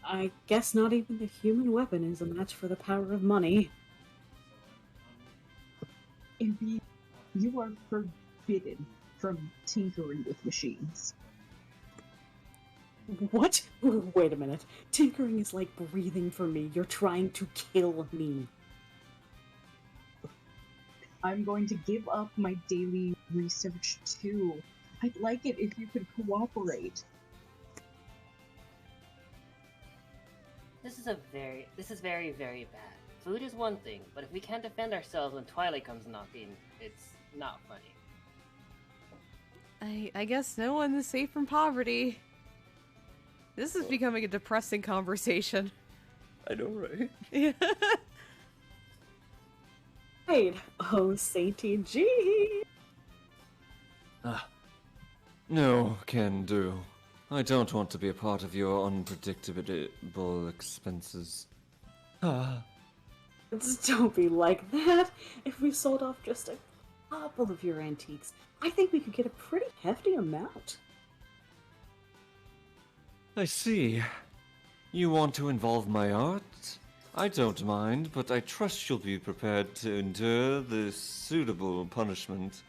I guess not even the human weapon is a match for the power of money. Impy, you are forbidden from tinkering with machines. What? Wait a minute. Tinkering is like breathing for me. You're trying to kill me. I'm going to give up my daily research too. I'd like it if you could cooperate. This is very, very bad. Food is one thing, but if we can't defend ourselves when Twilight comes knocking, it's not funny. I guess no one is safe from poverty. This is becoming a depressing conversation. I know, right? Yeah. Wait, oh Sainty G! No, can do. I don't want to be a part of your unpredictable expenses. Don't be like that. If we sold off just a couple of your antiques, I think we could get a pretty hefty amount. I see. You want to involve my art? I don't mind, but I trust you'll be prepared to endure the suitable punishment.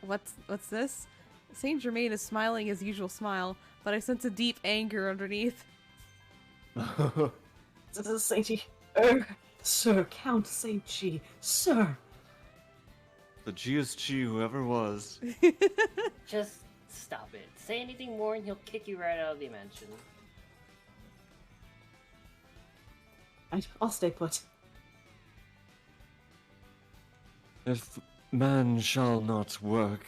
What's this? Saint Germain is smiling his usual smile, but I sense a deep anger underneath. This is Sainty. Sir, Count Saint G. Sir! The GSG whoever was. Just stop it. Say anything more and he'll kick you right out of the mansion. I'll stay put. If man shall not work,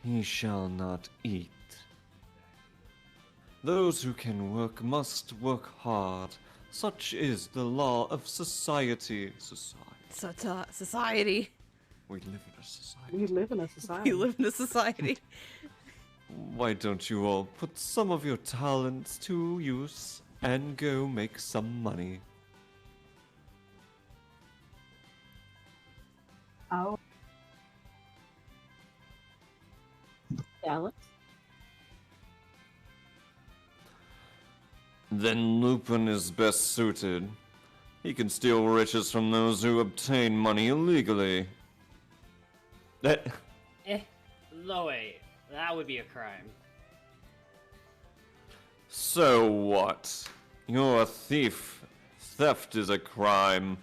he shall not eat. Those who can work must work hard. Such is the law of society. Society. We live in a society. We live in a society. We live in a society. Why don't you all put some of your talents to use and go make some money? Oh, Alex? Then Lupin is best suited. He can steal riches from those who obtain money illegally. Loe, that would be a crime. So what? You're a thief. theft is a crime.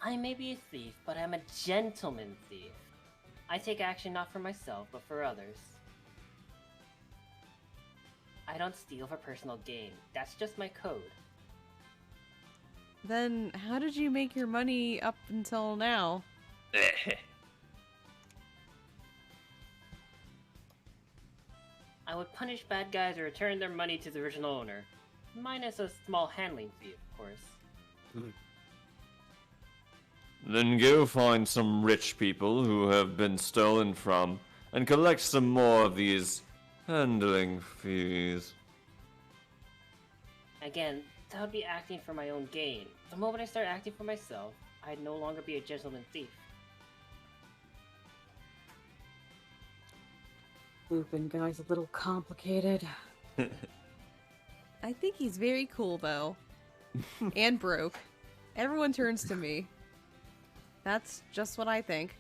I may be a thief, but I'm a gentleman thief. I take action not for myself, but for others. I don't steal for personal gain. That's just my code. Then how did you make your money up until now? I would punish bad guys or return their money to the original owner. Minus a small handling fee, of course. Then go find some rich people who have been stolen from and collect some more of these handling fees. Again, that would be acting for my own gain. The moment I start acting for myself, I'd no longer be a gentleman thief. Lupin guy's a little complicated. I think he's very cool, though. And broke. Everyone turns to me. That's just what I think.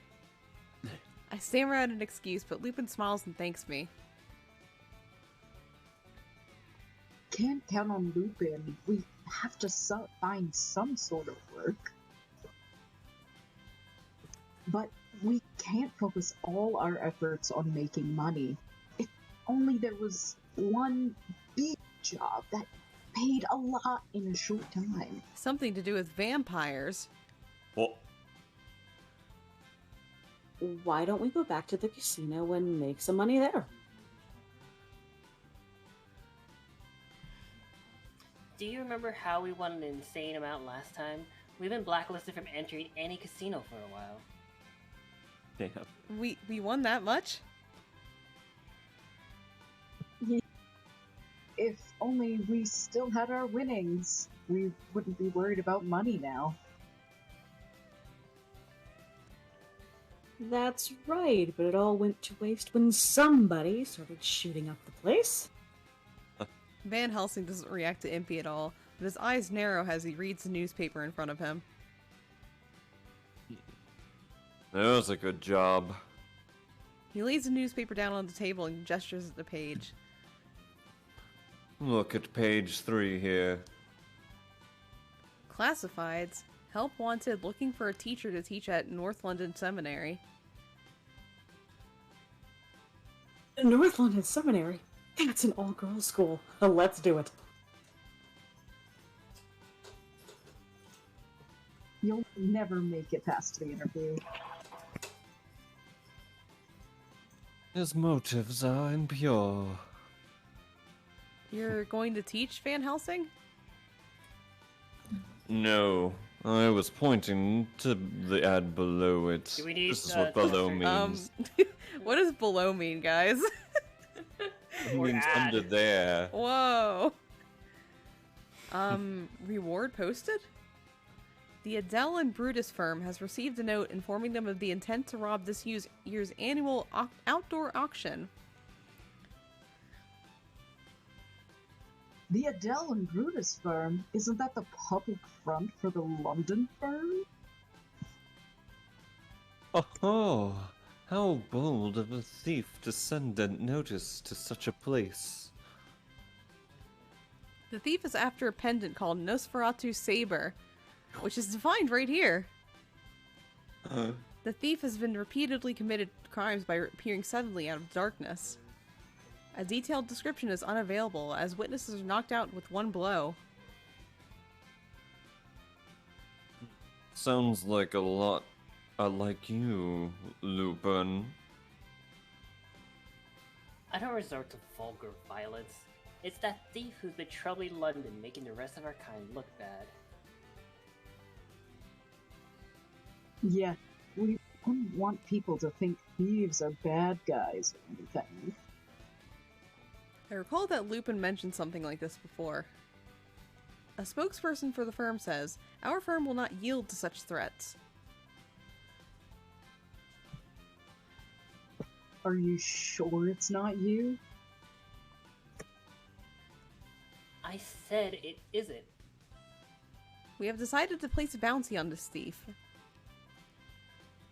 I stammer out an excuse, but Lupin smiles and thanks me. Can't count on Lupin. We have to find some sort of work. But we can't focus all our efforts on making money. If only there was one big job that paid a lot in a short time. Something to do with vampires. What? Why don't we go back to the casino and make some money there? Do you remember how we won an insane amount last time? We've been blacklisted from entering any casino for a while. Damn. We won that much? If only we still had our winnings, we wouldn't be worried about money now. That's right, but it all went to waste when somebody started shooting up the place. Van Helsing doesn't react to Impy at all, but his eyes narrow as he reads the newspaper in front of him. That was a good job. He lays the newspaper down on the table and gestures at the page. Look at page 3 here. Classifieds. Help wanted looking for a teacher to teach at North London Seminary. North London Seminary? That's an all-girls school. Let's do it. You'll never make it past the interview. His motives are impure. You're going to teach Van Helsing? No, I was pointing to the ad below it. Do we need, This is what below description? means. What does below mean, guys? It means ad. under there. Whoa. Reward posted? The Adele and Brutus firm has received a note informing them of the intent to rob this year's annual outdoor auction. The Adele and Brutus firm? Isn't that the public front for the London firm? Oh, how bold of a thief to send a notice to such a place. The thief is after a pendant called Nosferatu Saber, which is defined right here. The thief has been repeatedly committed crimes by appearing suddenly out of darkness. A detailed description is unavailable, as witnesses are knocked out with one blow. Sounds like a lot like you, Lupin. I don't resort to vulgar violence. It's that thief who's been troubling London, making the rest of our kind look bad. Yeah, we wouldn't want people to think thieves are bad guys or anything. I recall that Lupin mentioned something like this before. A spokesperson for the firm says, "Our firm will not yield to such threats." Are you sure it's not you? I said it isn't. We have decided to place a bounty on this thief.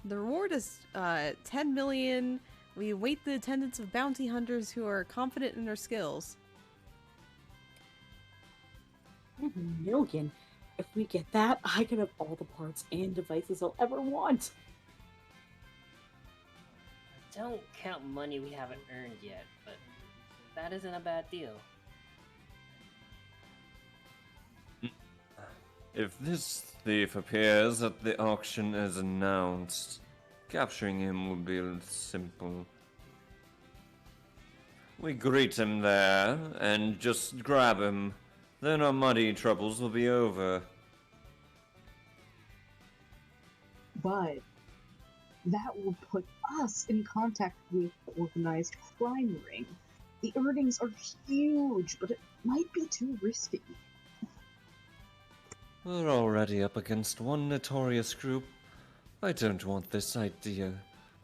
The reward is 10 million. We await the attendance of bounty hunters who are confident in their skills. 1 million. If we get that, I can have all the parts and devices I'll ever want. Don't count money we haven't earned yet, but that isn't a bad deal. If this thief appears at the auction as announced, capturing him will be simple. We greet him there and just grab him. Then our money troubles will be over. But that will put us in contact with the organized crime ring. The earnings are huge, but it might be too risky. We're already up against one notorious group. I don't want this idea.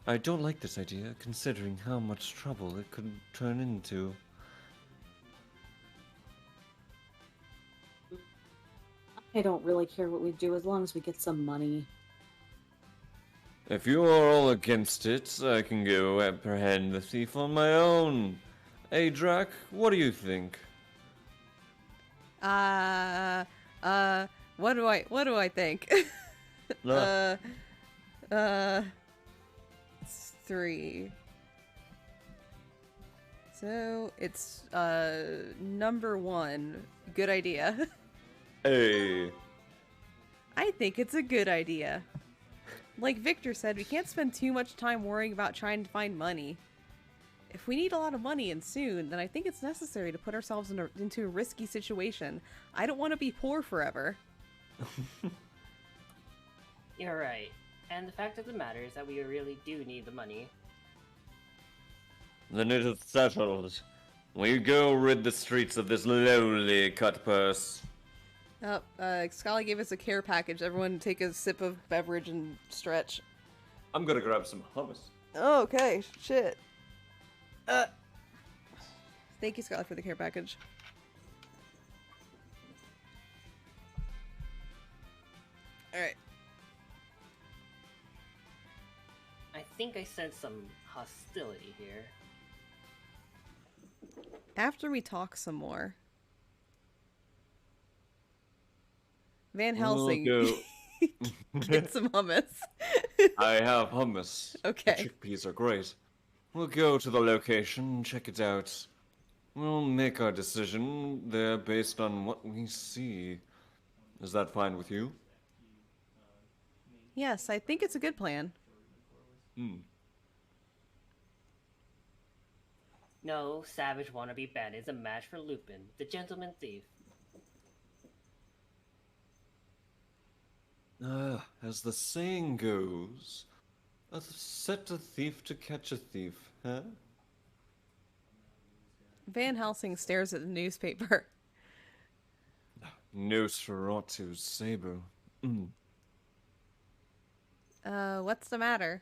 I don't like this idea, considering how much trouble it could turn into. I don't really care what we do as long as we get some money. If you are all against it, I can go apprehend the thief on my own. Aidrac, what do you think? What do I think? It's 3. So it's number 1. Good idea. Hey. I think it's a good idea. Like Victor said, we can't spend too much time worrying about trying to find money. If we need a lot of money and soon, then I think it's necessary to put ourselves into a risky situation. I don't want to be poor forever. You're right. And the fact of the matter is that we really do need the money. Then it is settled. We go rid the streets of this lowly cut purse. Oh, Scully gave us a care package. Everyone take a sip of beverage and stretch. I'm gonna grab some hummus. Oh, okay. Shit. Thank you, Scully, for the care package. Alright. I think I sense some hostility here. After we talk some more, Van We'll Helsing, go- get some hummus. I have hummus. Okay. The chickpeas are great. We'll go to the location and check it out. We'll make our decision there based on what we see. Is that fine with you? Yes, I think it's a good plan. No savage wannabe bandit is a match for Lupin, the gentleman thief. As the saying goes, set a thief to catch a thief, huh? Van Helsing stares at the newspaper. Nosferatu saber. What's the matter?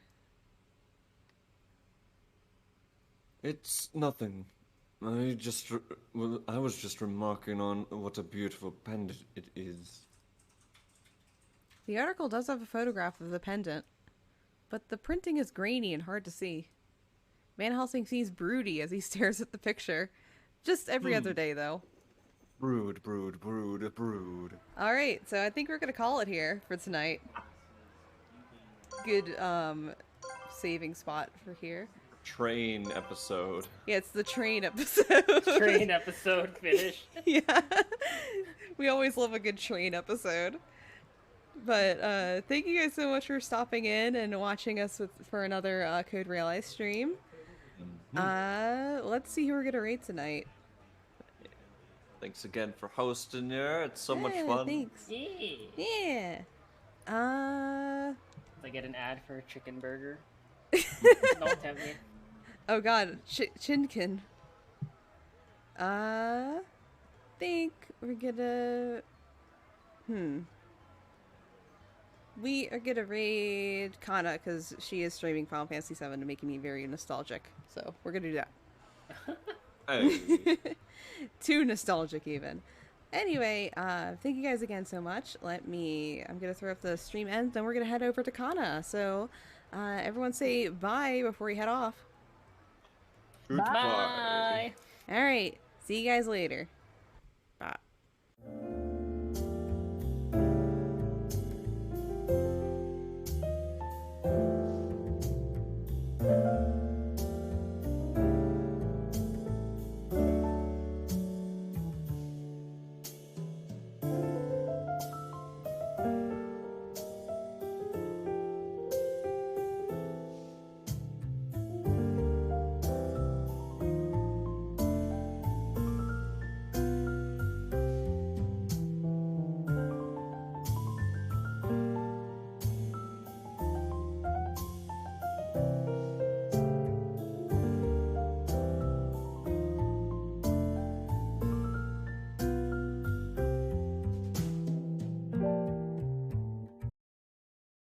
It's nothing. I was just remarking on what a beautiful pendant it is. The article does have a photograph of the pendant, but the printing is grainy and hard to see. Van Helsing seems broody as he stares at the picture. Just every other day, though. Brood, brood, brood, brood. Alright, so I think we're gonna call it here for tonight. Good, saving spot for here. Train episode. Yeah, it's the train episode. Train episode finish. Yeah. We always love a good train episode. But thank you guys so much for stopping in and watching us for another Code Realize stream. Let's see who we're gonna rate tonight. Thanks again for hosting here. It's so much Yeah, fun. Thanks. Yeah. Yeah. I get an ad for a chicken burger. Don't tempt me. Oh god, Chinkin. Think we're gonna... We are gonna raid Kana because she is streaming Final Fantasy VII and making me very nostalgic. So we're gonna do that. Hey. Too nostalgic even. Anyway, thank you guys again so much. I'm gonna throw up the stream ends, then we're gonna head over to Kana. So everyone say bye before we head off. Goodbye. Bye. Alright, see you guys later. Bye.